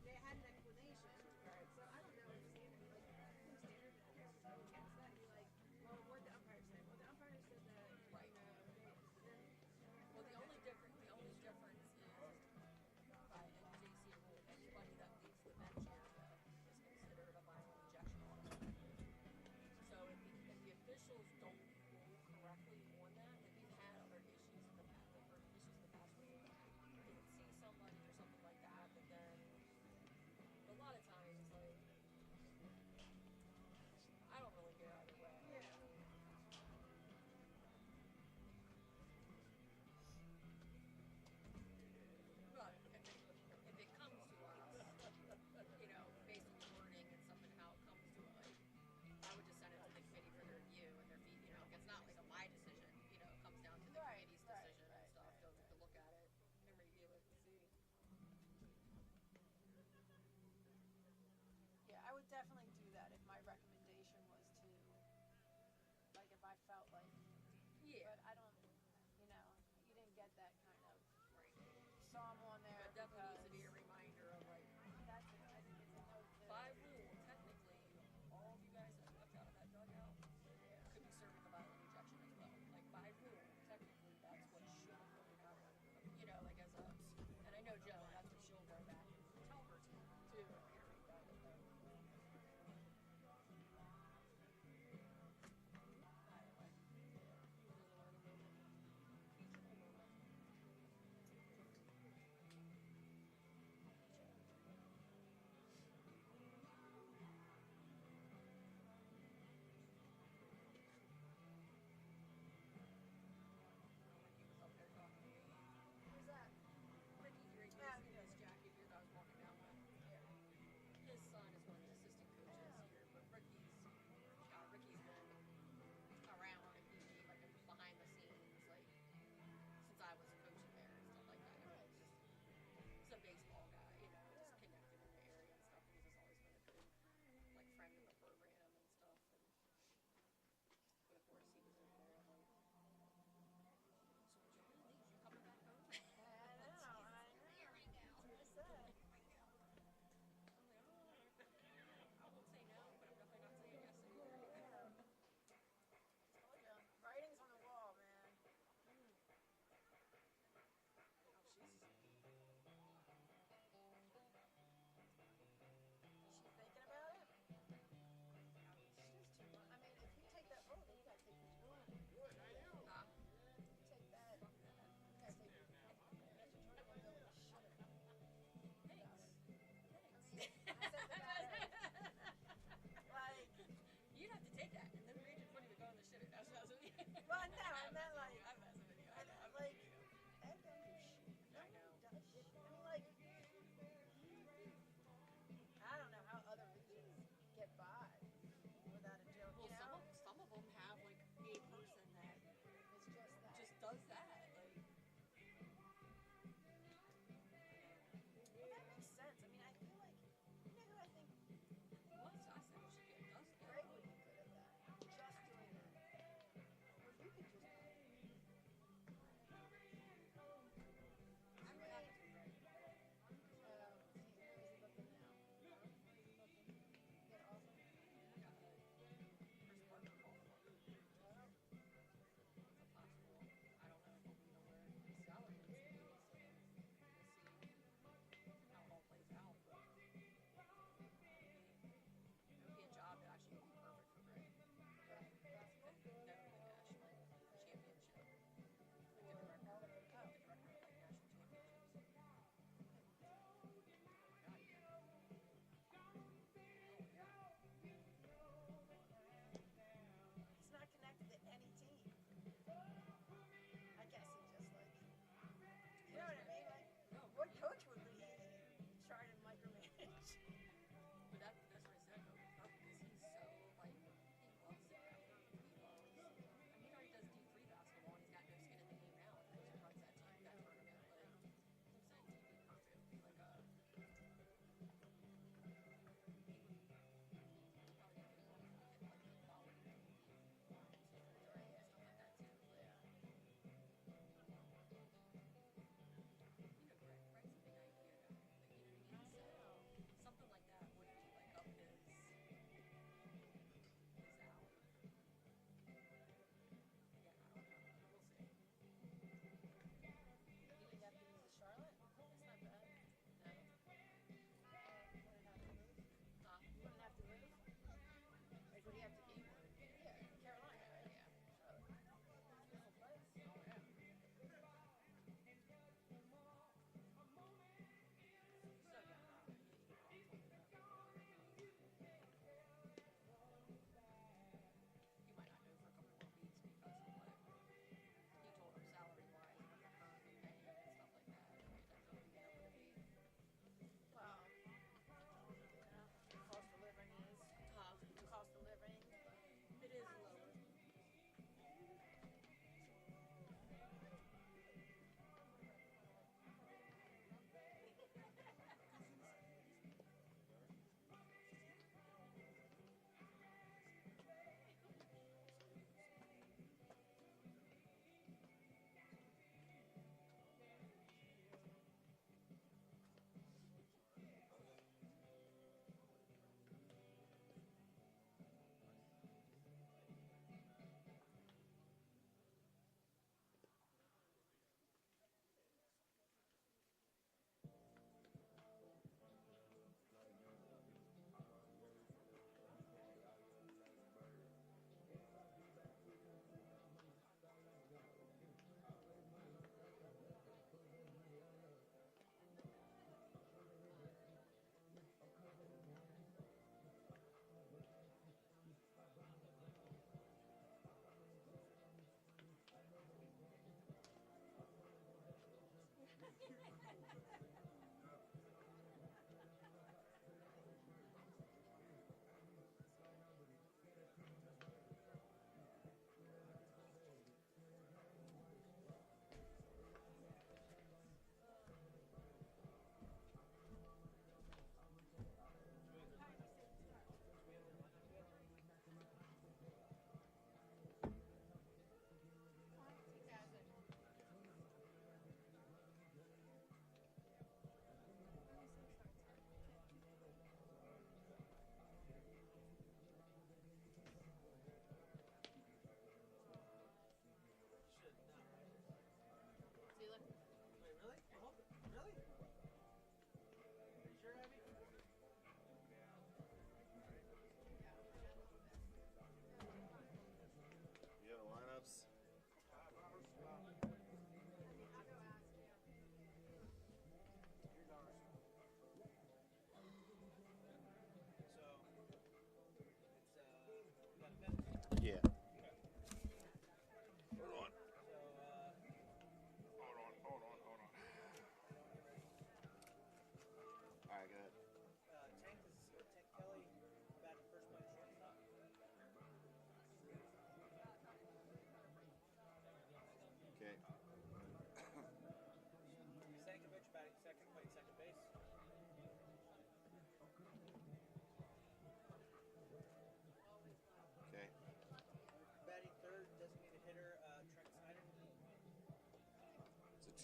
They had an explanation. Right. So I don't know if standard, like, I think standard ethics would go against that and be like, well, what'd the umpire say? Well, the umpire said that, Right. you know, Well, the only difference is by NJC rule, anybody that leaves the bench area is considered a violent ejection automatically. So if the officials don't rule correctly on that, like we've had other issues in the past, like issues in the past where we didn't see somebody or something like that, but then a lot of times, like, I don't really care either way. yeah. But if it comes to us, you know, based on the wording and stuff and how it comes to us, like, I would just send it to the committee for their review and their feet. You know, it's not like my decision. You know, it comes down to the Right, committee's right, decision right, and stuff right. to look at it and review it and see. Yeah, I would definitely do that if my recommendation was to, like, if I felt like, Yeah. but I don't, you know, you didn't get that kind of, Right. saw them on there But definitely needs to be a because reminder of like that's it. I think it's a note to. by rule, technically, all of you guys that left out of that dugout could be serving a violent ejection as well. Like by rule, technically, that's what should have happened. You know, like as a, and I know Joe, that's what she'll go back and tell her to reiterate that with them. Either way, it was a learning moment, teachable moment.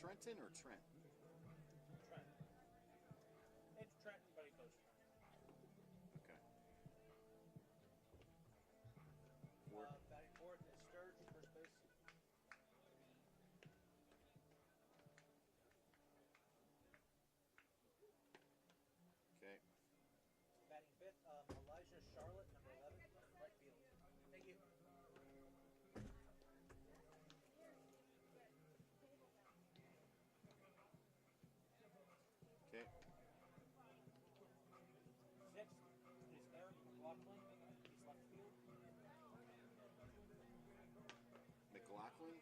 Trenton or Trent? Trent. It's Trenton, but he goes Trent. Okay. Fourth. Batting fourth is Sturge, first base. Okay. Batting fifth, Elijah Charlotte, number 11, right field. Thank you. Okay. Sixth is Eric McLaughlin. He's left field. McLaughlin?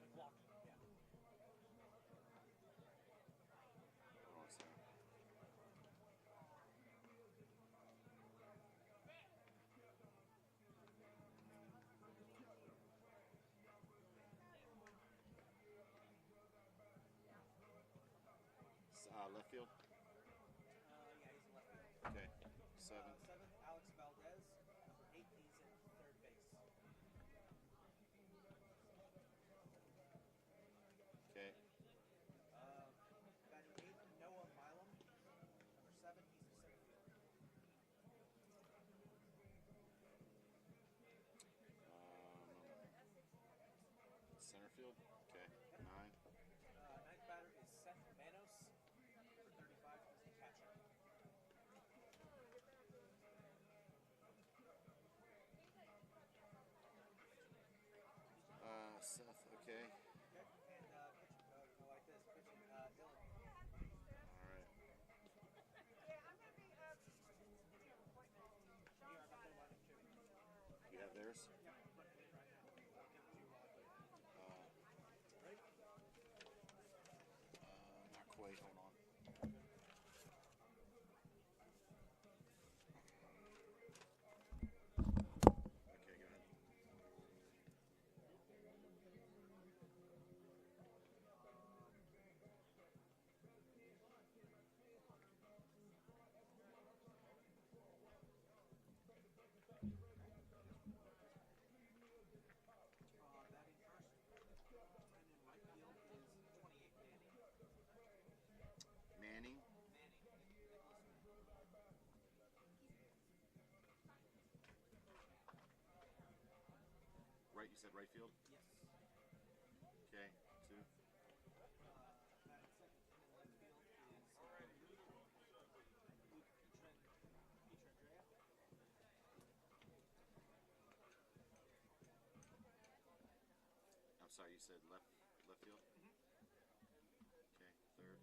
McLaughlin, yeah. Hold on a second. Left field? Yeah, he's in left field. Okay. Seventh. Seventh, Alex Valdez. Number 8, he's in third base. Okay. Batting eighth, Noah Milam. Number 7, he's in center field. Center field? Okay. 9. Ninth batter is Seth Manos. Number 35, he's the catcher. Seth, okay. Okay, and pitching, I like this, pitching, Dylan. Alright. You have theirs? Yeah, I'm putting it right now. I'll give it to you while I put it. Ready? Not quite. Hold on. Okay, go ahead. Batting first, and in right field is 28, Manning? Manning. Nicholas Manning. Right, you said right field? Yes. Okay, 2. Batting second, and in left field is Luke Pietrandrea. I'm sorry, you said left field? Okay, 3rd. Third,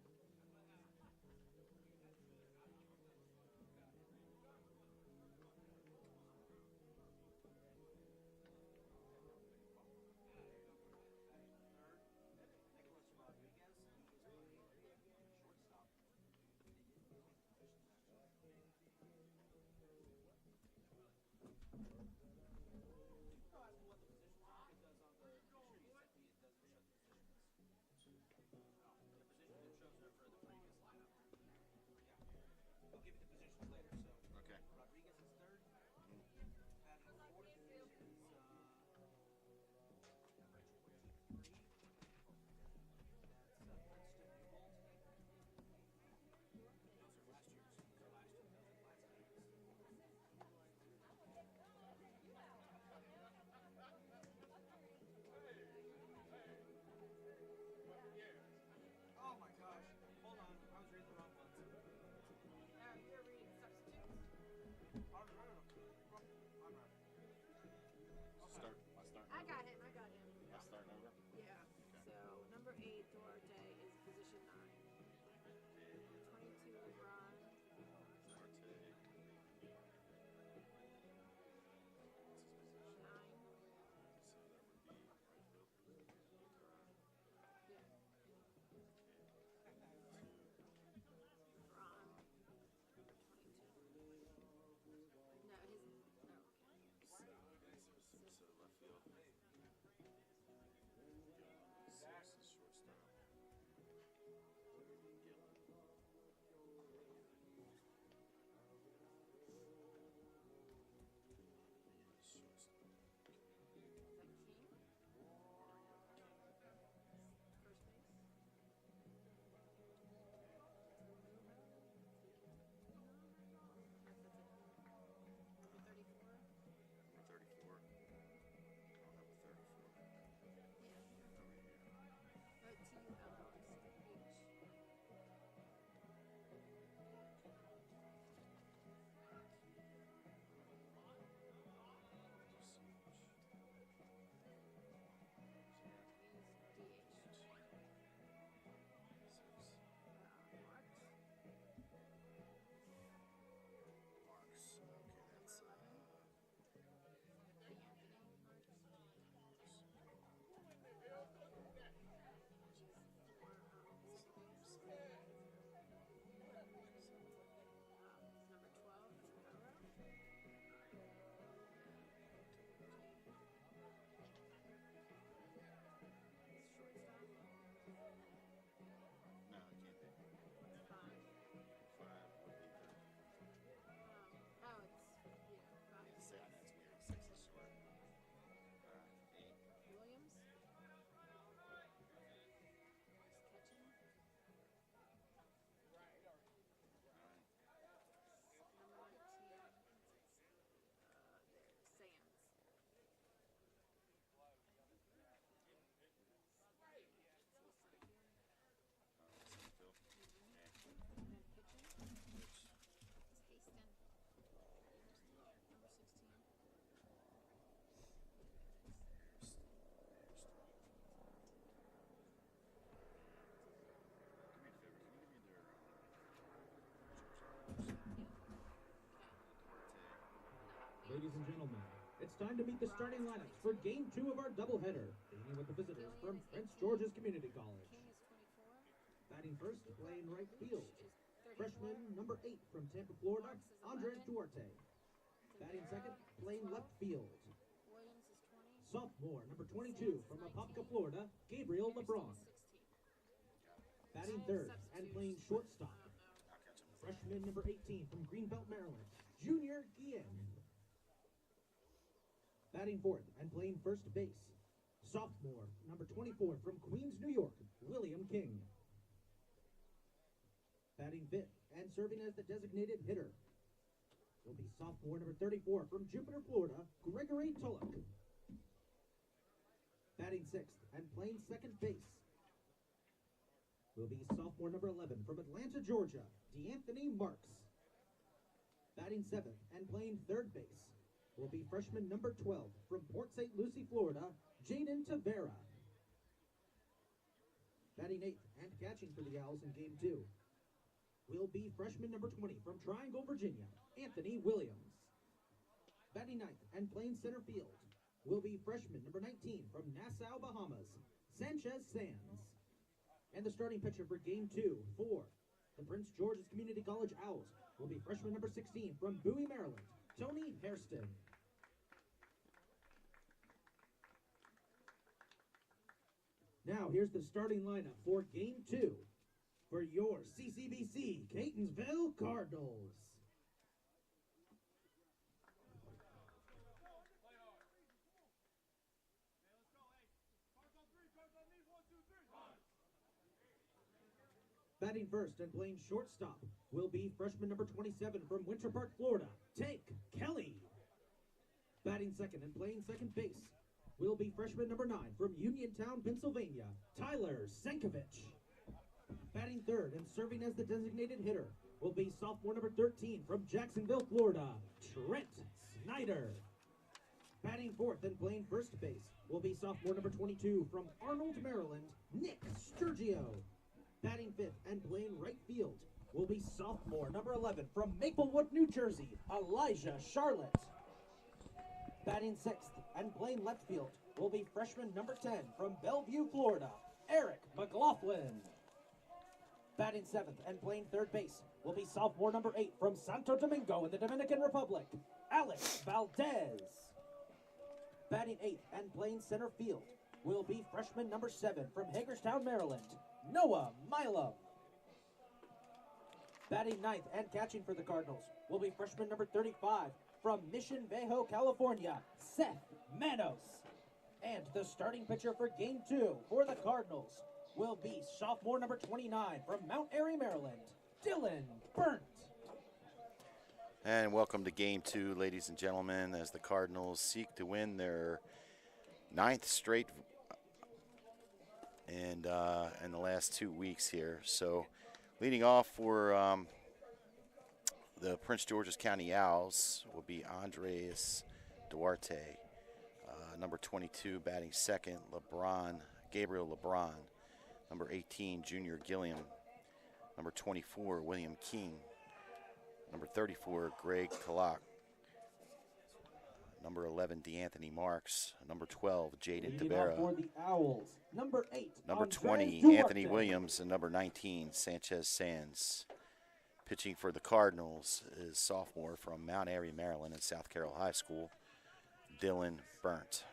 Nicholas Rodriguez. He is playing shortstop. No, ask me what the position is. It does on the picture you sent me. It doesn't show the positions. The position it shows are for the previous lineup. Yeah. I'll give you the positions later. So Okay. Rodriguez is third. Batting fourth is number 23. That's Princeton Newbold. Those are last year's. Those are last year. Those are last games. Oh my gosh. Hold on. I was reading the wrong ones. You're reading substitutes. I'm right. Start. I got him. Am I starting over? Yeah. So number 8, Duarte, is position 9. 22, LeBron. Duarte. 9. So that would be right field. Yeah. LeBron. 22. No, his. Oh, okay. So left field. ladies and gentlemen, it's time to meet the starting lineups for Game 2 of our doubleheader, beginning with the visitors from Prince George's Community College. Batting first, playing right field, freshman number 8 from Tampa, Florida, Andres Duarte. Batting second, playing left field, sophomore number 22 from Apopka, Florida, Gabriel LeBron. Batting third and playing shortstop, freshman number 18 from Greenbelt, Maryland, Junior Guillen. Batting fourth and playing first base, sophomore number 24 from Queens, New York, William King. Batting fifth and serving as the designated hitter will be sophomore number 34 from Jupiter, Florida, Gregory Tulloch. Batting sixth and playing second base will be sophomore number 11 from Atlanta, Georgia, DeAnthony Marks. Batting seventh and playing third base will be freshman number 12 from Port St. Lucie, Florida, Jaden Tavera. Batting eighth and catching for the Owls in Game 2 will be freshman number 20 from Triangle, Virginia, Anthony Williams. Batting ninth and playing center field will be freshman number 19 from Nassau, Bahamas, Sanchez Sands. And the starting pitcher for Game 2 for the Prince George's Community College Owls will be freshman number 16 from Bowie, Maryland, Tony Hairston. Now, here's the starting lineup for Game 2 for your CCBC Catonsville Cardinals. Batting first and playing shortstop will be freshman number 27 from Winter Park, Florida, Tank Kelly. Batting second and playing second base will be freshman number 9 from Uniontown, Pennsylvania, Tyler Senkovich. Batting third and serving as the designated hitter will be sophomore number 13 from Jacksonville, Florida, Trent Snyder. Batting fourth and playing first base will be sophomore number 22 from Arnold, Maryland, Nick Sturgio. Batting fifth and playing right field will be sophomore number 11 from Maplewood, New Jersey, Elijah Charlotte. Batting sixth and playing left field will be freshman number 10 from Bellevue, Florida, Eric McLaughlin. Batting seventh and playing third base will be sophomore number 8 from Santo Domingo in the Dominican Republic, Alex Valdez. Batting eighth and playing center field will be freshman number 7 from Hagerstown, Maryland, Noah Milam. Batting ninth and catching for the Cardinals will be freshman number 35 from Mission Viejo, California, Seth Manos. And the starting pitcher for Game 2 for the Cardinals will be sophomore number 29 from Mount Airy, Maryland, Dylan Burnt. And welcome to Game 2, ladies and gentlemen, as the Cardinals seek to win their 9th straight in the last 2 weeks here. So leading off for the Prince George's County Owls will be Andres Duarte. Number 22 batting second, Gabriel LeBron. Number 18, Junior Gilliam. Number 24, William King. Number 34, Greg Kalak. Number 11, DeAnthony Marks. Number 12, Jaden Tabera. For the Owls, number 8, Number 20, Duarte. Anthony Williams. And number 19, Sanchez Sands. Pitching for the Cardinals is sophomore from Mount Airy, Maryland, and South Carroll High School, Dylan Burnt.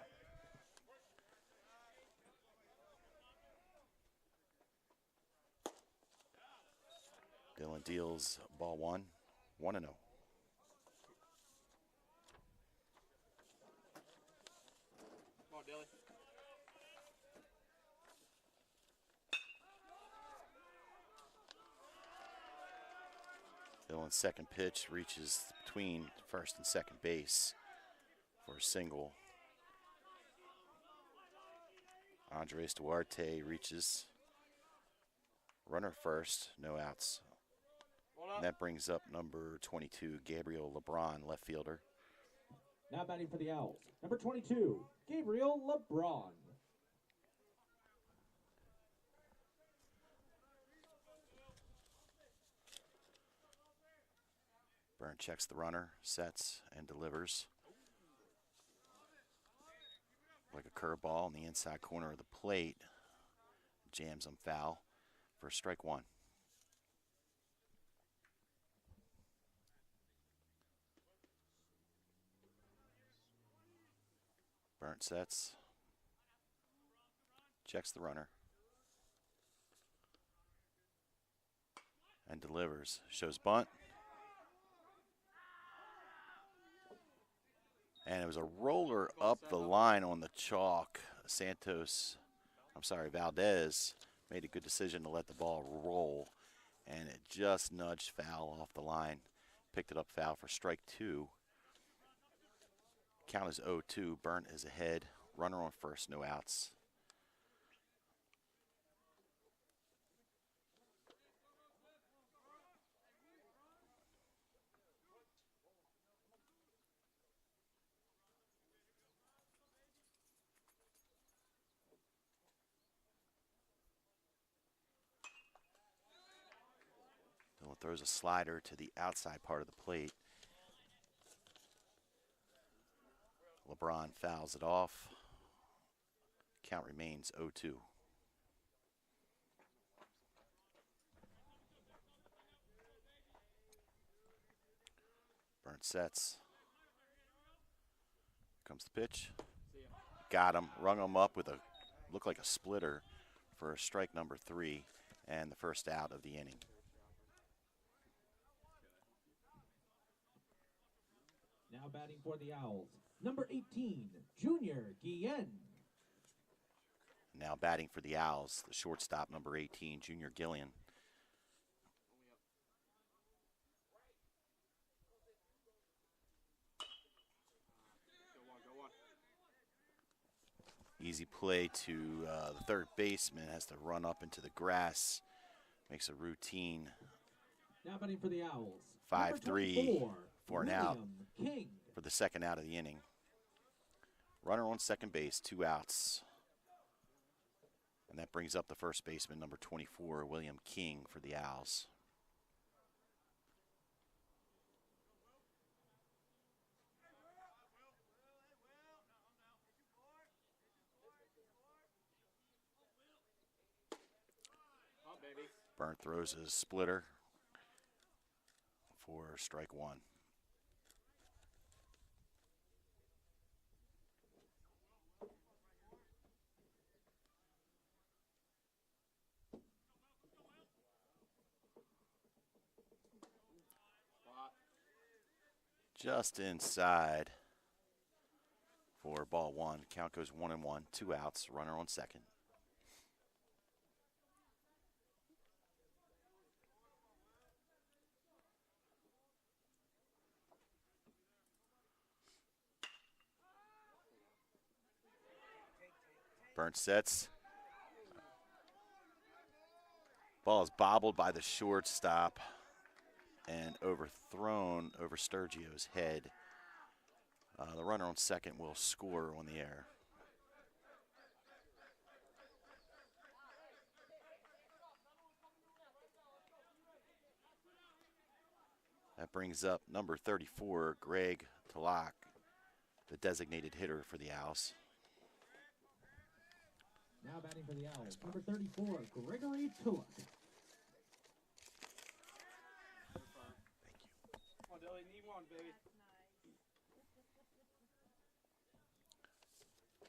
Dylan deals ball 1, 1-0. Come on, Dilly. Dylan's second pitch reaches between first and second base for a single. Andres Duarte reaches runner first, no outs. And that brings up number 22, Gabriel LeBron, left fielder. Now batting for the Owls, number 22, Gabriel LeBron. Burnt checks the runner, sets, and delivers. Like a curveball in the inside corner of the plate. Jams him foul for strike one. Burnt sets. Checks the runner. And delivers. Shows bunt. And it was a roller up the line on the chalk. Valdez made a good decision to let the ball roll. And it just nudged foul off the line. Picked it up foul for strike two. Count is 0-2. Burnt is ahead. Runner on first, no outs. Dylan throws a slider to the outside part of the plate. LeBron fouls it off. Count remains 0-2. Burnt sets. Comes the pitch. Got him. Rung him up with looked like a splitter for strike number 3 and the first out of the inning. Now batting for the Owls, number 18, Junior Guillen. Now batting for the Owls, the shortstop, number 18, Junior Guillen. Easy play to the third baseman, has to run up into the grass, makes a routine. Now batting for the Owls, 5-3 for an out King. for the second out of the inning. Runner on second base, 2 outs. And that brings up the first baseman, number 24, William King, for the Owls. Burnt throws his splitter for strike 1. Just inside for ball 1. Count goes 1-1, 2 outs, runner on second. Burnt sets. Ball is bobbled by the shortstop and overthrown over Sturgio's head. The runner on second will score on the air. That brings up number 34, Greg Talak, the designated hitter for the Owls. Now batting for the Owls, number 34, Gregory Tulloch. Come on, Dilly, need one, baby.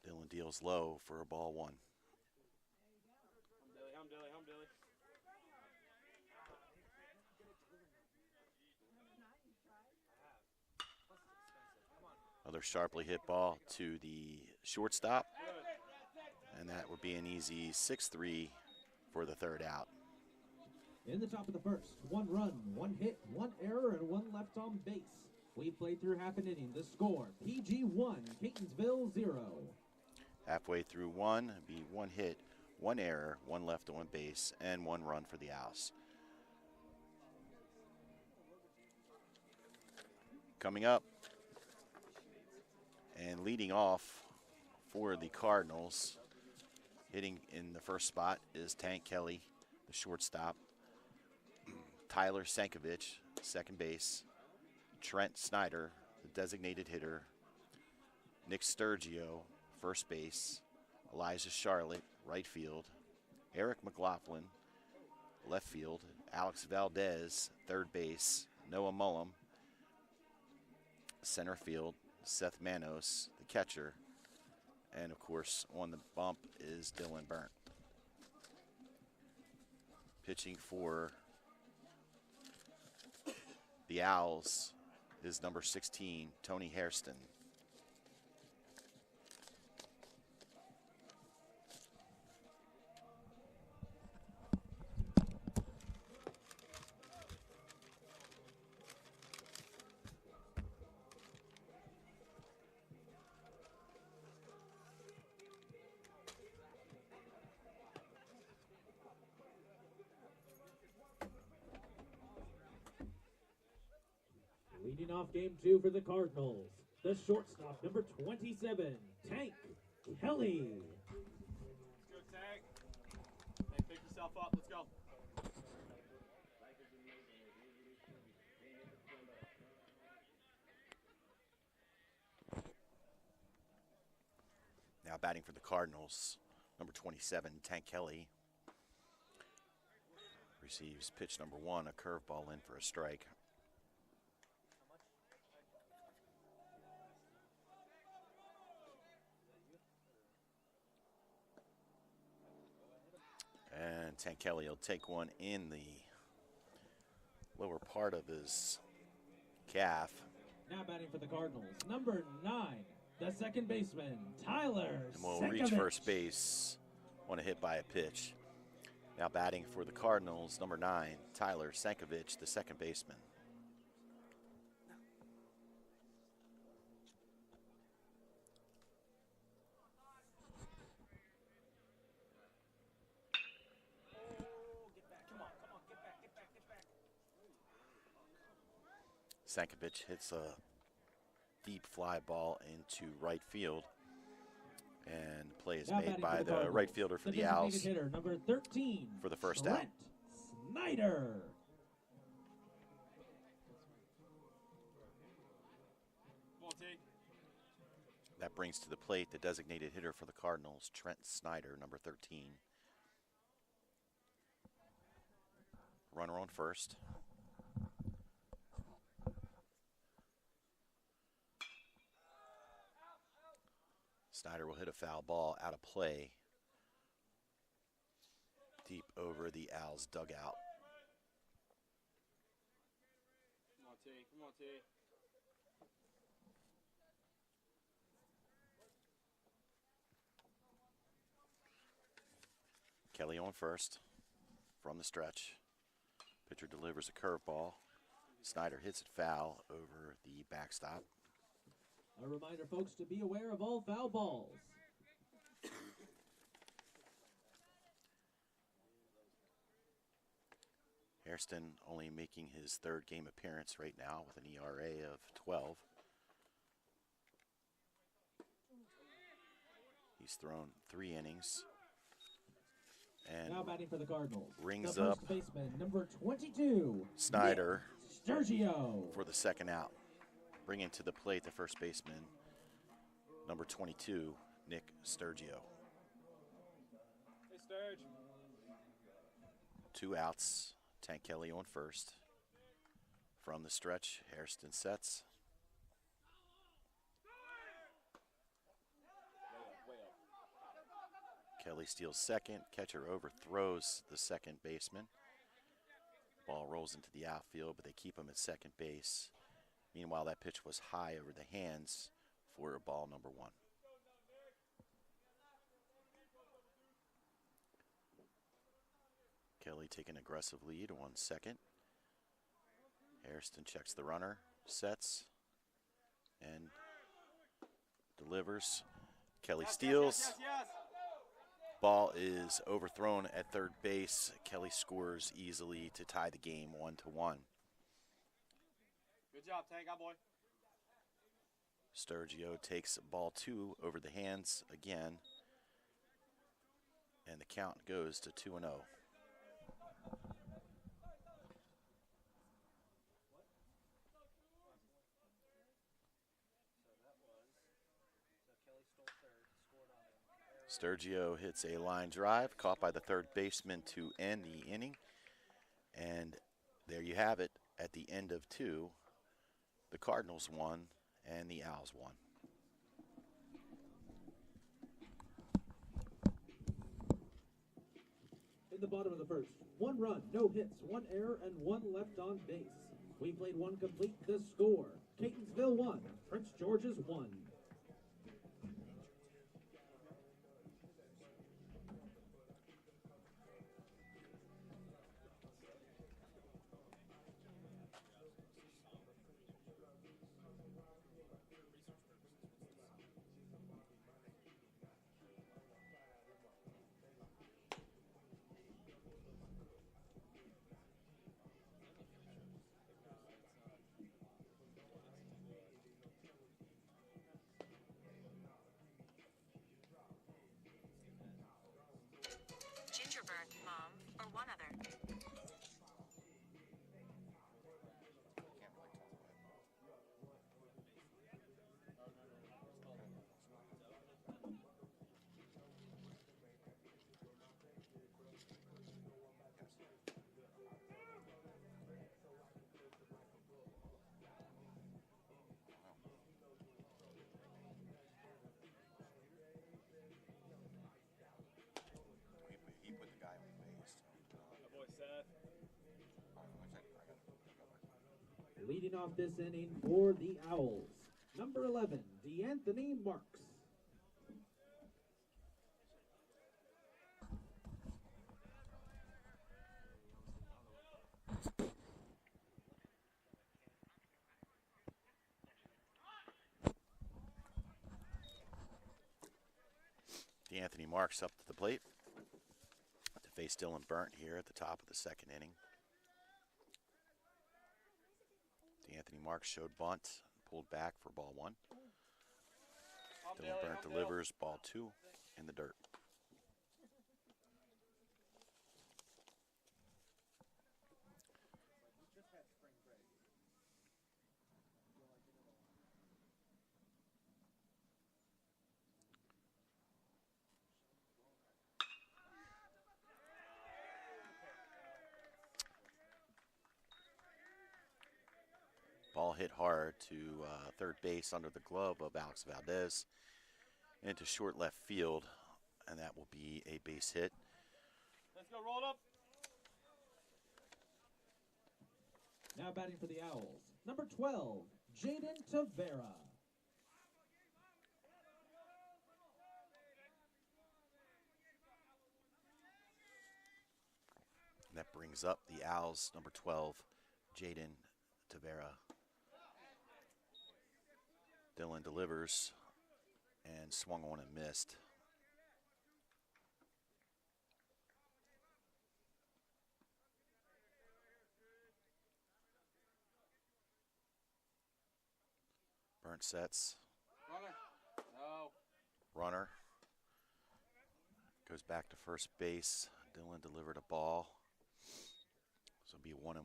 Dylan deals low for a ball 1. Home, Dilly, home, Dilly. Another sharply hit ball to the shortstop. And that would be an easy 6-3 for the third out. In the top of the first, 1 run, 1 hit, 1 error, and 1 left on base. We've played through half an inning. The score, PG 1, Catonsville 0. Halfway through 1, be 1 hit, 1 error, 1 left on base, and 1 run for the Owls. Coming up and leading off for the Cardinals, hitting in the first spot is Tank Kelly, the shortstop. Tyler Sankovic, second base. Trent Snyder, the designated hitter. Nick Sturgio, first base. Elijah Charlotte, right field. Eric McLaughlin, left field. Alex Valdez, third base. Noah Mullum, center field. Seth Manos, the catcher. And, of course, on the bump is Dylan Burnt. Pitching for the Owls is number 16, Tony Hairston. Leading off game 2 for the Cardinals, the shortstop, number 27, Tank Kelly. Let's go, Tank. Hey, pick yourself up. Let's go. Now batting for the Cardinals, number 27, Tank Kelly. Receives pitch number 1, a curveball in for a strike. And Tank Kelly will take one in the lower part of his calf. Now batting for the Cardinals, number 9, the second baseman, Tyler And will Senkovich. reach first base on a hit by a pitch. Now batting for the Cardinals, number 9, Tyler Senkovich, the second baseman. Senkovich hits a deep fly ball into right field, and play is Now made batting by for the Cardinals, right fielder for the designated Owls hitter, number 13, for the first Trent out. Snyder. Come on, T. That brings to the plate the designated hitter for the Cardinals, Trent Snyder, number 13. Runner on first. Snyder will hit a foul ball out of play deep over the Owls' dugout. Come on, T. Come on, T. Kelly on first from the stretch. Pitcher delivers a curveball. Snyder hits it foul over the backstop. A reminder, folks, to be aware of all foul balls. Hairston only making his third game appearance right now with an ERA of 12. He's thrown 3 innings. And Now batting for the Cardinals, rings the up first baseman, number 22, Snyder Nick Sturgio. for the second out. Bringing to the plate the first baseman, number 22, Nick Sturgio. Hey, Sturge. 2 outs, Tank Kelly on first. From the stretch, Hairston sets. Kelly steals second. Catcher overthrows the second baseman. Ball rolls into the outfield, but they keep him at second base. Meanwhile, that pitch was high over the hands for ball number 1. Kelly taking aggressive lead on second. Hairston checks the runner, sets, and delivers. Kelly steals. Yes, yes, yes. Ball is overthrown at third base. Kelly scores easily to tie the game 1-1. Good job, Tank. Out, boy. Sturgio takes ball 2 over the hands again, and the count goes to 2-0. So Kelly stole third, scored Sturgio hits a line drive, caught by the third baseman to end the inning. And there you have it. At the end of 2, the Cardinals won and the Owls won. In the bottom of the first, 1 run, no hits, 1 error, and 1 left on base. We played 1 complete. The score: Catonsville 1, Prince George's 1. Gingerbread, Mom, or one other. He put the guy on base. My boy Seth. Leading off this inning for the Owls, number 11, D'Anthony Marks. D'Anthony Marks up to the plate to face Dylan Burnt here at the top of the second inning. D'Anthony Marks showed bunt, pulled back for ball 1. Dylan Burnt delivers ball 2 in the dirt. Ball hit hard to third base under the glove of Alex Valdez into short left field, and that will be a base hit. Let's go, roll up. Now batting for the Owls, number 12, Jaden Tavera. And that brings up the Owls, number 12, Jaden Tavera. Dylan delivers and swung on and missed. Burnt sets. Runner. No. Runner. Goes back to first base. Dylan delivered a ball. So it'll be 1-1.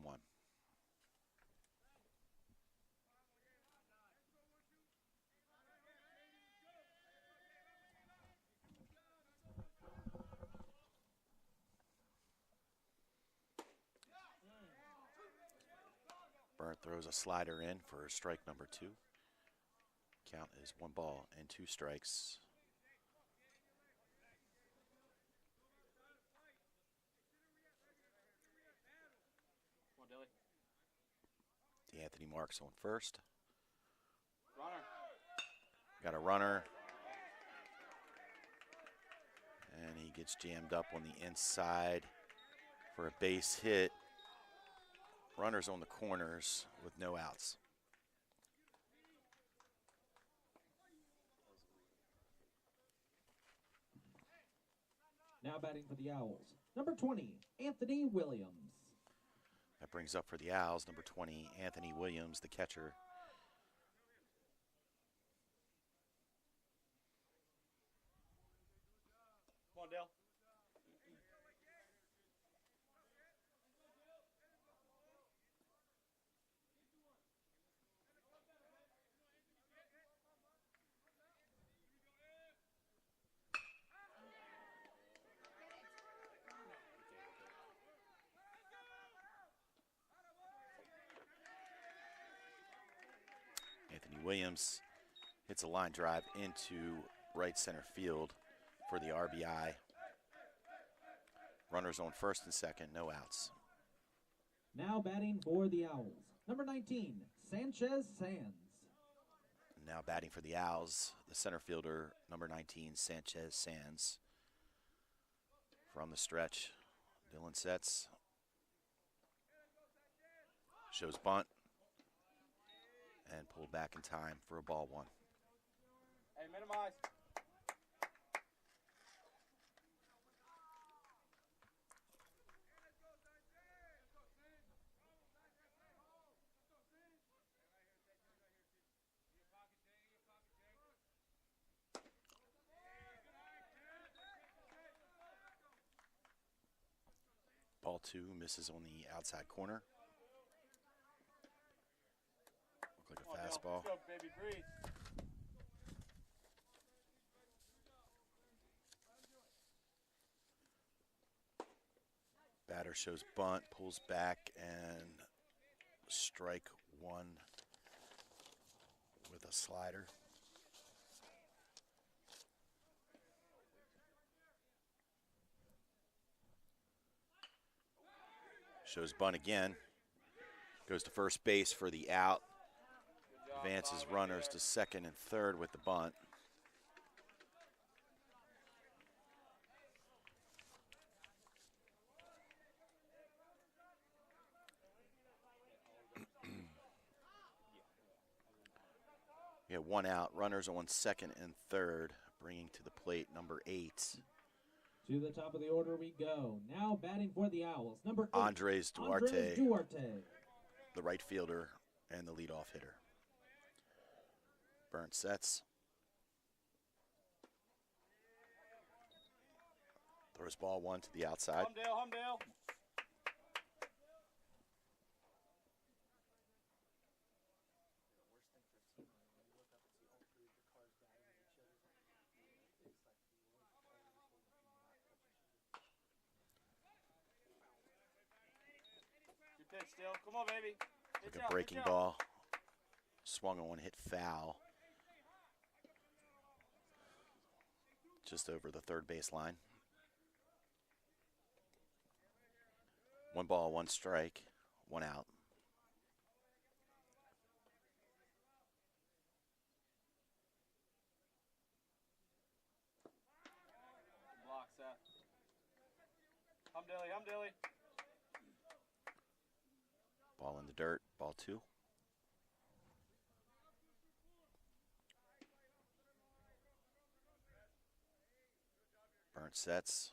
Burnt throws a slider in for strike number 2. Count is 1 ball and 2 strikes. Come on, Dilly. D'Anthony Marks on first. Runner. Got a runner. And he gets jammed up on the inside for a base hit. Runners on the corners with no outs. Now batting for the Owls, number 20, Anthony Williams. That brings up for the Owls, number 20, Anthony Williams, the catcher. Come on, Dale. Williams hits a line drive into right center field for the RBI. Runners on first and second, no outs. Now batting for the Owls, number 19, Sanchez Sands. Now batting for the Owls, the center fielder, number 19, Sanchez Sands. From the stretch, Dylan sets, shows bunt, and pulled back in time for a ball one. Hey, minimize. Ball two misses on the outside corner. Look like a fastball. Let's go, baby, breathe. Batter shows bunt, pulls back, and strike one with a slider. Shows bunt again. Goes to first base for the out. Advances runners to second and third with the bunt. We have one out. Runners on second and third, bringing to the plate number 8. To the top of the order we go. Now batting for the Owls, number 8, Andres Duarte, Andres Duarte. the right fielder and the leadoff hitter. Burnt sets. Throws ball one to the outside. Humdale. Pitch still. Come on, baby. Like a breaking ball. Swung on, hit foul. Just over the third base line. 1 ball, 1 strike, 1 out. Block, Seth. Humdilly. Ball in the dirt, ball 2. Burnt sets.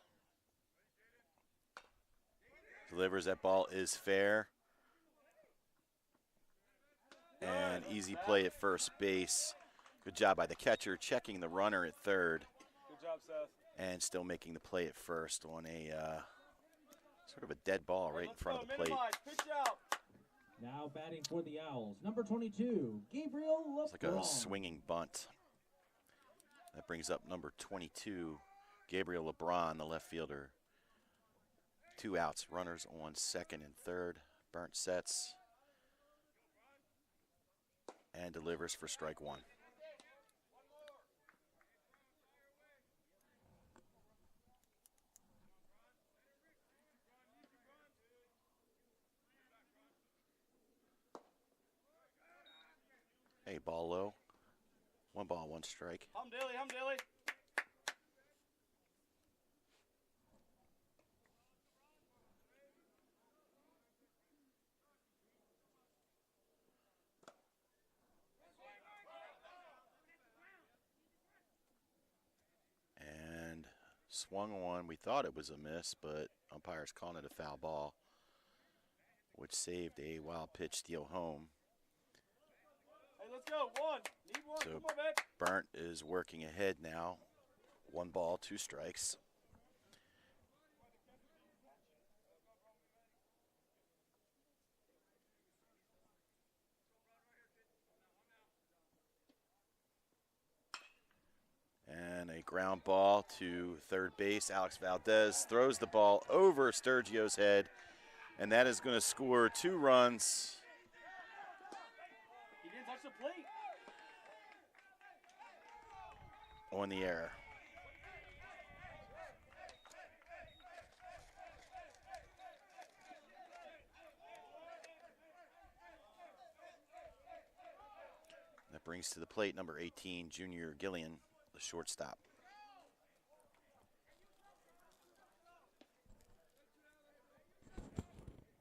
Delivers, that ball is fair. And easy play at first base. Good job by the catcher, checking the runner at third. Good job, Seth. And still making the play at first on a sort of a dead ball right in front of the plate. Pitch out. Now batting for the Owls, number 22, Gabriel LeBron. It's like a swinging bunt. That brings up number 22, Gabriel LeBron, the left fielder. 2 outs, runners on second and third. Burnt sets and delivers for strike 1. Hey, ball low. 1 ball, 1 strike. Humdilly. And swung on. We thought it was a miss, but umpires calling it a foul ball, which saved a wild pitch steal home. Hey, let's go. One. Need one. So Come on, man. Burnt is working ahead now. 1 ball, 2 strikes. And a ground ball to third base. Alex Valdez throws the ball over Sturgio's head, and that is going to score 2 runs. He didn't touch the plate. on the error. That brings to the plate number 18, Junior Gillian, the shortstop.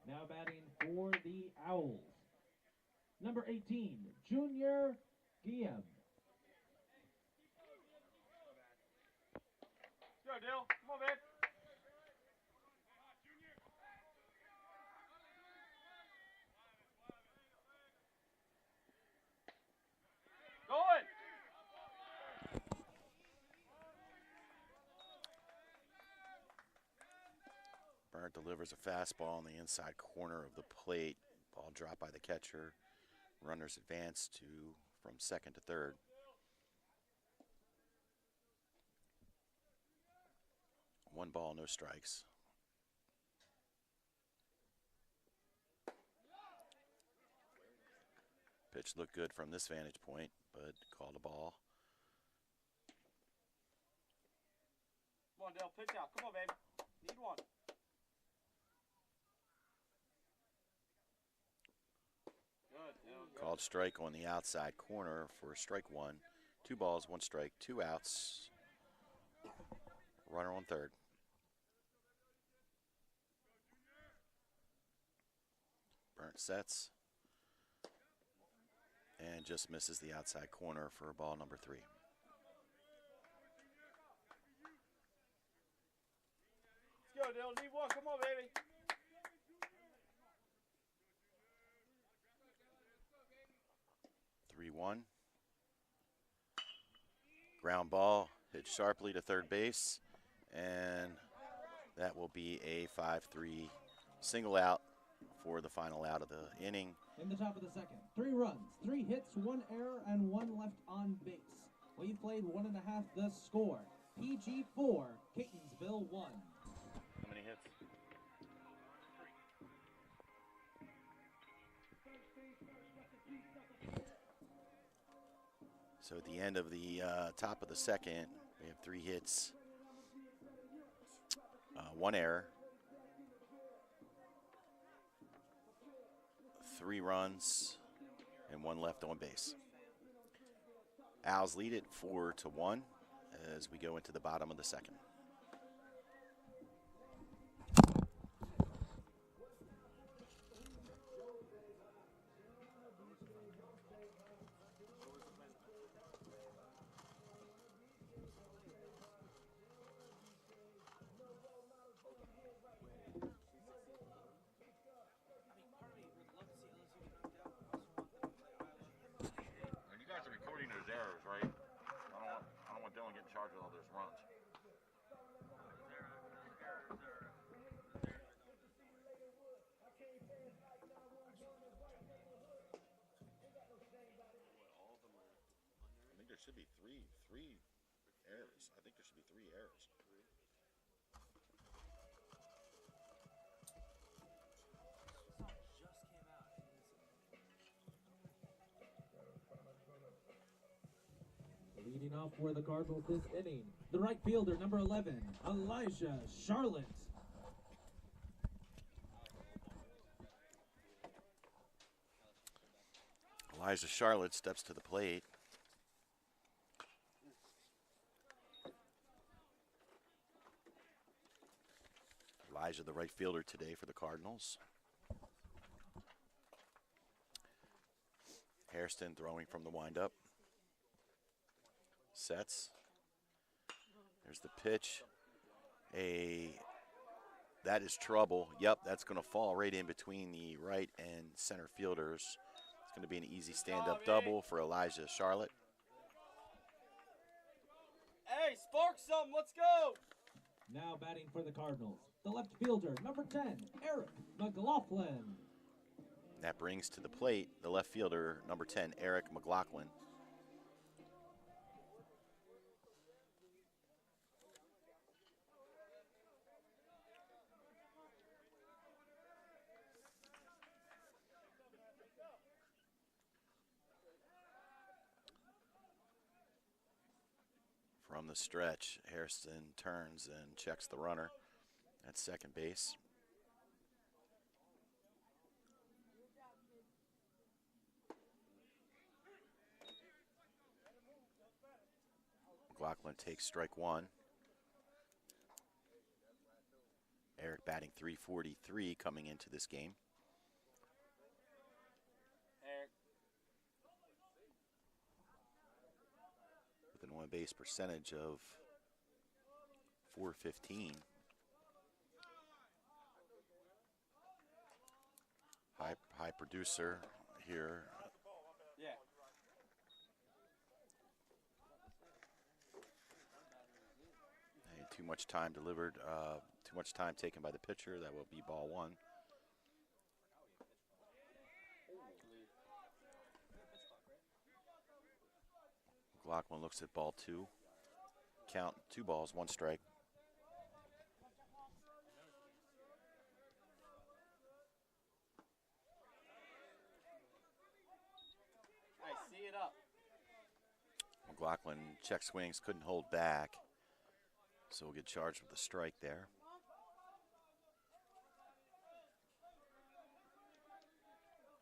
Now batting for the Owls, number 18, Junior Guillem. Go, Dill. Come on, man. Going. Burnt delivers a fastball on the inside corner of the plate. Ball dropped by the catcher. Runners advance from second to third. One ball, no strikes. Pitch looked good from this vantage point, but called a ball. Come on, Dill. Pitch out. Come on, baby. Need one. Good, Dill. Good. Called strike on the outside corner for strike one. 2 balls, 1 strike, 2 outs. Runner on third. Burnt sets. And just misses the outside corner for ball number 3. Let's go, Dill. Need one. Come on, baby. One. Ground ball hit sharply to third base, and that will be a 5-3 single out for the final out of the inning. In the top of the second, 3 runs, 3 hits, 1 error, and 1 left on base. We've played 1.5 the score. PG 4, Catonsville 1. How many hits? So at the end of the top of the second, we have 3 hits, 1 error, 3 runs, and 1 left on base. Owls lead it 4-1 as we go into the bottom of the second. Should be three errors. I think there should be 3 errors. Leading off for the Cardinals this inning, the right fielder, number 11, Elijah Charlotte. Elijah Charlotte steps to the plate. Elijah, the right fielder today for the Cardinals. Hairston throwing from the windup. Sets. There's the pitch. That is trouble. Yep, that's going to fall right in between the right and center fielders. It's going to be an easy stand-up double for Elijah Charlotte. Hey, spark some. Let's go. Now batting for the Cardinals, the left fielder, number 10, Eric McLaughlin. That brings to the plate the left fielder, number 10, Eric McLaughlin. From the stretch, Hairston turns and checks the runner at second base. McLaughlin takes strike one. Eric batting .343 coming into this game. Eric. With an on-base percentage of .415. High producer here. Yeah. And too much time delivered, too much time taken by the pitcher. That will be ball one. McLaughlin looks at ball two. Count 2 balls, 1 strike. Hey, see it up. McLaughlin check swings, couldn't hold back. So we'll get charged with a strike there.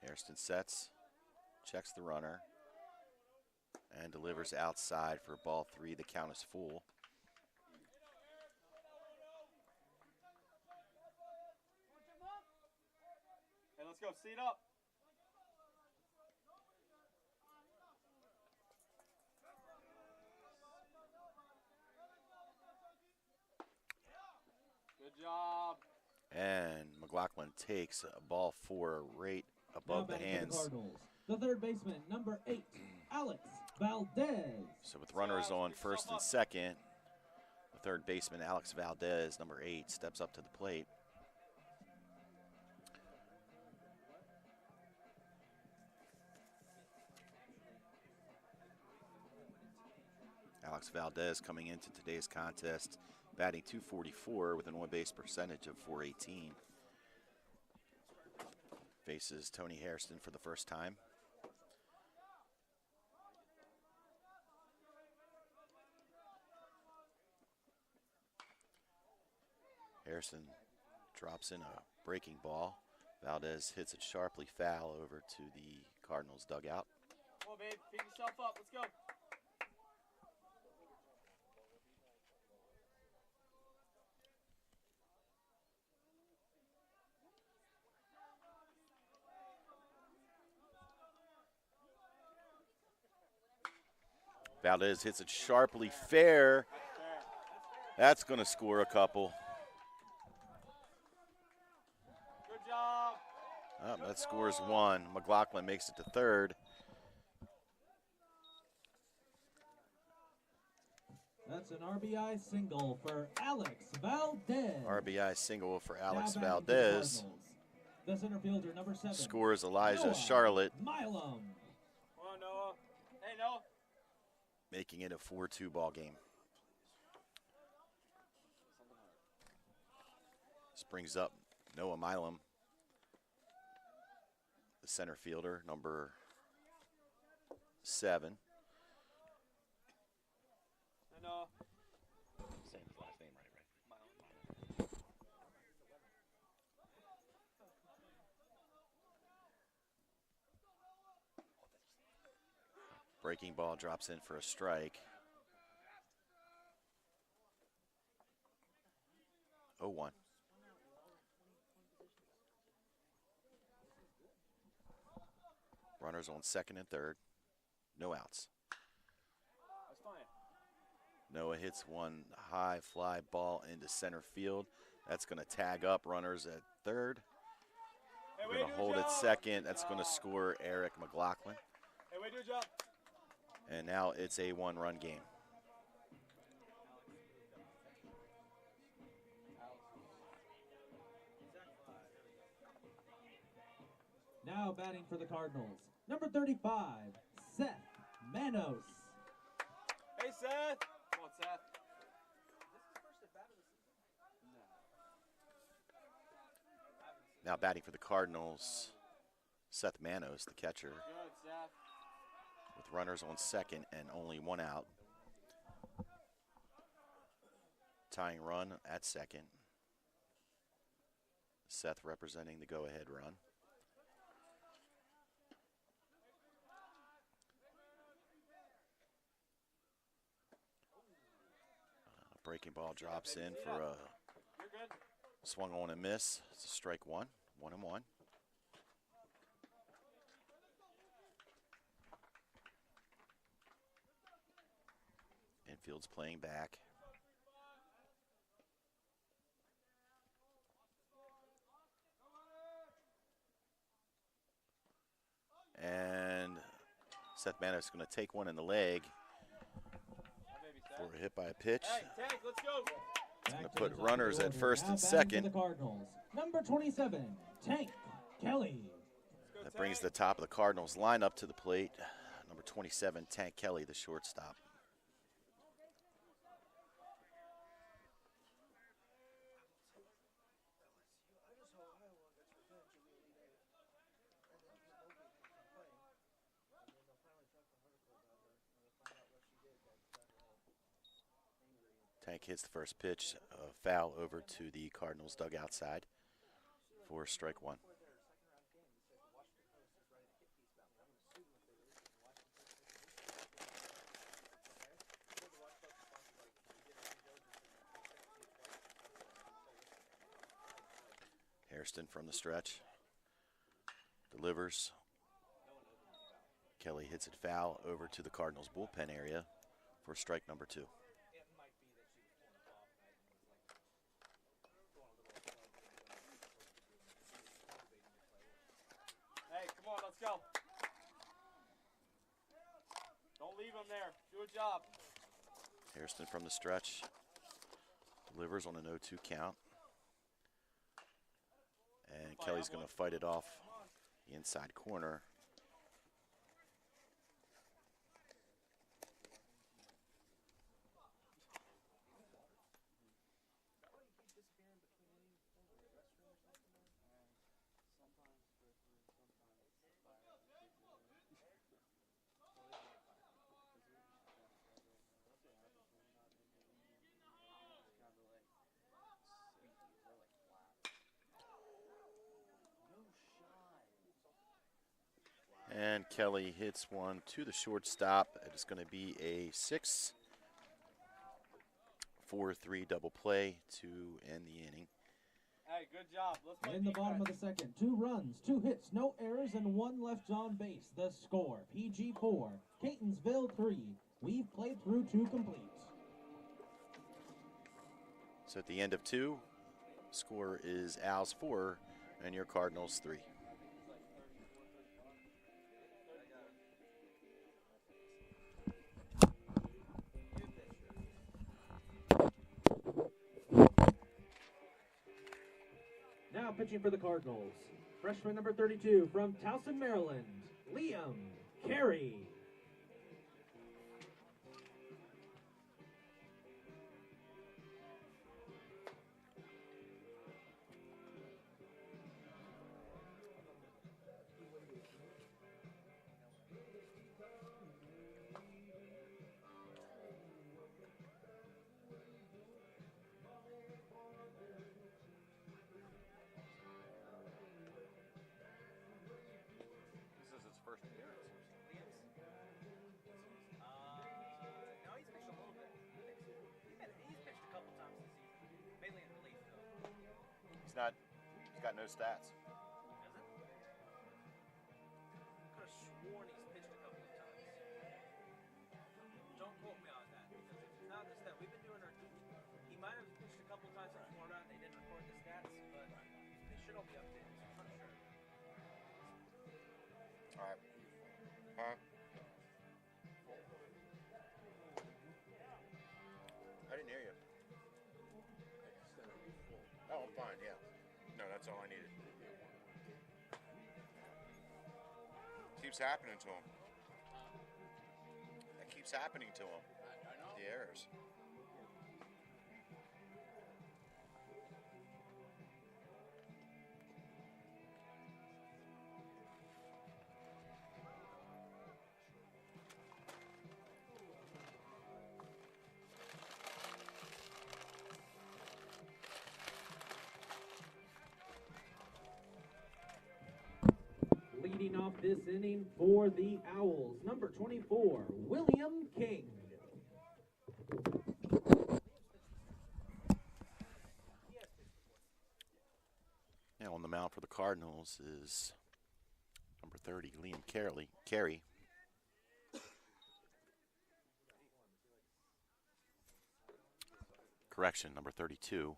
Hairston sets, checks the runner, and delivers outside for ball 3. The count is full. Hey, let's go. Seat up. Good job. And McLaughlin takes ball 4 right above the hands. The third baseman, number 8, Alex Valdez. So with runners on first and second, the third baseman, Alex Valdez, number 8, steps up to the plate. Alex Valdez coming into today's contest, batting .244 with an on-base percentage of .418. Faces Tony Hairston for the first time. Hairston drops in a breaking ball. Valdez hits it sharply foul over to the Cardinals dugout. Come on, babe. Pick yourself up. Let's go. Valdez hits it sharply fair. That's going to score a couple. Good job. That scores 1. McLaughlin makes it to third. That's an RBI single for Alex Valdez. RBI single for Alex Now batting for the Valdez. Cardinals, the center fielder, number 7. Scores Elijah Noah Charlotte, Milam. Come on, Noah. Hey, Noah. making it a 4-2 ball game. This brings up Noah Milam, the center fielder, number 7. Hey, Noah. Saying his last name right? Breaking ball drops in for a strike. 0-1. Runners on second and third. No outs. That's fine. Noah hits one high fly ball into center field. That's going to tag up runners at third. Hey, We're going to hold at second. That's going to score Eric McLaughlin. Hey, wait, do a job. And now it's a 1-run game. Now batting for the Cardinals, number 35, Seth Manos. Hey, Seth. Come on, Seth. Now batting for the Cardinals, Seth Manos, the catcher, Good, Seth. with runners on second and only 1 out. tying run at second. Seth representing the go-ahead run. Breaking ball drops in for a swung on and miss. It's a strike one, 1-1. Infield's playing back. And Seth Manis is going to take one in the leg for a hit by a pitch. Tank, let's go. It's going to put runners at first and second. The Cardinals. Number 27, Tank Kelly. That brings the top of the Cardinals lineup to the plate. Number 27, Tank Kelly, the shortstop. Tank hits the first pitch, foul over to the Cardinals dugout side for strike one. Hairston from the stretch, delivers. Kelly hits it foul over to the Cardinals bullpen area for strike number two. Hey, come on, let's go. Don't leave him there. Do a job. Hairston from the stretch, delivers on an 0-2 count. And Kelly's going to fight it off the inside corner. And Kelly hits one to the shortstop. It's going to be a 6-4-3 double play to end the inning. Hey, good job. Let's play In the bottom of the second, 2 runs, 2 hits, no errors, and 1 left on base. The score, PG 4, Catonsville 3. We've played through 2 complete. So at the end of 2, score is Owls 4 and your Cardinals 3. Now pitching for the Cardinals, freshman number 32 from Towson, Maryland, Liam Carey. He's got no stats. I could have sworn he's pitched a couple of times. Don't quote me on that, because if it's not the stat, we've been doing he might have pitched a couple of times in Florida and they didn't record the stats, but they should all be updated, so I'm sure. All right. Huh? I didn't hear you. Oh, I'm fine, yeah. No, that's all I needed. Keeps happening to him. That keeps happening to him. The errors. this inning for the Owls, number 24, William King. Now on the mound for the Cardinals is number 30, Liam Carey. Correction, number 32,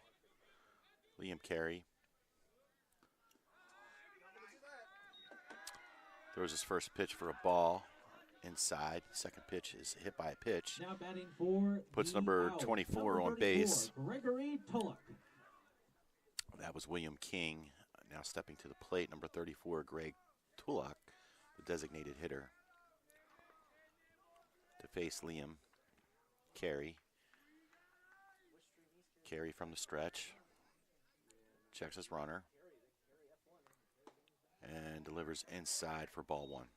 Liam Carey. Throws his first pitch for a ball inside. Second pitch is hit by a pitch. Now batting for Puts the number Owls, 24 number on base. Gregory Tulloch. That was William King. Now stepping to the plate, number 34, Greg Tulloch, the designated hitter, to face Liam Carey. Carey from the stretch, checks his runner, and delivers inside for ball one.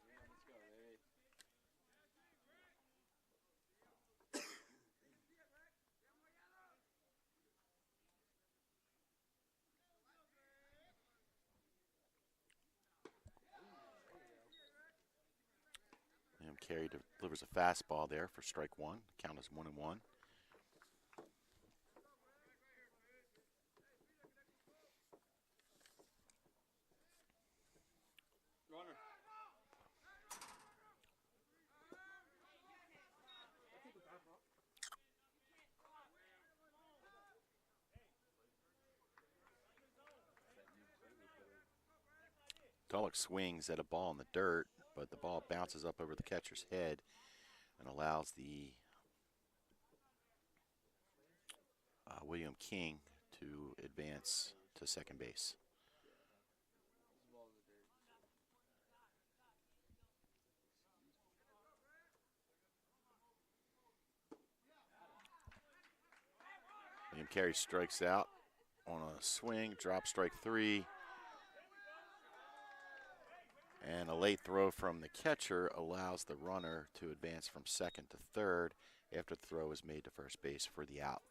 Liam Carey delivers a fastball there for strike one. Count is 1-1. Tulloch swings at a ball in the dirt, but the ball bounces up over the catcher's head and allows the William King to advance to second base. William Carey strikes out on a swing, drop strike three. And a late throw from the catcher allows the runner to advance from second to third after the throw is made to first base for the out.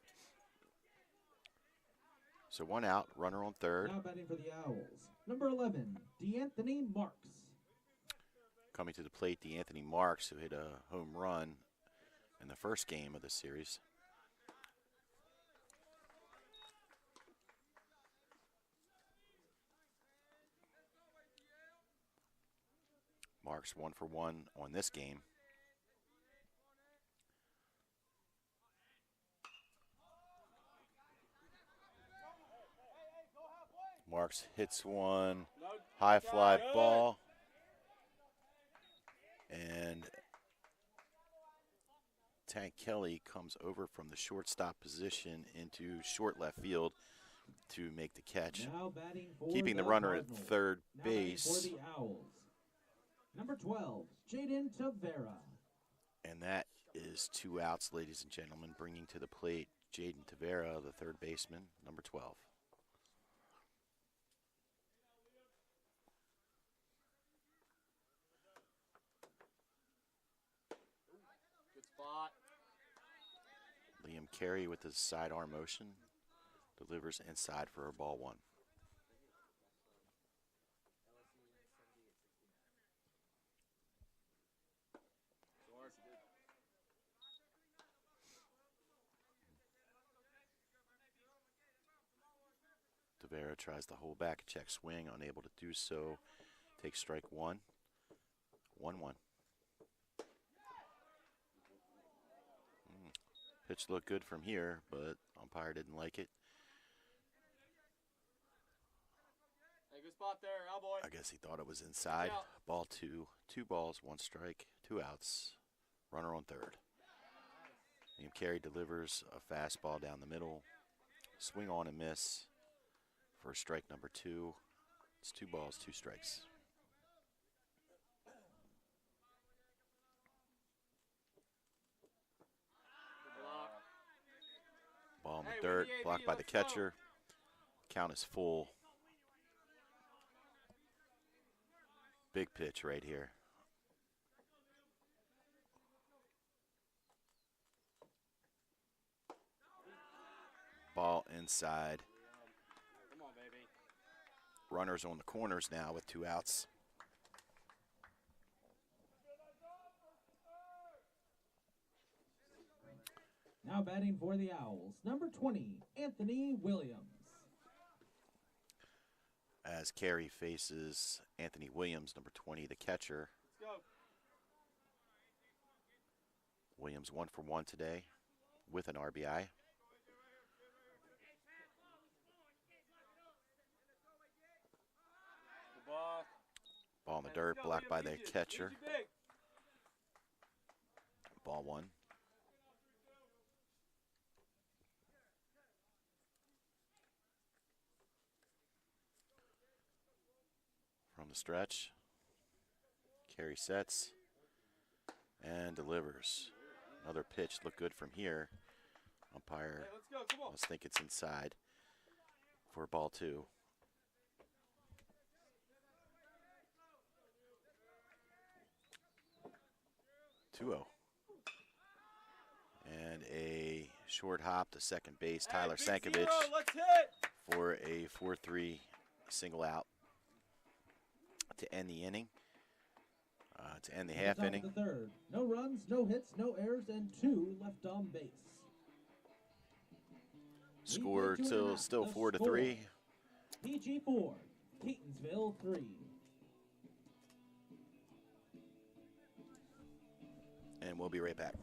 So one out, runner on third. Now batting for the Owls, number 11, DeAnthony Marks. Coming to the plate, DeAnthony Marks, who hit a home run in the first game of the series. Marks 1 for 1 on this game. Marks hits one high fly ball, and Tank Kelly comes over from the shortstop position into short left field to make the catch, keeping the runner at third base. For the Owls, number 12, Jaden Tavera. And that is 2 outs, ladies and gentlemen, bringing to the plate Jaden Tavera, the third baseman, number 12. Good spot. Liam Carey with his sidearm motion delivers inside for a ball one. Tavera tries to hold back, check swing, unable to do so. Takes strike one. 1-1. Pitch looked good from here, but umpire didn't like it. Hey, good spot there, Cowboy. I guess he thought it was inside. Ball two. 2 balls, 1 strike, 2 outs. Runner on third. Liam Carey delivers a fastball down the middle. Swing on and miss for strike number 2. It's 2 balls, 2 strikes. Ball in the dirt, blocked by the catcher. Count is full. Big pitch right here. Ball inside. Come on, baby. Runners on the corners now with 2 outs. Now batting for the Owls, number 20, Anthony Williams. As Carey faces Anthony Williams, number 20, the catcher. Let's go. Williams 1 for 1 today with an RBI. Ball in the dirt, blocked by the catcher. Ball 1. From the stretch, Carey sets and delivers. Another pitch looked good from here. Umpire must think it's inside for ball 2. 2-0. And a short hop to second base, Tyler Sankovic, for a 4-3 single out to end the inning, to end the half inning. The third. No runs, no hits, no errors, and 2 left on base. Score till still 4-3. PG 4, Catonsville 3. And we'll be right back.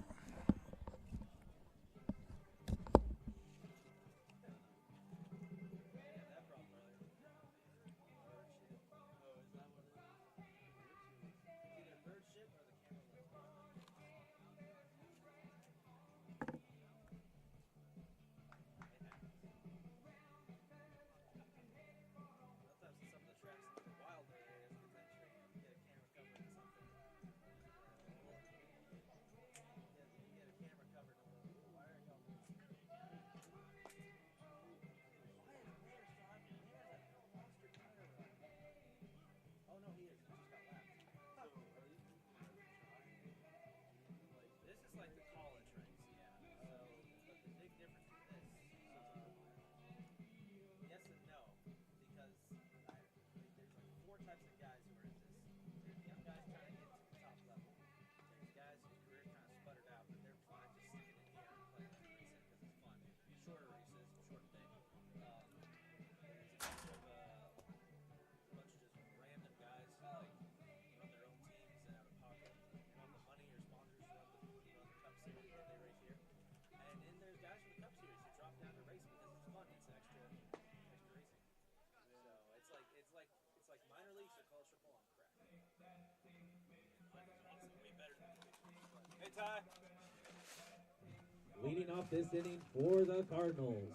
Leading off this inning for the Cardinals,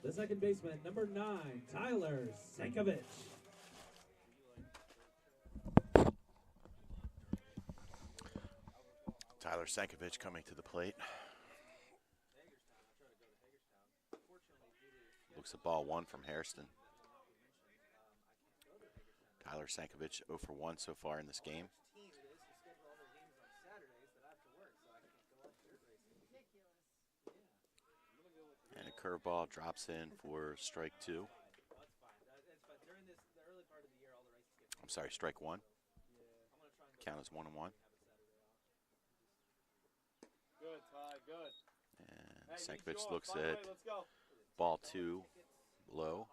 the second baseman, number 9, Tyler Sankovic. Tyler Sankovic coming to the plate. Looks at ball 1 from Hairston. Tyler Sankovic 0 for 1 so far in this game. And a curveball drops in for strike 2. I'm sorry, strike 1. Count is 1-1. Good, Ty, good. And Sankovic looks at ball 2 low.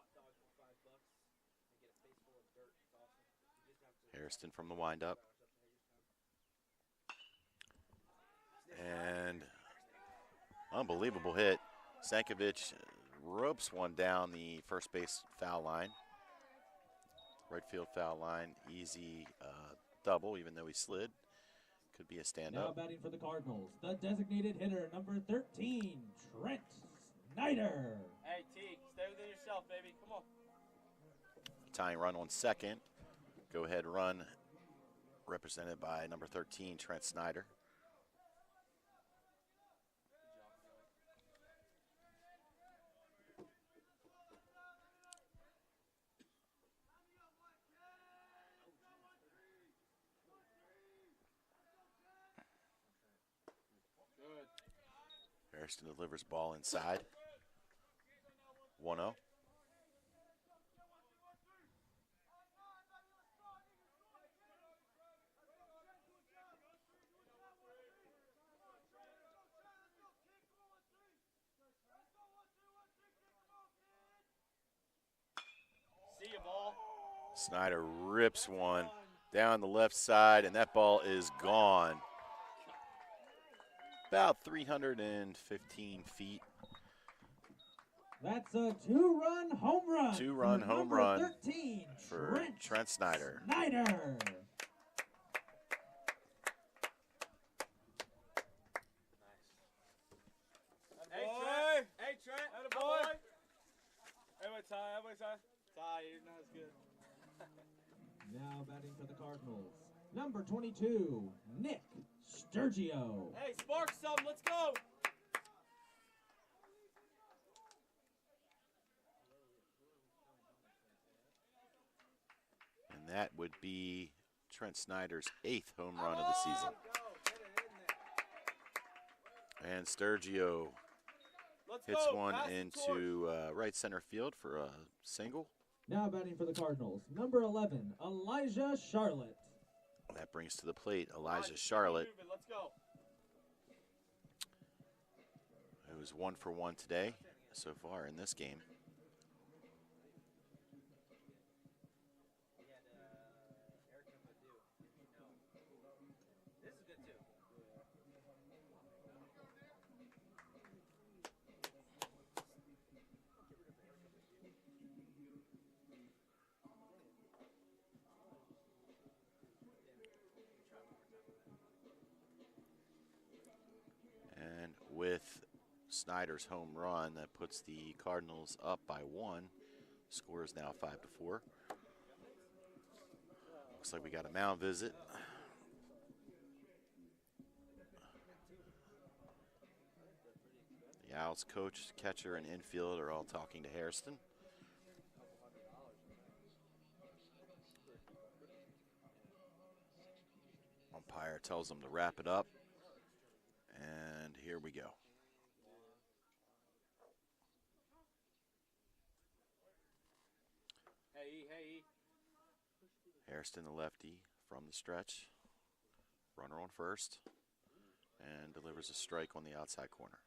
Hairston from the windup. And unbelievable hit. Sankovic ropes one down the first base foul line. Right field foul line. Easy double, even though he slid. Could be a stand-up. Now batting for the Cardinals, the designated hitter, number 13, Trent Snyder. Hey, T, stay within yourself, baby. Come on. Tying run on second. Go ahead run represented by number 13, Trent Snyder. Hairston delivers ball inside. 1-0. Snyder rips one down the left side, and that ball is gone. About 315 feet. That's a two-run home run. Two-run home number run 13, for Trent Snyder. Snyder. Hey, Trent. Hey, Trent. Hey, boy. Everybody tie. Everybody tie. Tie. You're not as good. Now batting for the Cardinals, number 22, Nick Sturgio. Hey, spark some. Let's go. And that would be Trent Snyder's 8th home run of the season. And Sturgio hits one into right center field for a single. Now batting for the Cardinals, number 11, Elijah Charlotte. That brings to the plate Elijah Charlotte. Let's go. It was 1 for 1 today so far in this game. This is good too. And with Snyder's home run, that puts the Cardinals up by 1. Score is now 5-4. Looks like we got a mound visit. The Owls coach, catcher, and infield are all talking to Hairston. Umpire tells them to wrap it up. And here we go. Hey. Hairston, the lefty, from the stretch. Runner on first. And delivers a strike on the outside corner.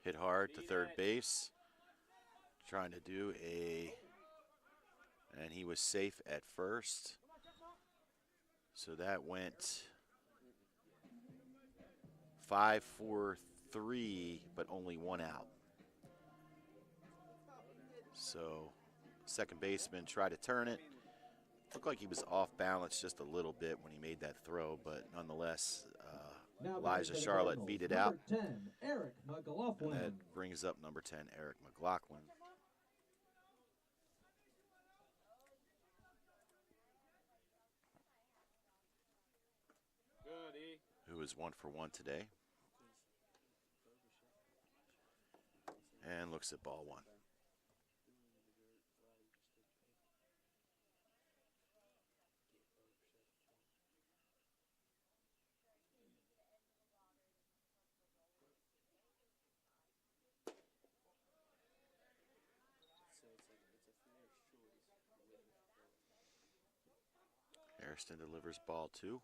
Hit hard to third base. Trying to do and he was safe at first. So that went 5-4-3, but only 1 out. So second baseman tried to turn it. Looked like he was off balance just a little bit when he made that throw, but nonetheless, Elijah Charlotte beat it out. Number 10, Eric McLaughlin. And that brings up number 10, Eric McLaughlin. Good, E. Who is 1 for 1 today. And looks at ball 1. Hairston delivers ball 2.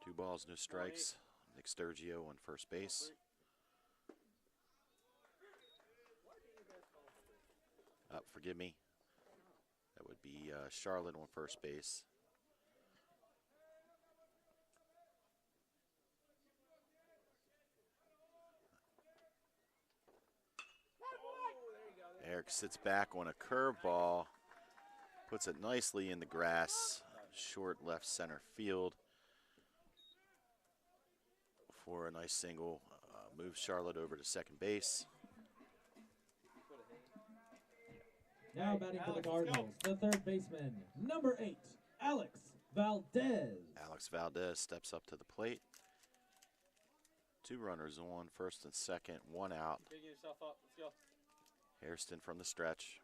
2 balls, no strikes. Nick Sturgio on first base. Forgive me. That would be Charlotte on first base. Eric sits back on a curveball. Puts it nicely in the grass, short left center field for a nice single. Moves Charlotte over to second base. Now batting for the Cardinals, the third baseman, number 8, Alex Valdez. Alex Valdez steps up to the plate. 2 runners on, first and second, 1 out. Pick yourself up. Let's go. Hairston from the stretch.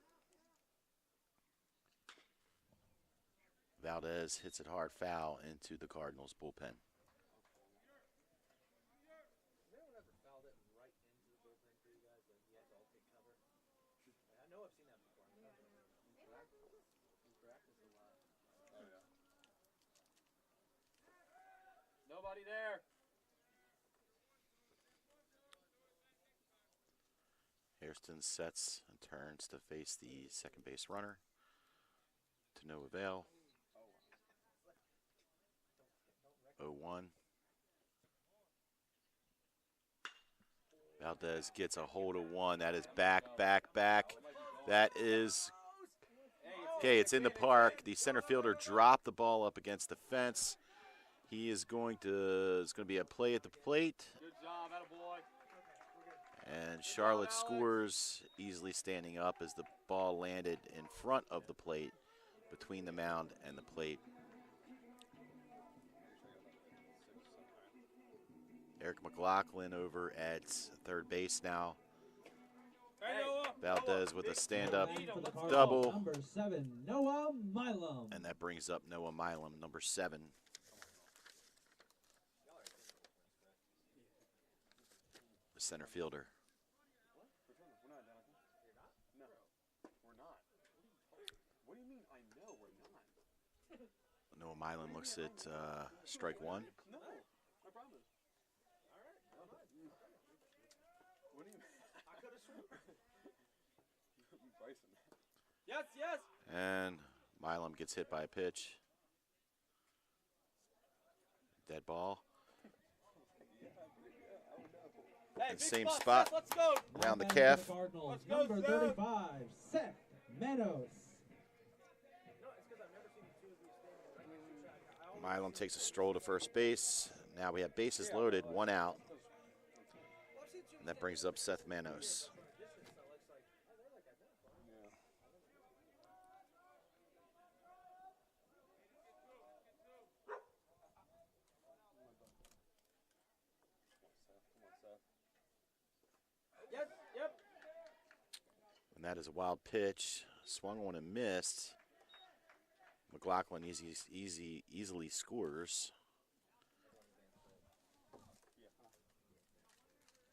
Valdez hits it hard foul into the Cardinals bullpen. Has anyone ever fouled it right into the bullpen for you guys? Like you had to all take cover? I know I've seen that before. In practice a lot. Oh yeah. Everybody there. Hairston sets and turns to face the second base runner. To no avail. 0-1. Valdez gets a hold of one. That is back. That is, okay, it's in the park. The center fielder dropped the ball up against the fence. He is going to, it's going to be a play at the plate. Good job, attaboy. And Charlotte scores, easily standing up as the ball landed in front of the plate, between the mound and the plate. Eric McLaughlin over at third base now. Valdez with a stand-up double. Number 7, Noah Milam. And that brings up Noah Milam, number 7. The center fielder. What do you mean, I know we're not? Noah Milam looks at strike 1. No, my problem is. All right. What do you mean? I could have sworn. Bryson. Yes. And Milam gets hit by a pitch. Dead ball. Hey, And big same spot, spot. Seth, let's go. Around the Now calf. Cardinals, Let's go, number Seth. 35, Seth Meadows. Milam takes a stroll to first base. Now we have bases loaded, 1 out. And that brings up Seth Manos. Yep. And that is a wild pitch. Swung on and missed. McLaughlin easily scores.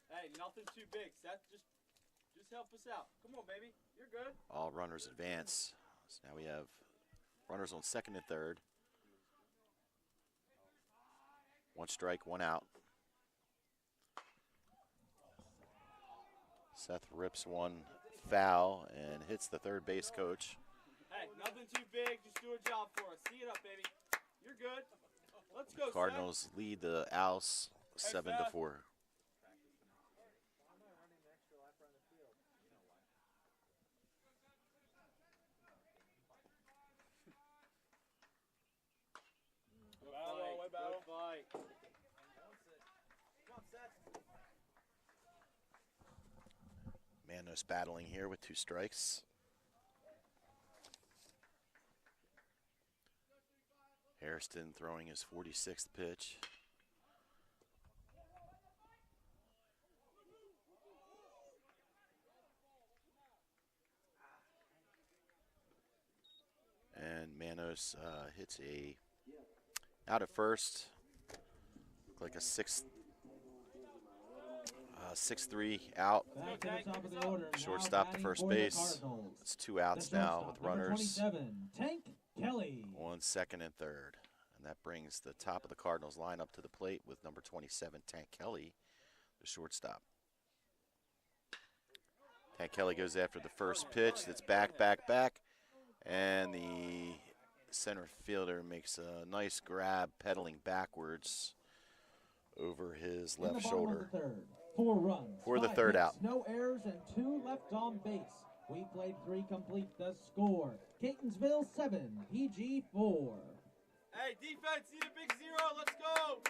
Hey, nothing too big. Seth, just help us out. Come on, baby. You're good. All runners advance. So now we have runners on second and third. 1 strike, 1 out. Seth rips one foul and hits the third base coach. Hey, nothing too big. Just do a job for us. See it up, baby. You're good. Let's go, Cardinals lead the Owls 7-4. Good fight. Come on, Seth. Manos battling here with 2 strikes. Hairston throwing his 46th pitch. And Manos hits a out at first, like a 6-3 out. Back to the top of the order. Shortstop now to first batting for the base. Cardinals. It's 2 outs The now shortstop, with number runners 27, Tank Kelly. on second and third. And that brings the top of the Cardinals lineup to the plate with number 27, Tank Kelly, the shortstop. Tank Kelly goes after the first pitch. That's back. And the center fielder makes a nice grab, pedaling backwards over his In the left bottom of shoulder. the third, 4 runs. For the 5 third hits, out. No errors and 2 left on base. We played 3 complete. The score: Catonsville 7, PG 4. Hey, defense, need a big 0. Let's go.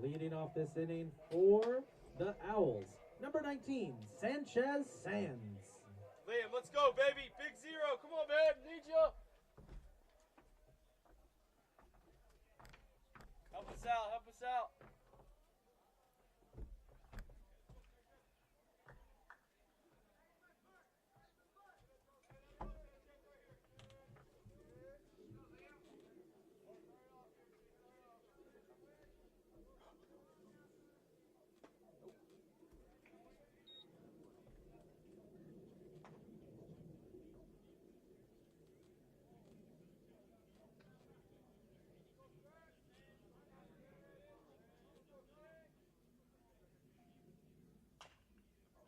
Leading off this inning for the Owls, number 19, Sanchez Sands. Liam, let's go, baby. Big zero. Come on, man. Need you. Help us out. Help us out.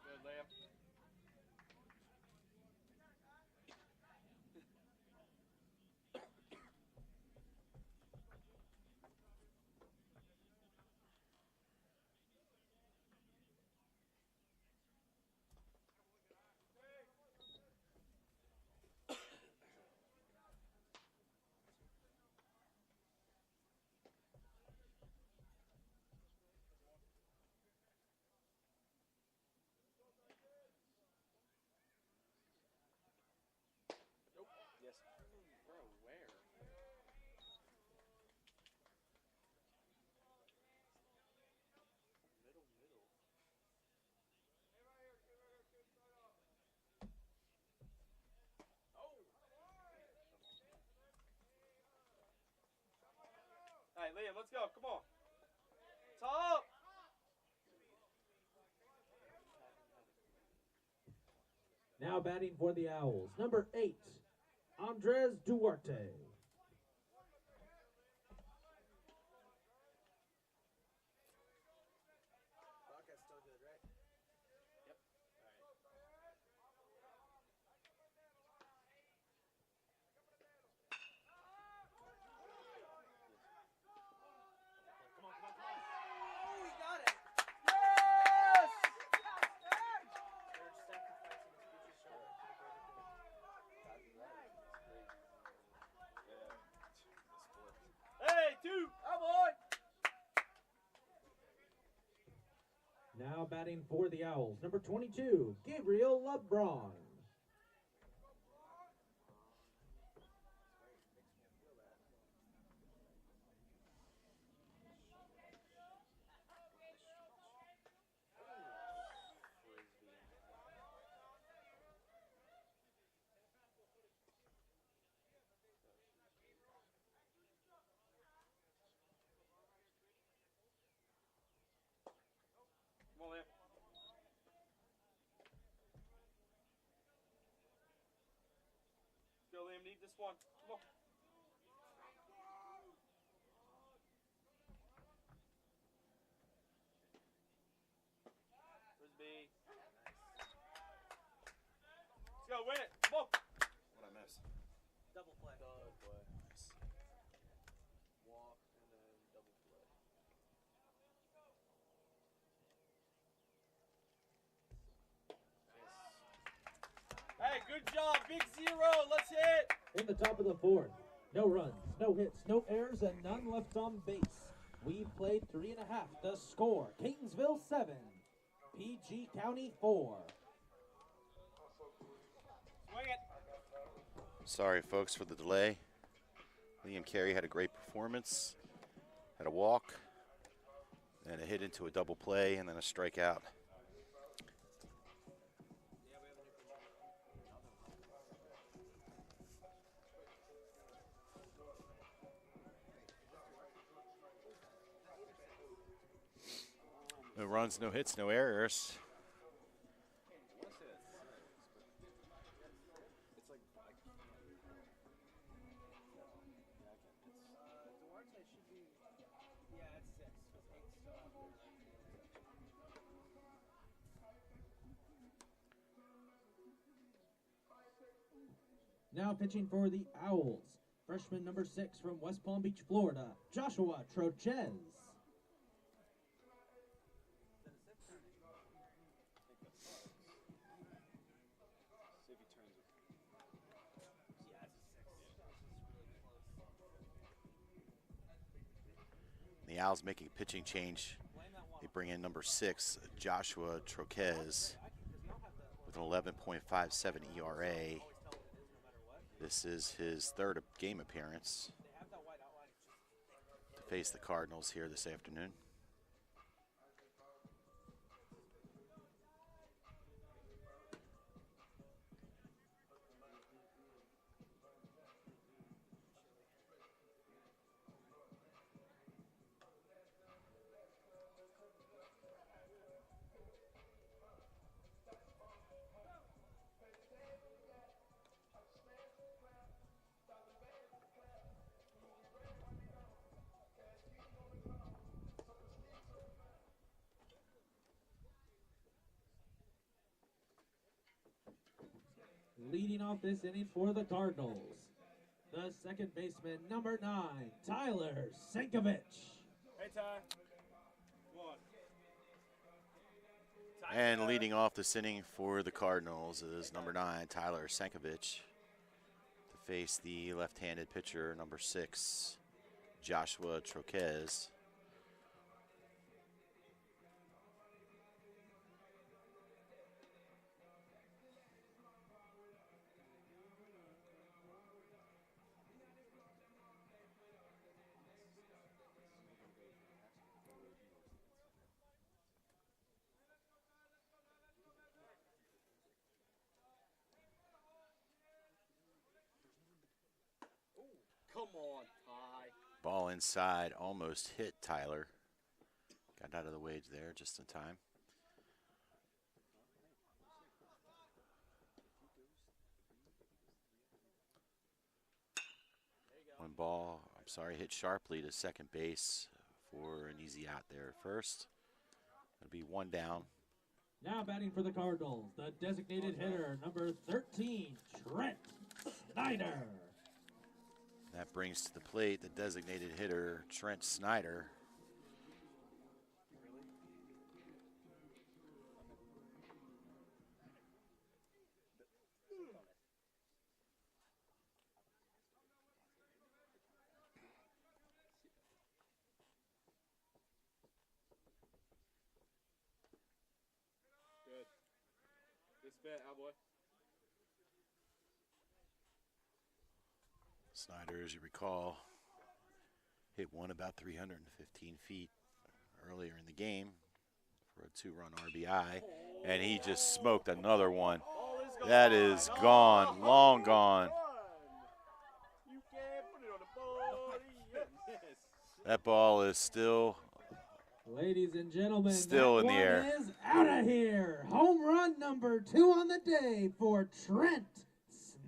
Good, Liam. Nope. Yes. Bro, where? Middle. Oh! All right, Liam, let's go. Come on. Top! Now batting for the Owls, number 8, Andres Duarte. Broadcast's still good, right? Yep. All right. Come on. Oh, he got it. Yes! They're sacrificing his future shot for the greater good. Hey, 2. I'm on. Now batting for the Owls, number 22, Gabriel LeBron. Come on, Liam. Let's go, Liam. Need this one. Come on. Frisbee. Let's go, win it. Come on. What'd I miss? Double play. Nice. Walk and then double play. Hey, good job. Big zero. Let's hit. In the top of the 4th, no runs, no hits, no errors, and none left on base. We've played 3.5. The score, Catonsville 7, PG County 4. Swing it. Sorry, folks, for the delay. Liam Carey had a great performance, had a walk, and a hit into a double play, and then a strikeout. No runs, no hits, no errors. Duarte should be. Yeah, it's 6. Because 8's still out there. Now pitching for the Owls, freshman number 6 from West Palm Beach, Florida, Joshua Trochez. The the Owls making a pitching change. They bring in number 6, Joshua Troquez, with an 11.57 ERA. This is his third game appearance to face the Cardinals here this afternoon. Leading off this inning for the Cardinals, the second baseman, number 9, Tyler Sankovic. Hey, Ty. Come on. And leading off this inning for the Cardinals is number 9, Tyler Sankovic, to face the left-handed pitcher, number 6, Joshua Troquez. Come on, Ty. Ball inside, almost hit Tyler. Got out of the way there just in time. One ball, hit sharply to second base for an easy out there at first. It'll be one down. Now batting for the Cardinals, the designated hitter, number 13, Trent Snyder. That brings to the plate the designated hitter, Trent Snyder. Good. This bet, boy. Snyder, as you recall, hit one about 315 feet earlier in the game for a 2-run RBI, and he just smoked another one. That is gone, long gone. You can't put it on the board. That ball is still Ladies and gentlemen, Still that in the one air. is out of here. Home run number 2 on the day for Trent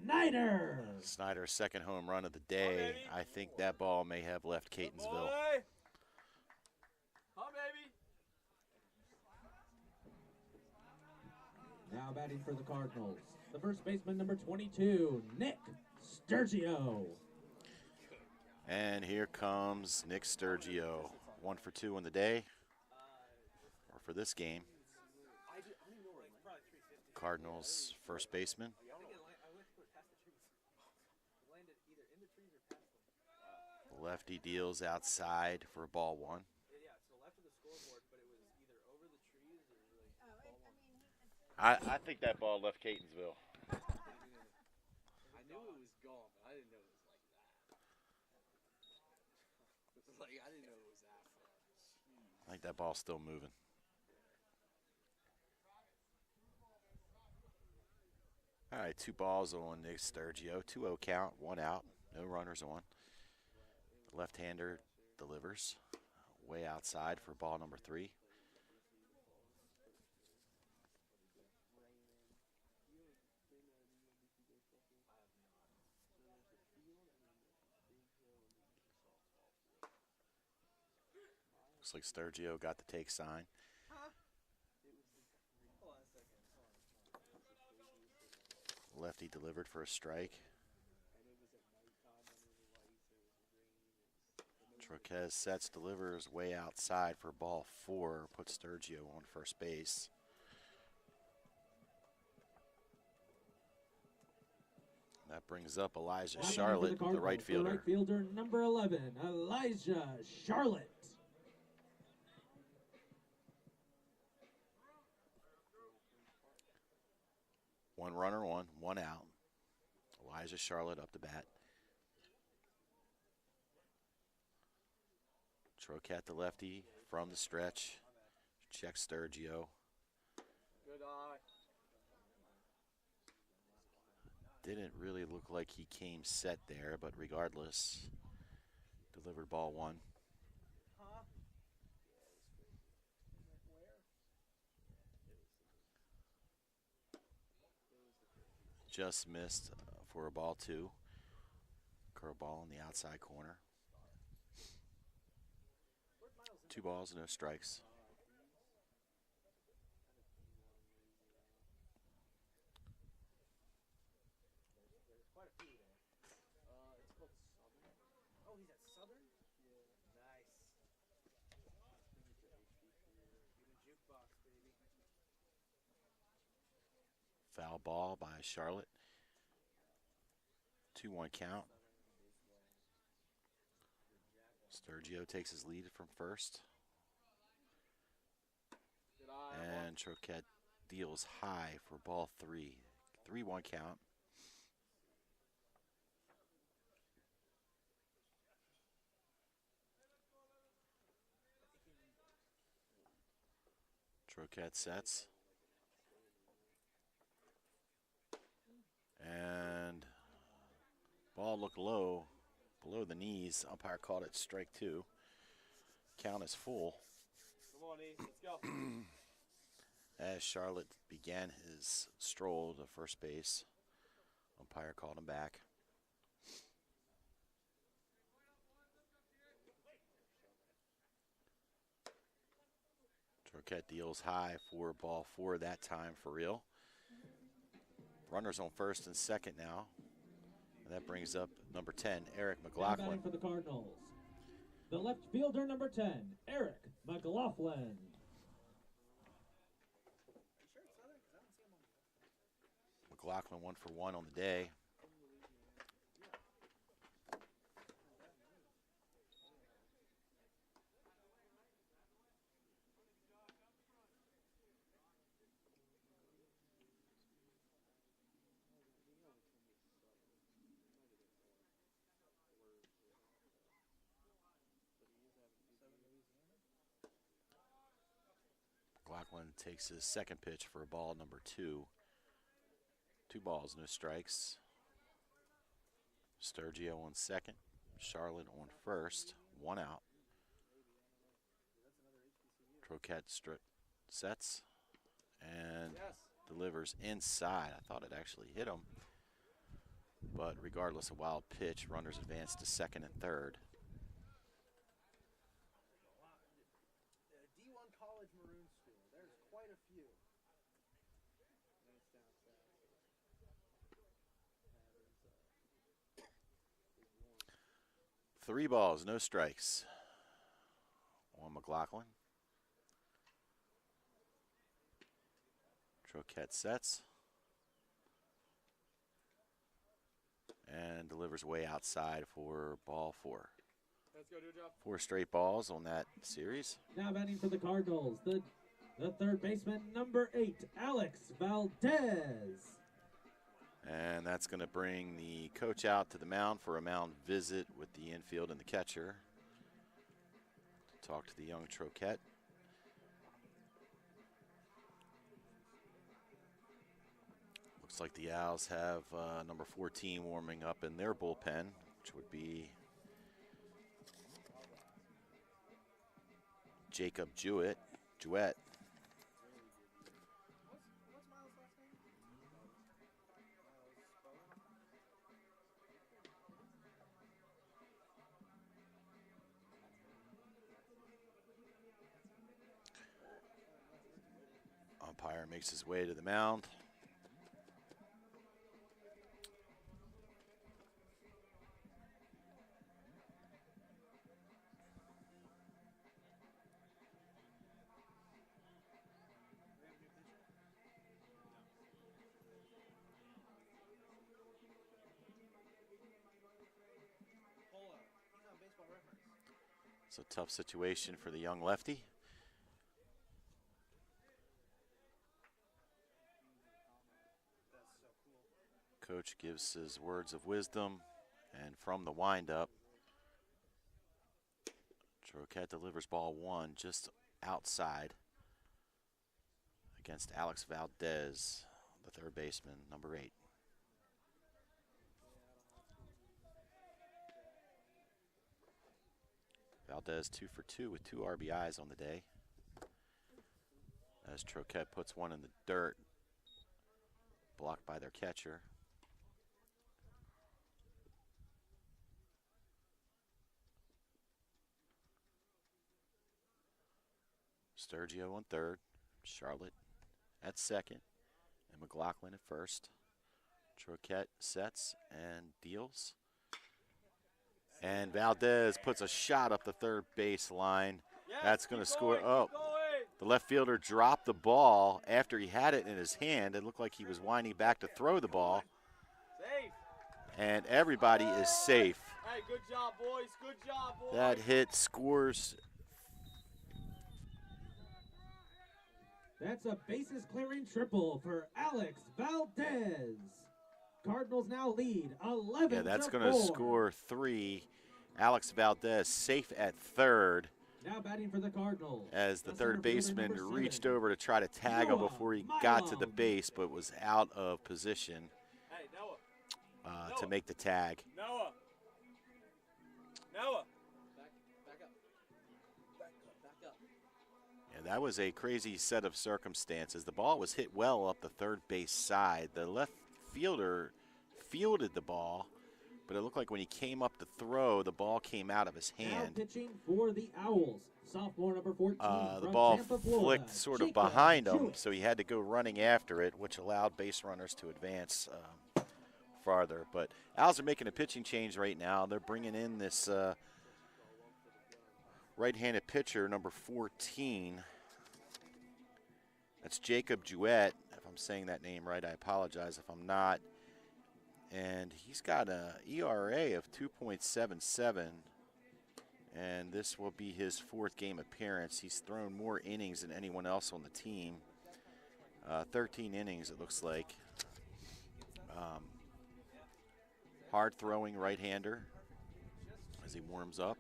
Snyder. Snyder's second home run of the day. I think that ball may have left Catonsville. Boy. Huh, baby? Now batting for the Cardinals, the first baseman, number 22, Nick Sturgio. And here comes Nick Sturgio. 1 for 2 in the day, or for this game. Cardinals first baseman. Lefty deals outside for ball 1. I think that ball left Catonsville. I knew it was gone, but I didn't know it was like that. Like, I didn't know it was that far. I think that ball's still moving. All right, 2 balls on Nick Sturgio. 2-0 count, 1 out. No runners on. Left-hander delivers way outside for ball number 3. Looks like Sturgio got the take sign. Lefty delivered for a strike. Troquez sets, delivers way outside for ball 4, puts Sturgio on first base. That brings up Elijah Charlotte, the right fielder. The right fielder, number 11, Elijah Charlotte. 1 out. Elijah Charlotte up to bat. Trocat the lefty from the stretch. Check Sturgio. Good eye. Didn't really look like he came set there, but regardless, delivered ball 1. Huh? Just missed for a ball 2. Curveball in the outside corner. 2 balls, no strikes. There's quite a few there. It's called Southern. Oh, he's at Southern? Yeah. Nice. Get a jukebox, baby. Foul ball by Charlotte. 2-1 count. Sturgio takes his lead from first. Good eye. And Trocat deals high for ball 3. 3-1 count. Trocat sets. And ball looked low, below the knees. Umpire called it strike 2. Count is full. Come on, E. Let's go. As Charlotte began his stroll to first base, umpire called him back. Trocat deals high for ball 4 that time for real. Runners on first and second now. And that brings up number 10, Eric Now McLaughlin. batting for the Cardinals, the left fielder, number 10, Eric McLaughlin. McLaughlin 1 for 1 on the day. McLaughlin takes his second pitch for ball number 2. 2 balls, no strikes. Sturgio on second. Charlotte on first. 1 out. Trocat sets and delivers inside. I thought it actually hit him. But regardless, a wild pitch. Runners advance to second and third. D1 College Maroon School. There's quite a few. 3 balls, no strikes on McLaughlin. Trocat sets and delivers way outside for ball 4. Let's go, do a job. 4 straight balls on that series. Now batting for the Cardinals, the third baseman, number 8, Alex Valdez. And that's going to bring the coach out to the mound for a mound visit with the infield and the catcher. Talk to the young Trocat. Looks like the Owls have number 14 warming up in their bullpen, which would be Jacob Jewett. What's Miles' last name? Umpire makes his way to the mound. It's a tough situation for the young lefty. That's so cool. Coach gives his words of wisdom, and from the windup, Troquette delivers ball 1 just outside against Alex Valdez, the third baseman, number 8. Valdez 2 for 2 with 2 RBIs on the day, as Troquette puts one in the dirt, blocked by their catcher. Sturgio on third, Charlotte at second, and McLaughlin at first. Troquette sets and deals. And Valdez puts a shot up the third base line. That's going to score. Oh, the left fielder dropped the ball after he had it in his hand. It looked like he was winding back to throw the ball. Safe. And everybody is safe. Hey, good job, boys. Good job, boys. That hit scores. That's a bases clearing triple for Alex Valdez. Cardinals now lead 11 Yeah, that's to going to 4. score 3. Alex Valdez safe at third, Now batting for the Cardinals. as the center third fielder, baseman number 7. reached over to try to tag him Noah before he got to the Milam. base, but was out of position Hey, Noah. to make the tag. Noah. Noah. Back up. Back up. And that was a crazy set of circumstances. The ball was hit well up the third base side. The left fielder fielded the ball, but it looked like when he came up to throw, the ball came out of his Now hand. pitching for the Owls. Sophomore number 14 The from ball Tampa, Florida, flicked sort of Jacob behind him, Jewett. so he had to go running after it, which allowed base runners to advance farther. But Owls are making a pitching change right now. They're bringing in this right-handed pitcher, number 14. That's Jacob Jewett. If I'm saying that name right, I apologize if I'm not. And he's got an ERA of 2.77, and this will be his 4th game appearance. He's thrown more innings than anyone else on the team. 13 innings, it looks like. Hard-throwing right-hander as he warms up.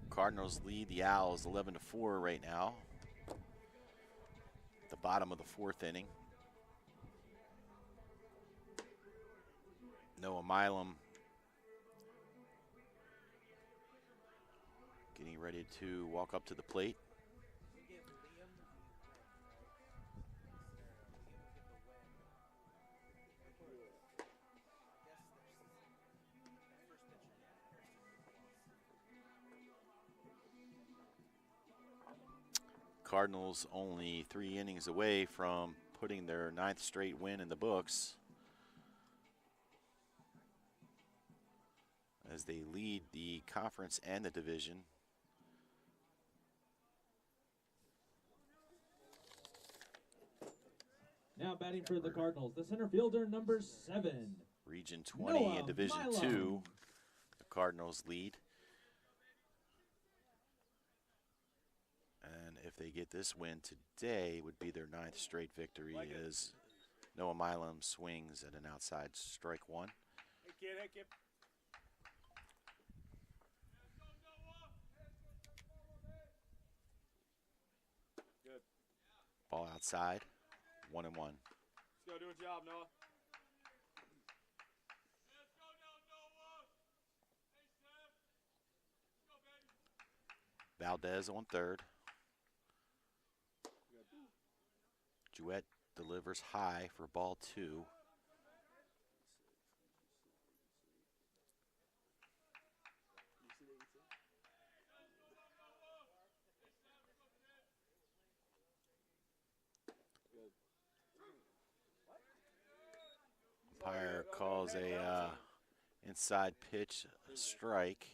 Cardinals lead the Owls 11-4 right now. At the bottom of the 4th inning. Noah Milam getting ready to walk up to the plate. Cardinals only 3 innings away from putting their 9th straight win in the books, as they lead the conference and the division. Now batting for the Cardinals, the center fielder, number 7. Region 20 Noah and Division Milam. 2, the Cardinals lead. And if they get this win today, would be their 9th straight victory, as Noah Milam swings at an outside strike 1. Hey, kid. Good. Ball outside, 1-1. Let's go do a job, Noah. Valdez on third. Jewett delivers high for ball 2. Umpire calls a inside pitch a strike.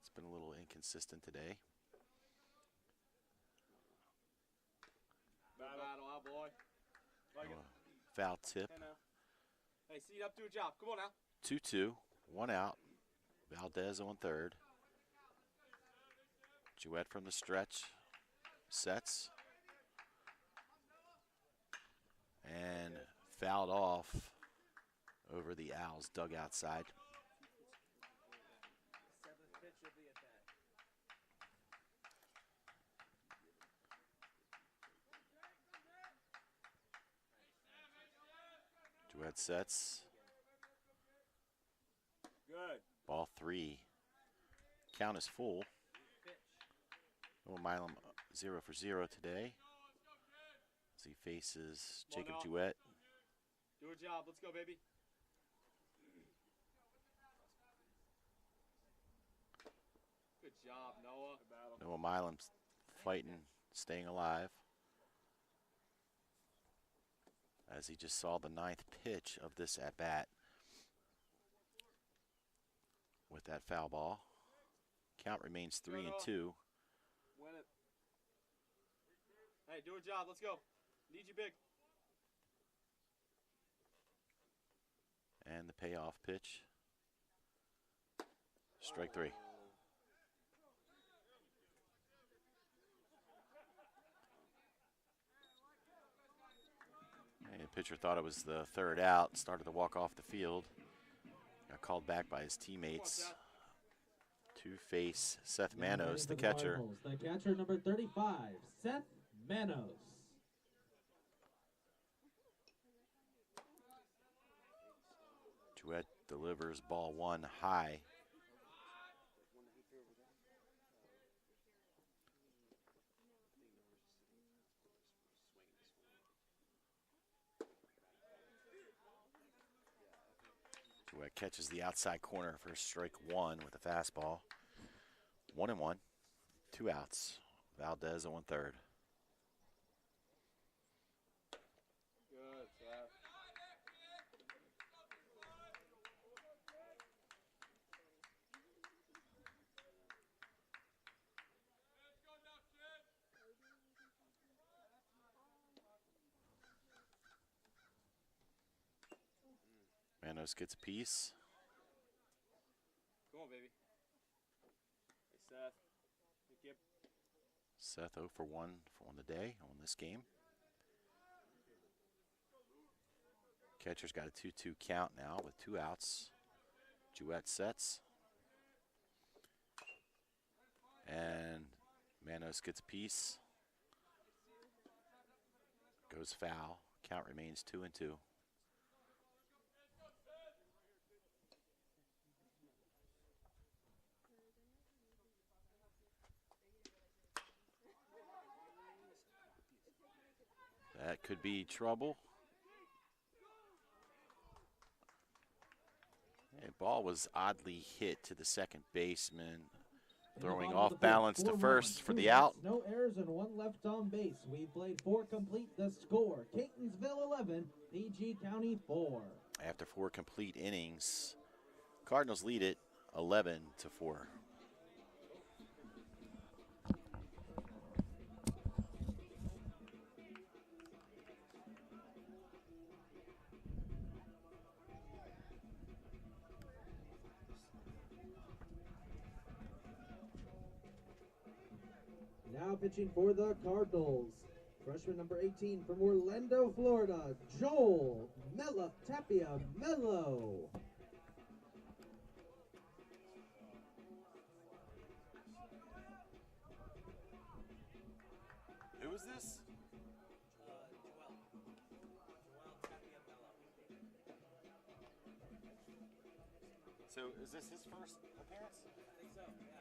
It's been a little inconsistent today. Battle, our boy. Foul tip. Hey, seat up, do a job. Come on now. 2-2, 1 out. Valdez on third. Jouett from the stretch. Sets. And fouled off over the Owls' dugout side. 7th pitch will be at bat. Jouett sets. Good. Ball 3. Count is full. Pitch. Noah Milam 0 for 0 today as he faces Jacob Jouett. Do a job. Let's go, baby. Good job, Noah. Noah Milam's fighting, staying alive, as he just saw the 9th pitch of this at-bat with that foul ball. Count remains 3-2. Win it. Hey, do a job. Let's go. Need you big. And the payoff pitch. Strike 3. And the pitcher thought it was the 3rd out, started to walk off the field. Got called back by his teammates to face Seth Manos, the catcher. The catcher, number 35, Seth Manos. Jouett delivers ball 1 high. Jouett catches the outside corner for strike 1 with a fastball. 1-1, 2 outs. Valdez on third. Good, Seth. Manos gets a piece. Come on, baby. Hey, Seth. Hey, Kip. Seth 0 for 1 on the day on this game. Catcher's got a 2-2 count now with 2 outs. Jouett sets. And Manos gets a piece. Goes foul. Count remains 2-2. That could be trouble. And ball was oddly hit to the second baseman, throwing off balance to first for the out. No errors and 1 left on base. We played 4 complete. The score: Catonsville 11, PG County 4. After 4 complete innings, Cardinals lead it 11-4. Now pitching for the Cardinals, freshman number 18 from Orlando, Florida, Joel Tapia Mello. Who is this? Joel Tapia Mello. So is this his first appearance? I think so, yeah.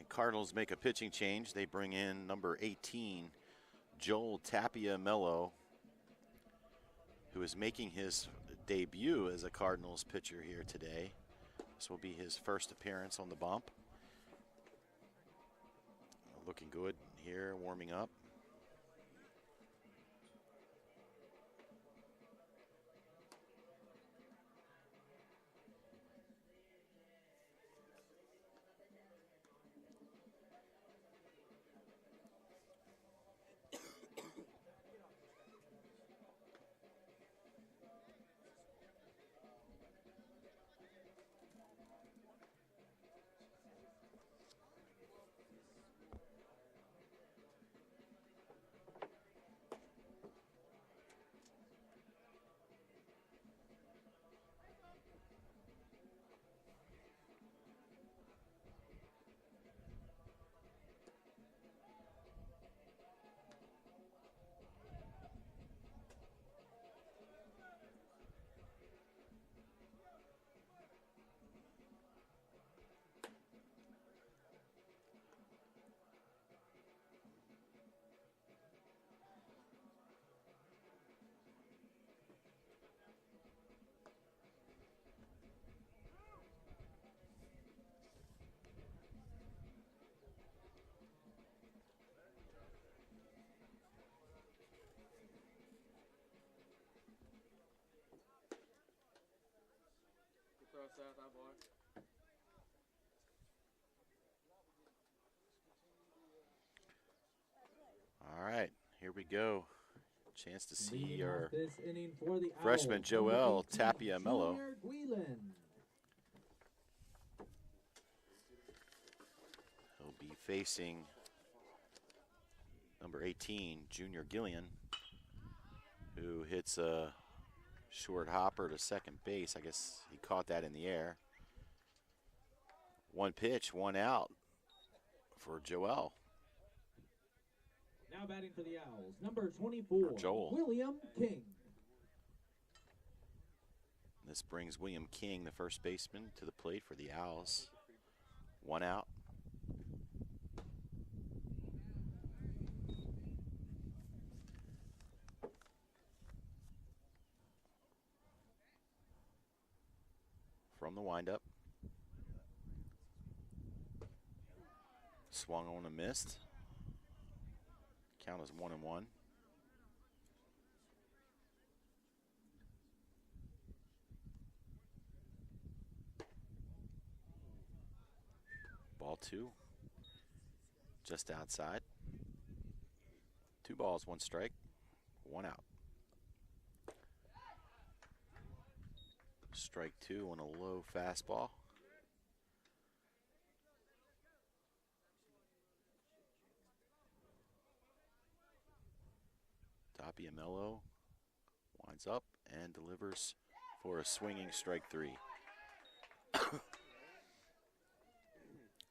Cardinals make a pitching change. They bring in number 18, Joel Tapia Mello, who is making his debut as a Cardinals pitcher here today. This will be his first appearance on the bump. Looking good here, warming up. Seth, that boy. All right, here we go. Chance to see Leading our off this inning for the freshman Owls, Joel number 18, Tapia Mello. Junior Guilan. He'll be facing number 18, Junior Gillian, who hits a short hopper to second base. I guess he caught that in the air. One pitch, one out for Joel. Now batting for the Owls, number 24, Joel. William King. This brings William King, the first baseman, to the plate for the Owls. One out. From the windup. Swung on and missed. Count is 1-1. Ball 2. Just outside. 2 balls, 1 strike, 1 out. Strike 2 on a low fastball. Tapia Mello winds up and delivers for a swinging strike 3.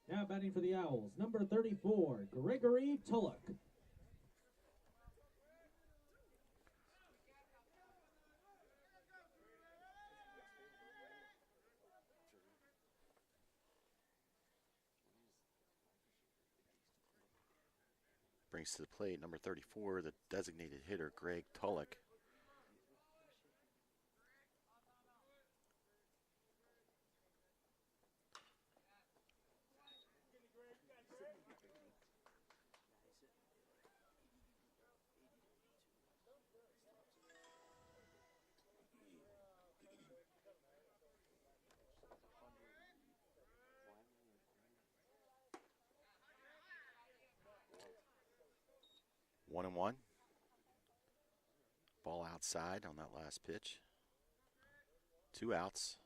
Now batting for the Owls, number 34, Gregory Tulloch. Brings to the plate number 34, the designated hitter, Greg Tulloch. One and one. Ball outside on that last pitch. 2 outs.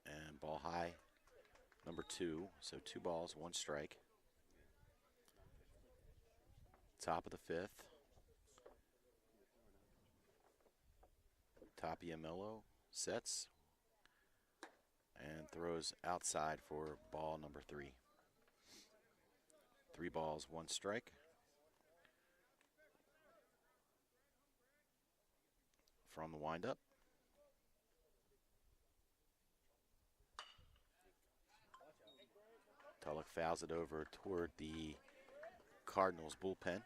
And ball high, number 2. So 2 balls, 1 strike. Top of the 5th. Tapia Mello sets and throws outside for ball number 3. 3 balls, 1 strike. From the windup. Tulloch fouls it over toward the Cardinals bullpen.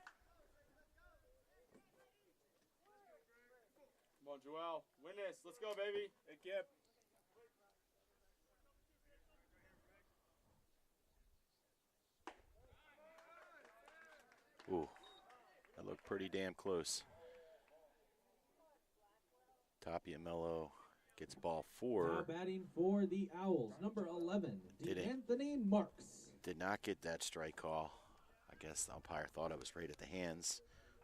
Come on, Joel. Win this. Let's go, baby. Hey, Kip. Ooh, that looked pretty damn close. Tapia Mello gets ball 4. Now batting for the Owls, number 11, Anthony Marks. Did not get that strike call. I guess the umpire thought it was right at the hands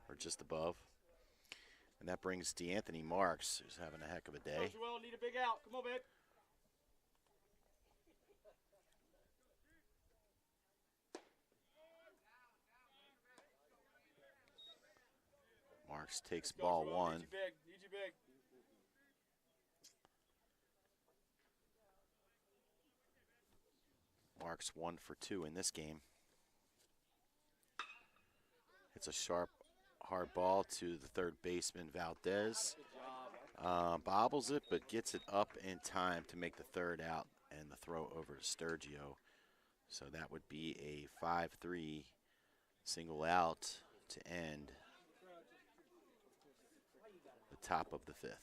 or just above. And that brings D'Anthony Marks, who's having a heck of a day. Come on, Joel. Need a big out. Come on, babe. Marks takes Go, ball Joel. 1. Need you big. Need you big. Marks 1 for 2 in this game. It's a sharp, hard ball to the third baseman, Valdez. Bobbles it, but gets it up in time to make the 3rd out and the throw over to Sturgio. So that would be a 5-3 single out to end the top of the 5th.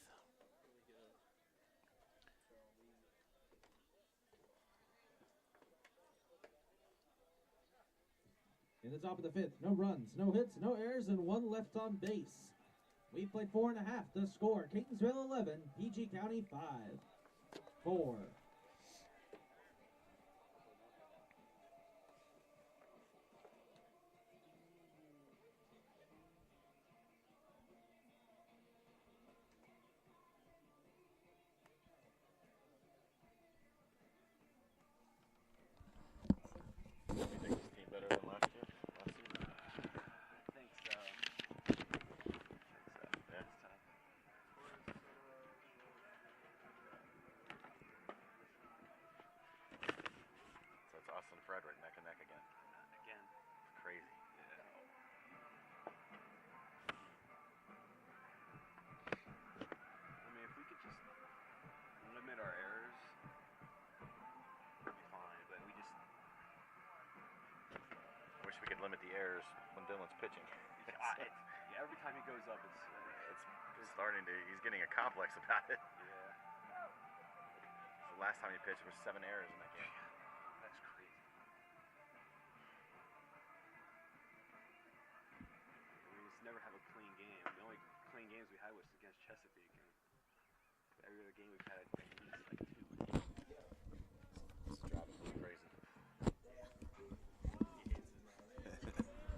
In the top of the 5th, no runs, no hits, no errors, and 1 left on base. We played 4.5. The score, Catonsville 11, PG County 5. 4. Frederick neck and neck again. Again. Crazy. Yeah. I mean, if we could just limit our errors, we'd be fine. But we just. Wish we could limit the errors when Dylan's pitching. Yeah, every time he goes up, it's Starting to. He's getting a complex about it. yeah. The last time he pitched was 7 errors in that game. That's crazy. We just never have a clean game. The only clean games we had was against Chesapeake, and every other game we've had at least like 2. It's driving me crazy.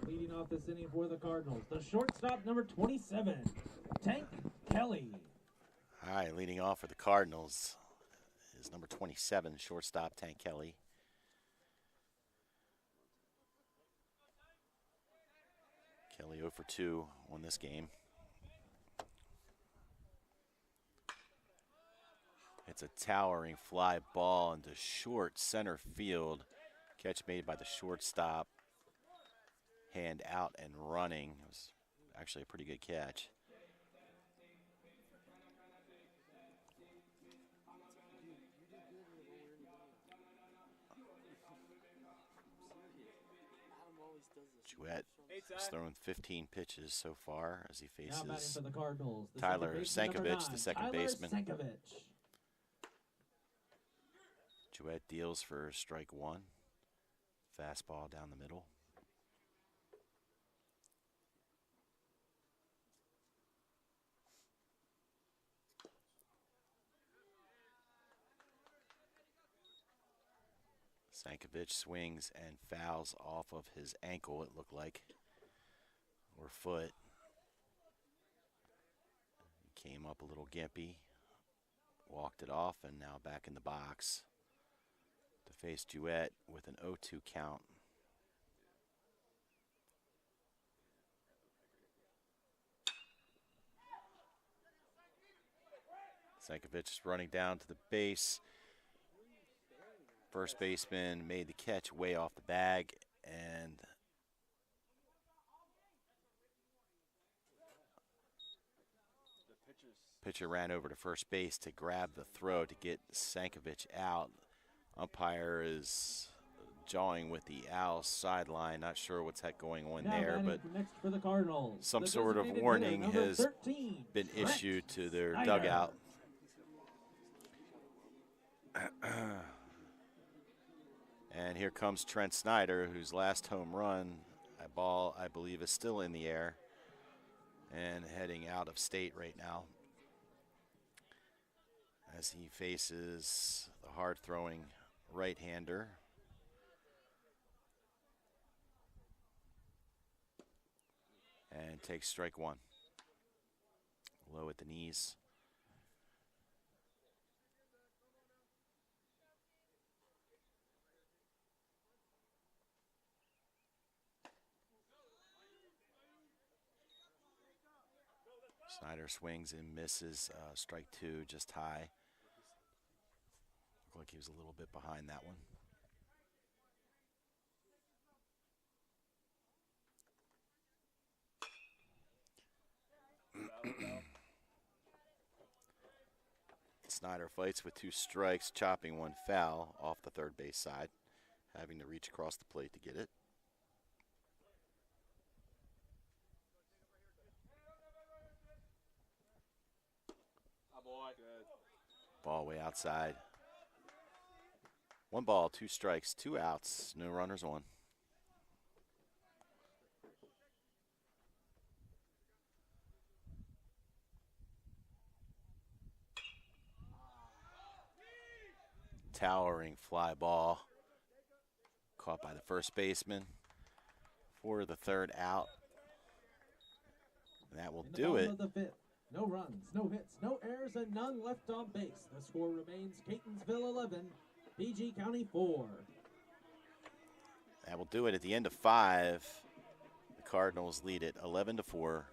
Leading off this inning for the Cardinals, the shortstop, number 27, Tank Kelly. Hi, leading off for the Cardinals is number 27, shortstop Tank Kelly. Kelly 0 for 2 on this game. It's a towering fly ball into short center field. Catch made by the shortstop. Hand out and running. It was actually a pretty good catch. Jouett has thrown 15 pitches so far as he Now batting faces for the Cardinals, the Tyler second baseman, number Sankovic, 9, the second Tyler baseman. Sankovic. Jouett deals for strike 1. Fastball down the middle. Sankovic swings and fouls off of his ankle, it looked like, or foot. He came up a little gimpy, walked it off, and now back in the box to face Jouett with an 0-2 count. Sankovic is running down to the base. First baseman made the catch way off the bag, and pitcher ran over to first base to grab the throw to get Sankovic out. Umpire is jawing with the Owls sideline. Not sure what's going on Now there, batting but next for the Cardinals, some the sort of designated warning hitter, number has 13, been Trent issued to their Snyder. dugout. And here comes Trent Snyder, whose last home run, a ball I believe is still in the air and heading out of state right now as he faces the hard-throwing right-hander. And takes strike 1. Low at the knees. Snyder swings and misses, strike 2, just high. Looked like he was a little bit behind that one. Snyder fights with 2 strikes, chopping 1 foul off the third base side, having to reach across the plate to get it. Ball way outside. 1 ball, 2 strikes, 2 outs, no runners on. Towering fly ball caught by the first baseman for the 3rd out. And that will do it. Of the 5th. No runs, no hits, no errors, and none left on base. The score remains Catonsville 11, PG County 4. That will do it at the end of 5. The Cardinals lead it 11-4.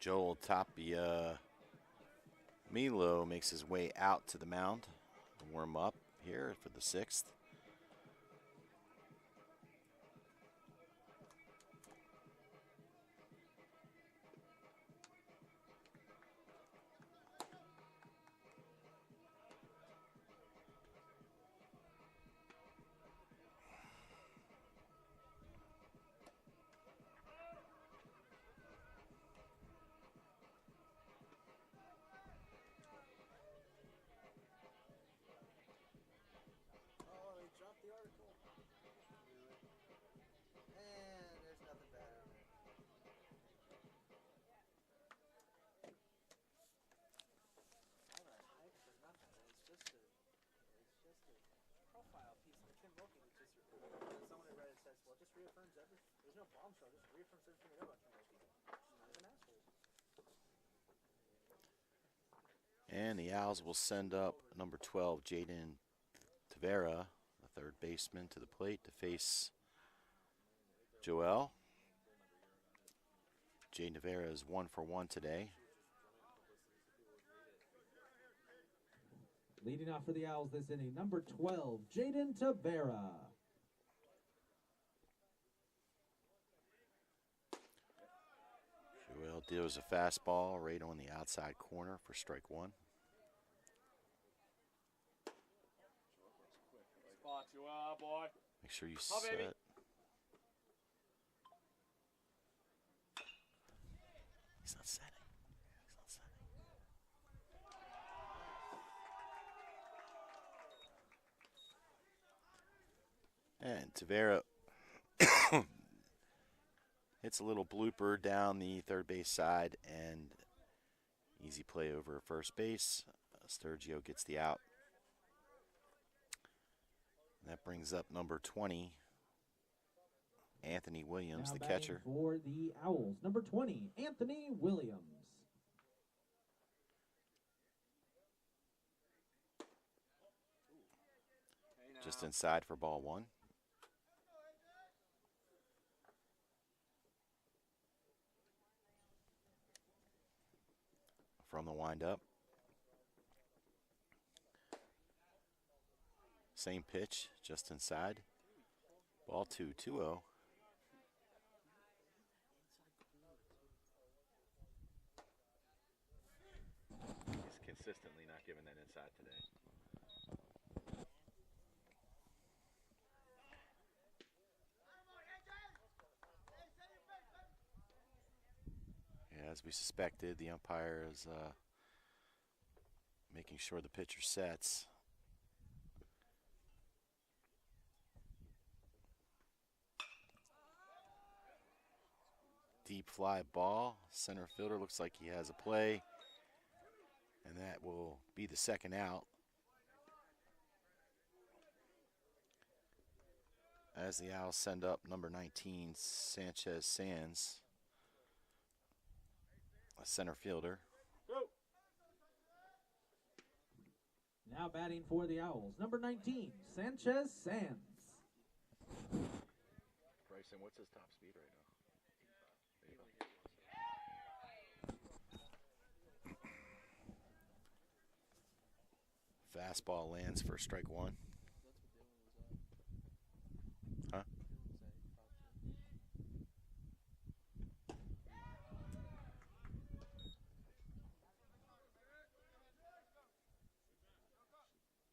Joel Tapia Milo makes his way out to the mound to warm up here for the 6th. Oh, they dropped the article. And there's nothing bad in there. All that hype for nothing. It's just a profile piece for Tim Wilkie. Someone had read it says, well, it just reaffirms everything. There's no bombshell. It just reaffirms everything we know about Tim Wilkie. He's kind of an asshole. And the Owls will send up number 12, Jaden Tavera, the third baseman, to the plate to face Joel. Jaden Tavera is 1 for 1 today. Leading off for the Owls this inning, number 12, Jaden Tavera. Joel deals a fastball right on the outside corner for strike 1. Spot you out, boy. Make sure you Oh, set. baby. He's not setting. He's not setting. And Tavera hits a little blooper down the third base side and easy play over first base. Sturgio gets the out. That brings up number 20, Anthony Williams, Now the batting catcher. for the Owls, number 20, Anthony Williams. Just inside for ball 1. From the windup. Same pitch, just inside. Ball 2, 2-0. He's consistently not giving that inside today. Yeah, as we suspected, the umpire is making sure the pitcher sets. Deep fly ball. Center fielder looks like he has a play. And that will be the second out. As the Owls send up number 19, Sanchez Sands, a center fielder. Now batting for the Owls, number 19, Sanchez Sands. Bryson, what's his top speed right now? Fastball lands for strike 1. Huh?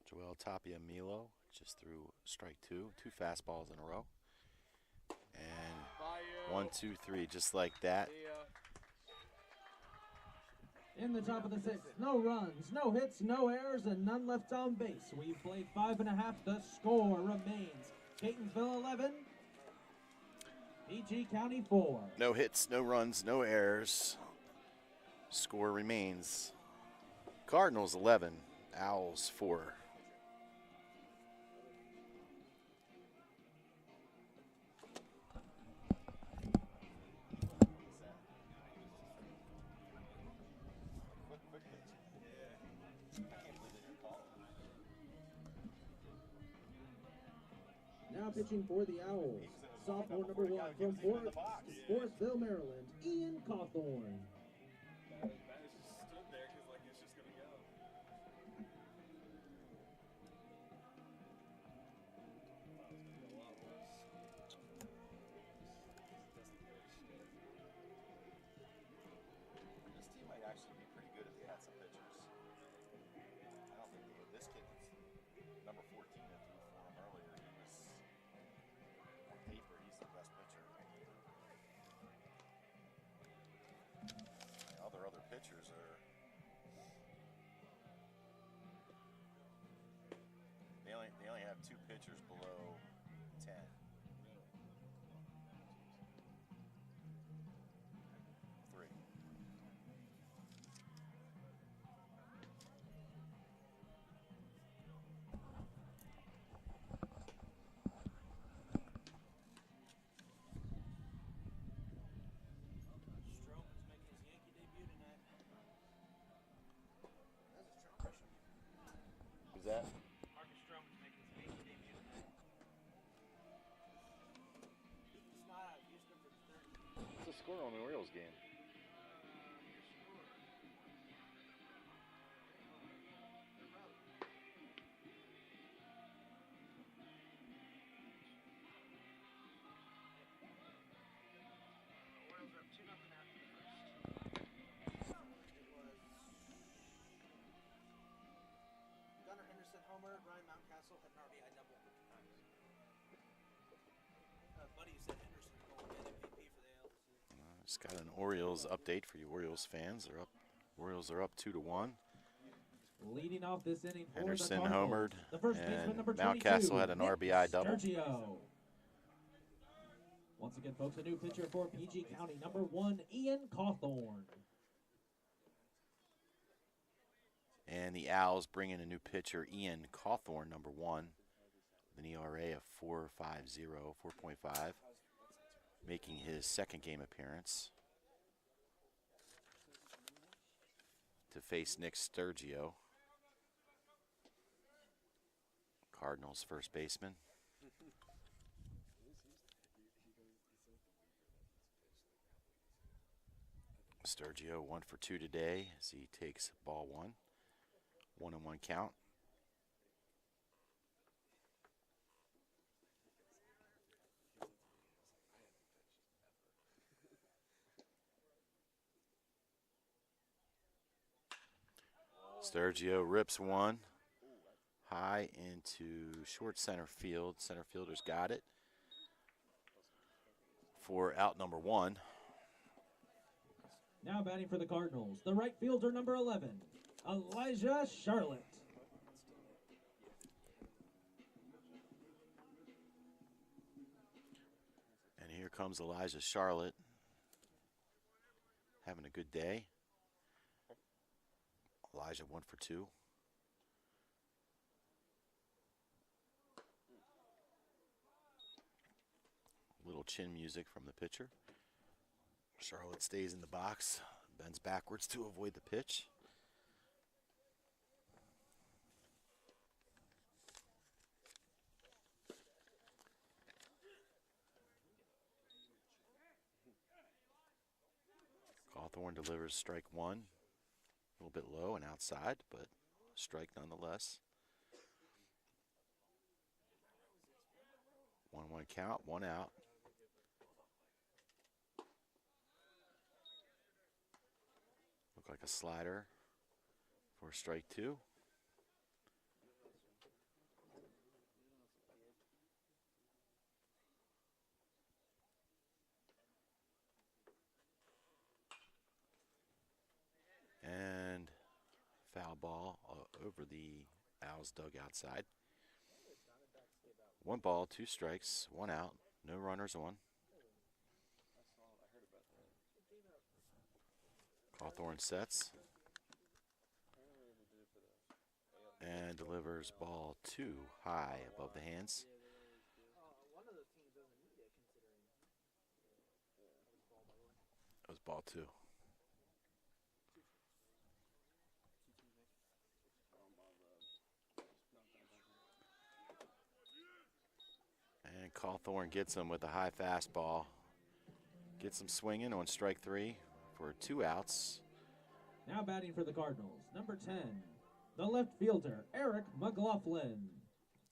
Joel Tapia Milo just threw strike 2. 2 fastballs in a row. And 1, 2, 3, just like that. In the top of the 6th, no runs, no hits, no errors, and none left on base. We've played 5.5. The score remains Catonsville 11, PG County 4. No hits, no runs, no errors. Score remains Cardinals 11, Owls 4. Now pitching for the Owls, sophomore number 1 from Forestville, Maryland, Ian Cawthorn. pitchers are. They only have 2 pitchers below 10. Three. Stroman's making his Yankee debut tonight. That's a strong question. Who's that? Marcus Stroman's making his Yankee debut tonight. He's not out of Houston for the third. What's the score on the Orioles game? Orioles are up 2-0 after the first. It was Gunnar Henderson homer. Ryan Mountcastle had an RBI double. Buddy said Henderson going to get MVP for the ALC. Just got an Orioles update for you Orioles fans. They're up. Orioles are up 2-1. Leading off this inning for Henderson the Cardinals, homered, the first baseman, and number Mountcastle 22, had an Nick RBI double. Sturgio. Once again, folks, a new pitcher for PG County, number 1, Ian Cawthorn. And the Owls bring in a new pitcher, Ian Cawthorn, number 1, with an ERA of 4.5, making his second game appearance to face Nick Sturgio, Cardinals first baseman. Sturgio 1 for 2 today as he takes ball 1. 1-1 count. Sturgio rips one high into short center field. Center fielder's got it for out number 1. Now batting for the Cardinals, the right fielder, number 11, Elijah Charlotte. And here comes Elijah Charlotte, having a good day. Elijah 1 for 2. Little chin music from the pitcher. Charlotte stays in the box, bends backwards to avoid the pitch. Cawthorn delivers strike 1. A little bit low and outside, but strike nonetheless. 1-1 count, 1 out. Look like a slider for strike 2. And foul ball over the Owls' dugout side. 1 ball, 2 strikes, 1 out, no runners on. Cawthorn sets and delivers ball 2 high above the hands. That was ball 2. And Cawthorn gets him with a high fastball. Gets him swinging on strike 3 for 2 outs. Now batting for the Cardinals, number 10, the left fielder, Eric McLaughlin.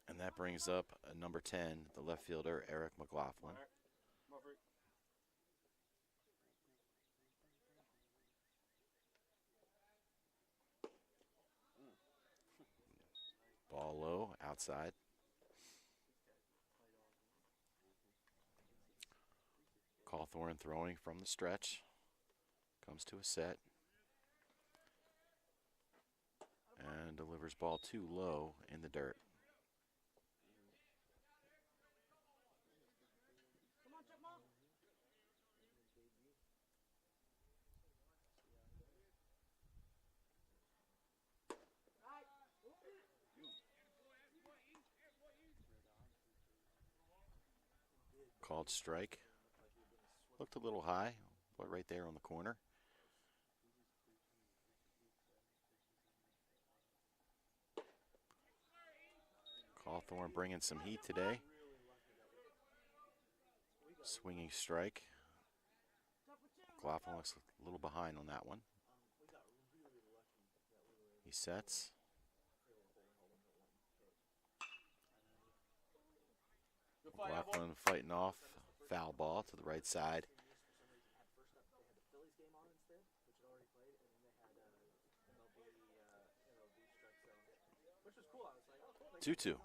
And that brings up number 10, the left fielder, Eric McLaughlin. Ball low, outside. Cawthorn throwing from the stretch. Comes to a set. delivers ball too low in the dirt. Called strike. Looked a little high, but right there on the corner. Cawthorn bringing some heat today. Swinging strike. McLaughlin looks a little behind on that one. He sets. McLaughlin fighting off. Foul ball to the right side. 2-2.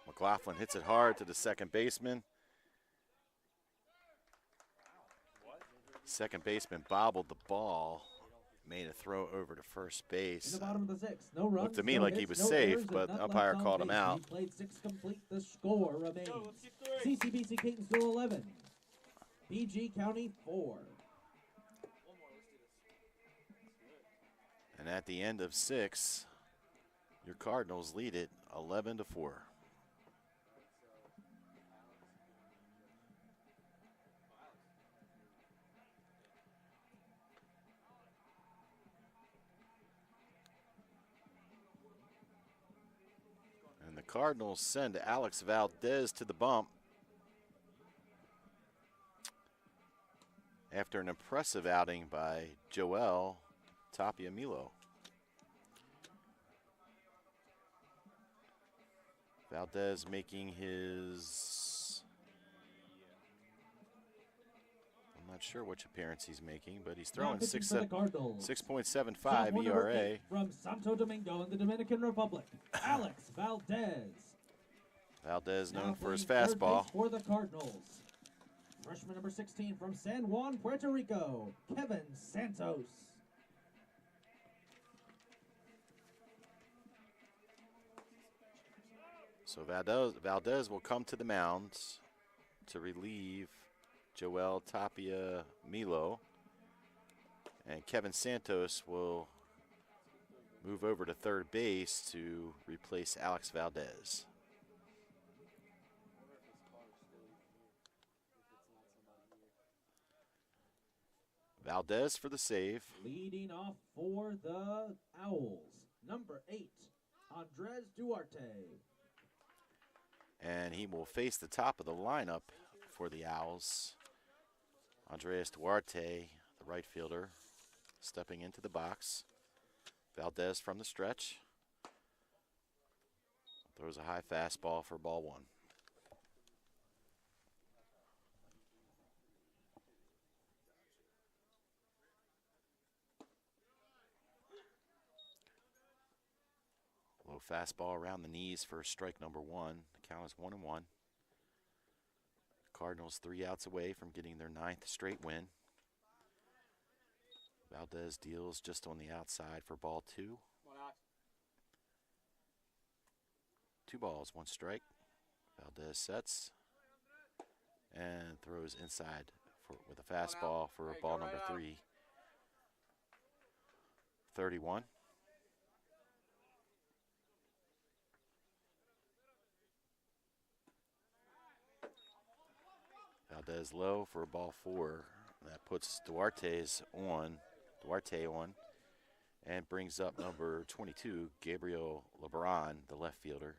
McLaughlin hits it hard to the second baseman. Second baseman bobbled the ball, made a throw over to first base. In the bottom of the sixth, no runs, Looked to me no like he hits, was no safe, errors, but and none umpire left on called him base. out. He played 6 complete. The score remains CCBC Catonsville 11, PG County 4. And at the end of 6, your Cardinals lead it 11-4. And the Cardinals send Alex Valdez to the bump after an impressive outing by Joel Tapiamilo. Valdez making his, I'm not sure which appearance he's making, but he's throwing 6.75 ERA. From Santo Domingo in the Dominican Republic, Alex Valdez. Valdez known Now for his playing third fastball. base for the Cardinals. Freshman number 16 from San Juan, Puerto Rico, Kevin Santos. So Valdez will come to the mound to relieve Joel Tapia Milo. And Kevin Santos will move over to third base to replace Alex Valdez. Valdez for the save. Leading off for the Owls, number 8, Andres Duarte. And he will face the top of the lineup for the Owls. Andres Duarte, the right fielder, stepping into the box. Valdez from the stretch. Throws a high fastball for ball 1. Low fastball around the knees for strike number 1. The count is 1-1. Cardinals 3 outs away from getting their 9th straight win. Valdez deals just on the outside for ball 2. 2 balls, 1 strike. Valdez sets and throws inside with a fastball for ball number 3. 31. Valdez low for ball 4. That puts Duarte on and brings up number 22, Gabriel LeBron, the left fielder.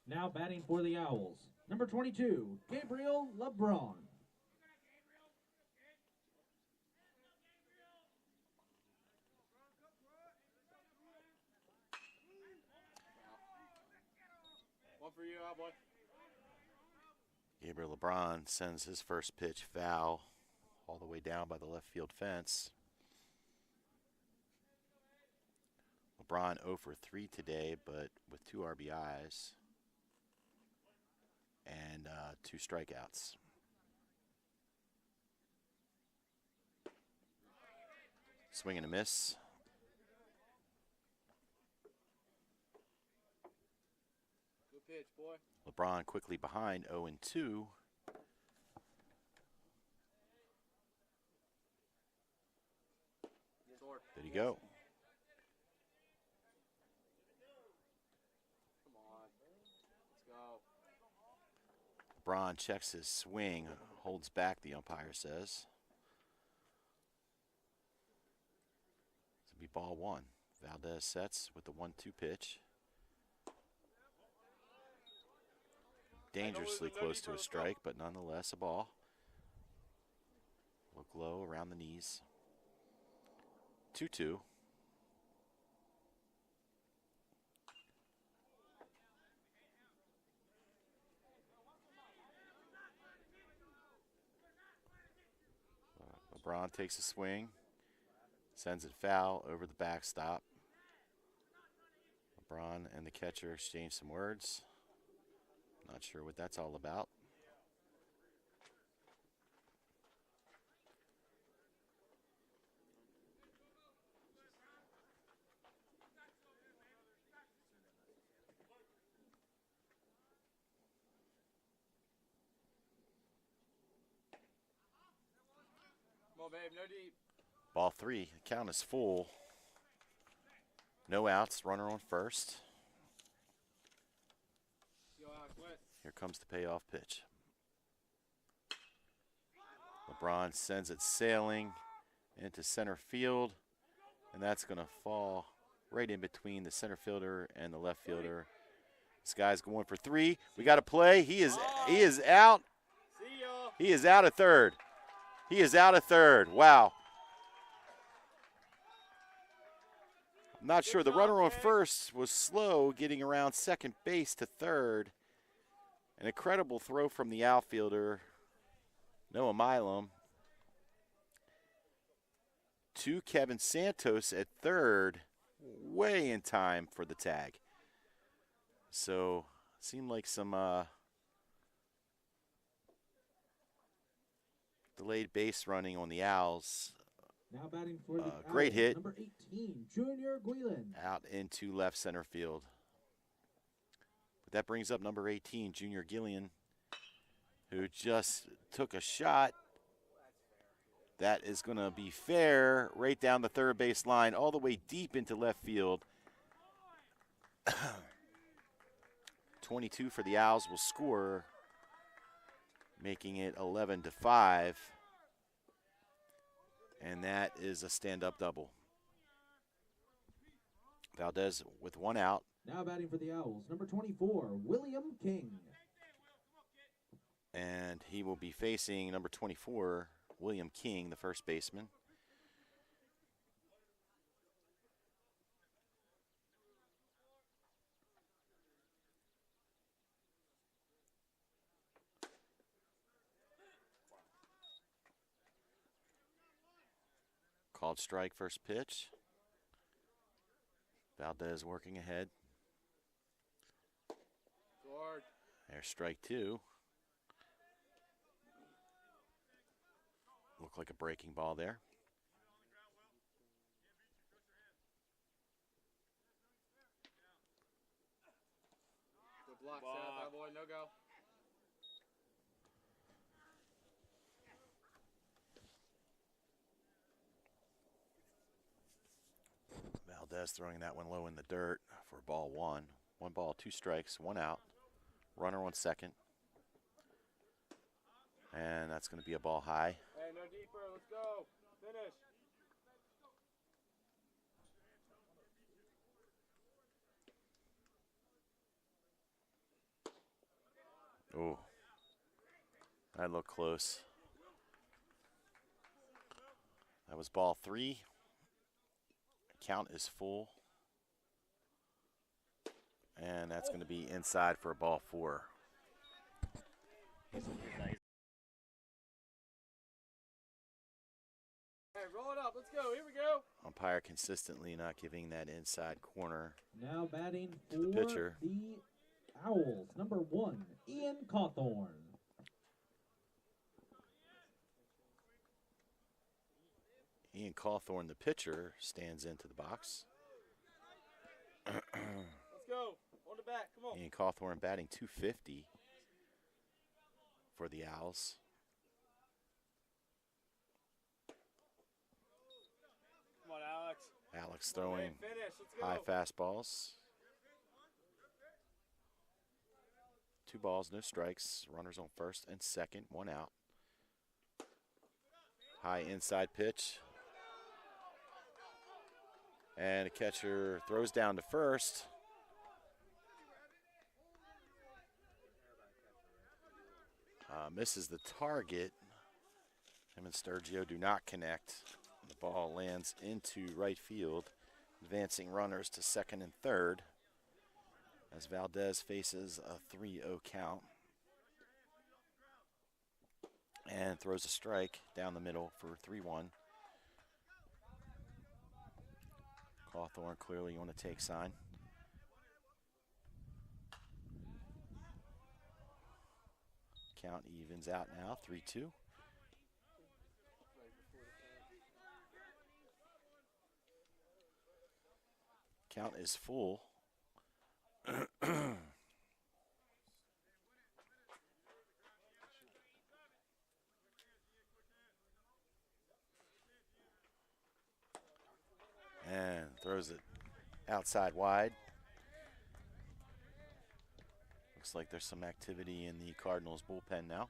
Now batting for the Owls, number 22, Gabriel LeBron. One for you, boy. Gabriel LeBron sends his first pitch foul all the way down by the left field fence. LeBron 0 for 3 today, but with 2 RBIs and 2 strikeouts. Swing and a miss. Good pitch, boy. LeBron quickly behind 0-2. There you go. Come on. Let's go. LeBron checks his swing, holds back, the umpire says. It's going to be ball one. Valdez sets with the 1-2 pitch. Dangerously close to a strike, but nonetheless a ball. Look low around the knees. 2-2. LeBron takes a swing, sends it foul over the backstop. LeBron and the catcher exchange some words. Not sure what that's all about. Come on, babe. No deep. Ball three. The count is full. No outs. Runner on first. Go out, West. Here comes the payoff pitch. LeBron sends it sailing into center field, and that's going to fall right in between the center fielder and the left fielder. This guy's going for three. We got to play. He is out. See ya. He is out of third. He is out of third. Wow. I'm not sure. The runner on first was slow getting around second base to third. An incredible throw from the outfielder, Noah Milam, to Kevin Santos at third, way in time for the tag. So, seemed like some delayed base running on the Owls. Now batting for the great Owls, hit. number 18, Junior Guillen. Out into left center field. But that brings up number 18, Junior Gillian, who just took a shot. That is going to be fair right down the third base line, all the way deep into left field. 22 for the Owls will score, making it 11-5. And that is a stand-up double. Valdez with one out. Now batting for the Owls, number 24, William King. And he will be facing number 24, William King, the first baseman. Called strike, first pitch. Valdez working ahead. Sword. There's strike two. Looked like a breaking ball there. Good block, Seth. Boy, no go. Valdez throwing that one low in the dirt for ball one. 1 ball, 2 strikes, 1 out. Runner on second. And that's going to be a ball high. Hey, no deeper. Let's go. Finish. Oh, that looked close. That was ball 3. Count is full. And that's going to be inside for a ball 4. Hey, roll it up. Let's go. Here we go. Umpire consistently not giving that inside corner. Now batting for the pitcher. The Owls, number 1, Ian Cawthorn. Ian Cawthorn, the pitcher, stands into the box. Let's go. On the back. Come on. Ian Cawthorn batting .250 for the Owls. Come on, Alex. Alex Come on, throwing man. Finish. Let's go. high fastballs. 2 balls, no strikes. Runners on first and second, 1 out. High inside pitch. And a catcher throws down to first. Misses the target. Him and Sturgio do not connect. The ball lands into right field, advancing runners to second and third as Valdez faces a 3-0 count and throws a strike down the middle for 3-1. Cawthorn clearly on a take sign. Count evens out now, 3-2. Count is full. And throws it outside wide. Looks like there's some activity in the Cardinals bullpen now.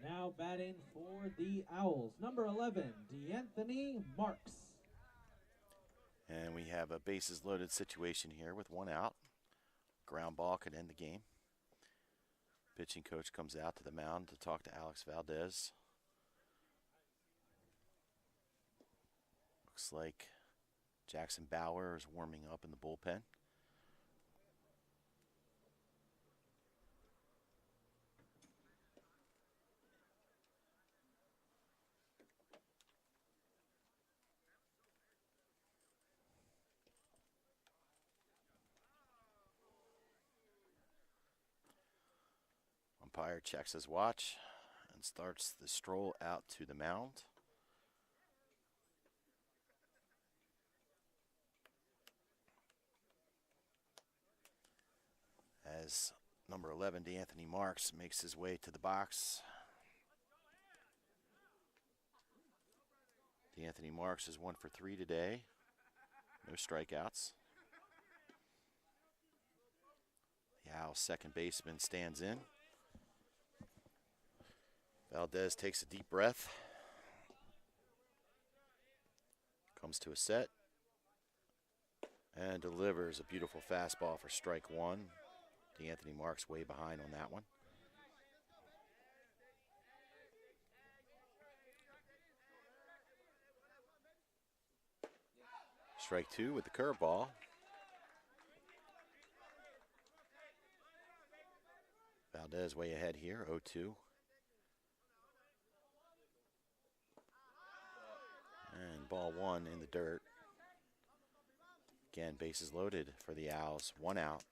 Now batting for the Owls, number 11, D'Anthony Marks. And we have a bases loaded situation here with 1 out. Ground ball could end the game. Pitching coach comes out to the mound to talk to Alex Valdez. Looks like Jackson Bauer is warming up in the bullpen. Umpire checks his watch and starts the stroll out to the mound. As number 11, D'Anthony Marks, makes his way to the box. D'Anthony Marks is 1 for 3 today. No strikeouts. The Owls' second baseman stands in. Valdez takes a deep breath. Comes to a set. And delivers a beautiful fastball for strike 1. D'Anthony Marks way behind on that one. Strike 2 with the curveball. Valdez way ahead here, 0-2. And ball 1 in the dirt. Again, bases loaded for the Owls, 1 out.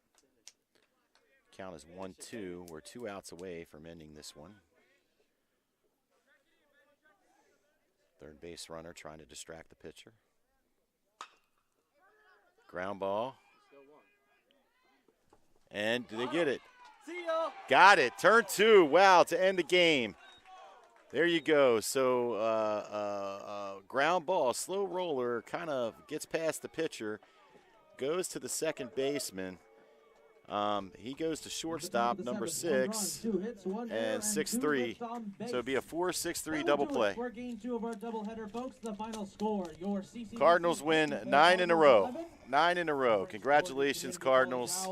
Count is 1-2. We're 2 outs away from ending this one. Third base runner trying to distract the pitcher. Ground ball. And do they get it? See ya. Got it. Turn 2. Wow, to end the game. There you go. So ground ball, slow roller, kind of gets past the pitcher, goes to the second baseman. He goes to shortstop, number 6, and 6-3. So it'd be a 4-6-3 double play. We're game 2 of our doubleheader, folks. The final score, your CCBC Cardinals win 9 in a row. 9 in a row. Congratulations, Cardinals,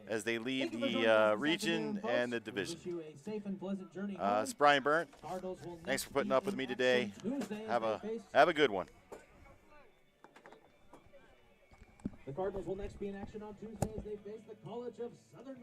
as they lead the region and the division. It's Brian Burnt. Thanks for putting up with me today. Have a good one. The Cardinals will next be in action on Tuesday as they face the College of Southern